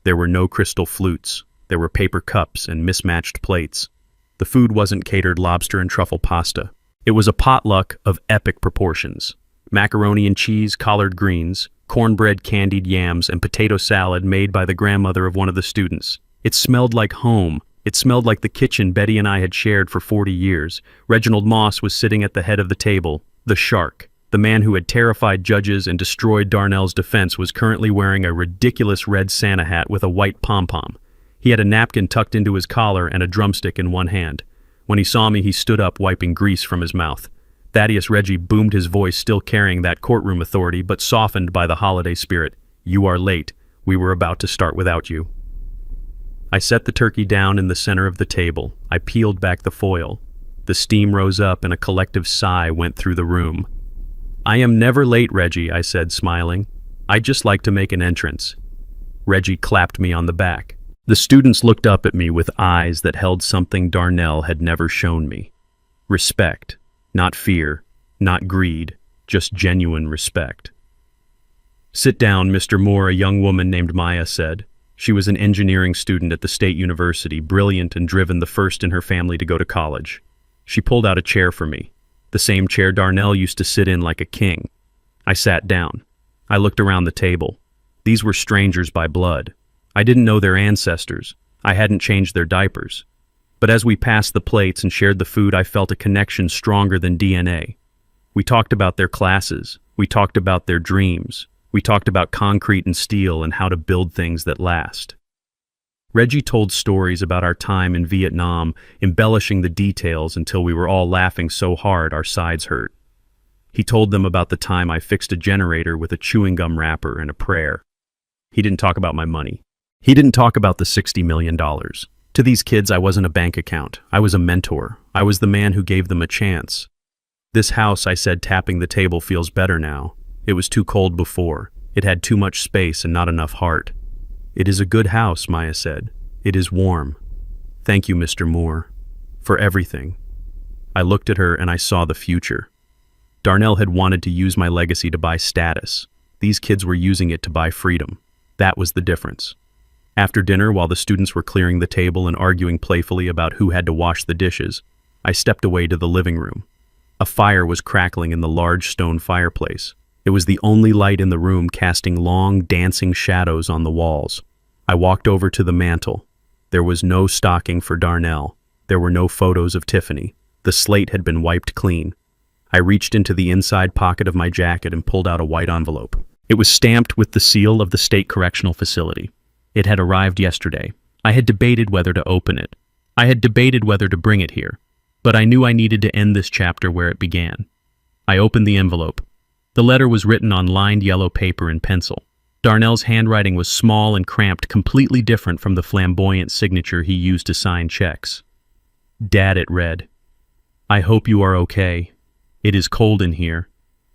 There were no crystal flutes. There were paper cups and mismatched plates. The food wasn't catered lobster and truffle pasta. It was a potluck of epic proportions. Macaroni and cheese, collard greens, cornbread, candied yams, and potato salad made by the grandmother of one of the students. It smelled like home. It smelled like the kitchen Betty and I had shared for 40 years. Reginald Moss was sitting at the head of the table. The shark, the man who had terrified judges and destroyed Darnell's defense, was currently wearing a ridiculous red Santa hat with a white pom-pom. He had a napkin tucked into his collar and a drumstick in one hand. When he saw me, he stood up, wiping grease from his mouth. Thaddeus Reggie boomed his voice, still carrying that courtroom authority, but softened by the holiday spirit. "You are late. We were about to start without you." I set the turkey down in the center of the table. I peeled back the foil. The steam rose up and a collective sigh went through the room. "I am never late, Reggie," I said, smiling. "I just like to make an entrance." Reggie clapped me on the back. The students looked up at me with eyes that held something Darnell had never shown me. Respect. Not fear, not greed, just genuine respect. "Sit down, Mr. Moore," a young woman named Maya said. She was an engineering student at the State University, brilliant and driven, the first in her family to go to college. She pulled out a chair for me, the same chair Darnell used to sit in like a king. I sat down. I looked around the table. These were strangers by blood. I didn't know their ancestors. I hadn't changed their diapers. But as we passed the plates and shared the food, I felt a connection stronger than DNA. We talked about their classes. We talked about their dreams. We talked about concrete and steel and how to build things that last. Reggie told stories about our time in Vietnam, embellishing the details until we were all laughing so hard our sides hurt. He told them about the time I fixed a generator with a chewing gum wrapper and a prayer. He didn't talk about my money. He didn't talk about the $60 million. To these kids, I wasn't a bank account. I was a mentor. I was the man who gave them a chance. "This house," I said, tapping the table, "feels better now. It was too cold before. It had too much space and not enough heart." "It is a good house," Maya said. "It is warm. Thank you, Mr. Moore, for everything." I looked at her and I saw the future. Darnell had wanted to use my legacy to buy status. These kids were using it to buy freedom. That was the difference. After dinner, while the students were clearing the table and arguing playfully about who had to wash the dishes, I stepped away to the living room. A fire was crackling in the large stone fireplace. It was the only light in the room, casting long, dancing shadows on the walls. I walked over to the mantel. There was no stocking for Darnell. There were no photos of Tiffany. The slate had been wiped clean. I reached into the inside pocket of my jacket and pulled out a white envelope. It was stamped with the seal of the State Correctional Facility. It had arrived yesterday. I had debated whether to open it. I had debated whether to bring it here. But I knew I needed to end this chapter where it began. I opened the envelope. The letter was written on lined yellow paper in pencil. Darnell's handwriting was small and cramped, completely different from the flamboyant signature he used to sign checks. "Dad," it read. "I hope you are okay. It is cold in here.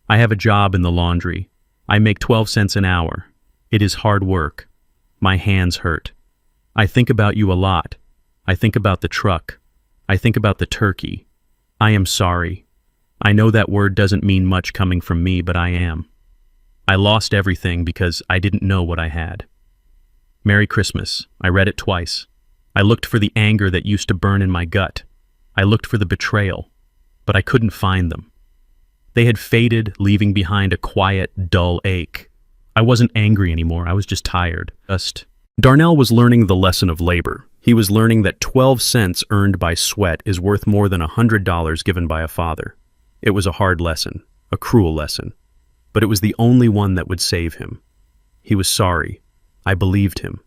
I have a job in the laundry. I make 12 cents an hour. It is hard work. My hands hurt. I think about you a lot. I think about the truck. I think about the turkey. I am sorry. I know that word doesn't mean much coming from me, but I am. I lost everything because I didn't know what I had. Merry Christmas." I read it twice. I looked for the anger that used to burn in my gut. I looked for the betrayal, but I couldn't find them. They had faded, leaving behind a quiet, dull ache. I wasn't angry anymore. I was just tired. Darnell was learning the lesson of labor. He was learning that 12 cents earned by sweat is worth more than $100 given by a father. It was a hard lesson, a cruel lesson, but it was the only one that would save him. He was sorry. I believed him.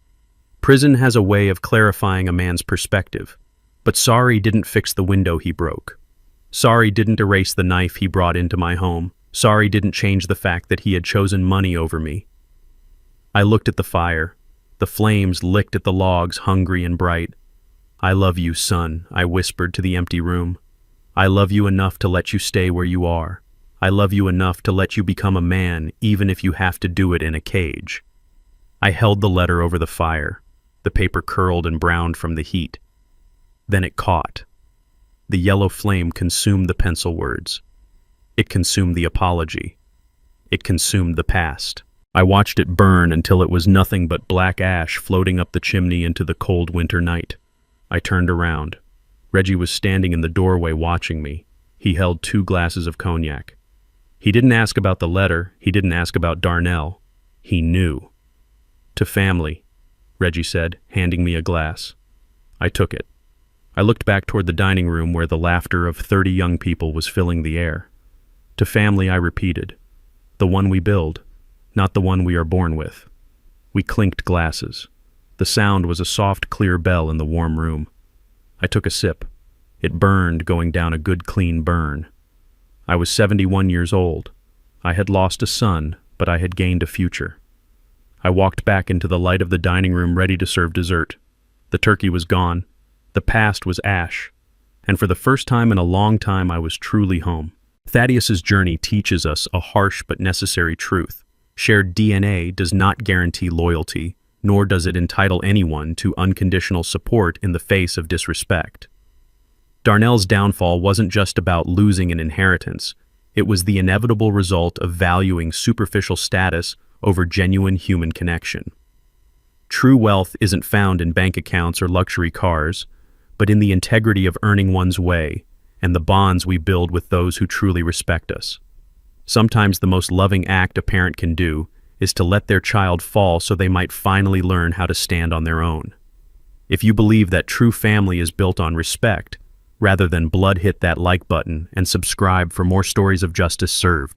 Prison has a way of clarifying a man's perspective, but sorry didn't fix the window he broke. Sorry didn't erase the knife he brought into my home. Sorry didn't change the fact that he had chosen money over me. I looked at the fire. The flames licked at the logs, hungry and bright. "I love you, son," I whispered to the empty room. "I love you enough to let you stay where you are. I love you enough to let you become a man, even if you have to do it in a cage." I held the letter over the fire. The paper curled and browned from the heat. Then it caught. The yellow flame consumed the pencil words. It consumed the apology. It consumed the past. I watched it burn until it was nothing but black ash floating up the chimney into the cold winter night. I turned around. Reggie was standing in the doorway watching me. He held 2 glasses of cognac. He didn't ask about the letter. He didn't ask about Darnell. He knew. "To family," Reggie said, handing me a glass. I took it. I looked back toward the dining room where the laughter of 30 young people was filling the air. "To family," I repeated. "The one we build, not the one we are born with." We clinked glasses. The sound was a soft, clear bell in the warm room. I took a sip. It burned, going down a good, clean burn. I was 71 years old. I had lost a son, but I had gained a future. I walked back into the light of the dining room ready to serve dessert. The turkey was gone. The past was ash. And for the first time in a long time, I was truly home. Thaddeus's journey teaches us a harsh but necessary truth. Shared DNA does not guarantee loyalty, nor does it entitle anyone to unconditional support in the face of disrespect. Darnell's downfall wasn't just about losing an inheritance. It was the inevitable result of valuing superficial status over genuine human connection. True wealth isn't found in bank accounts or luxury cars, but in the integrity of earning one's way and the bonds we build with those who truly respect us. Sometimes the most loving act a parent can do is to let their child fall so they might finally learn how to stand on their own. If you believe that true family is built on respect, rather than blood, hit that like button and subscribe for more stories of justice served.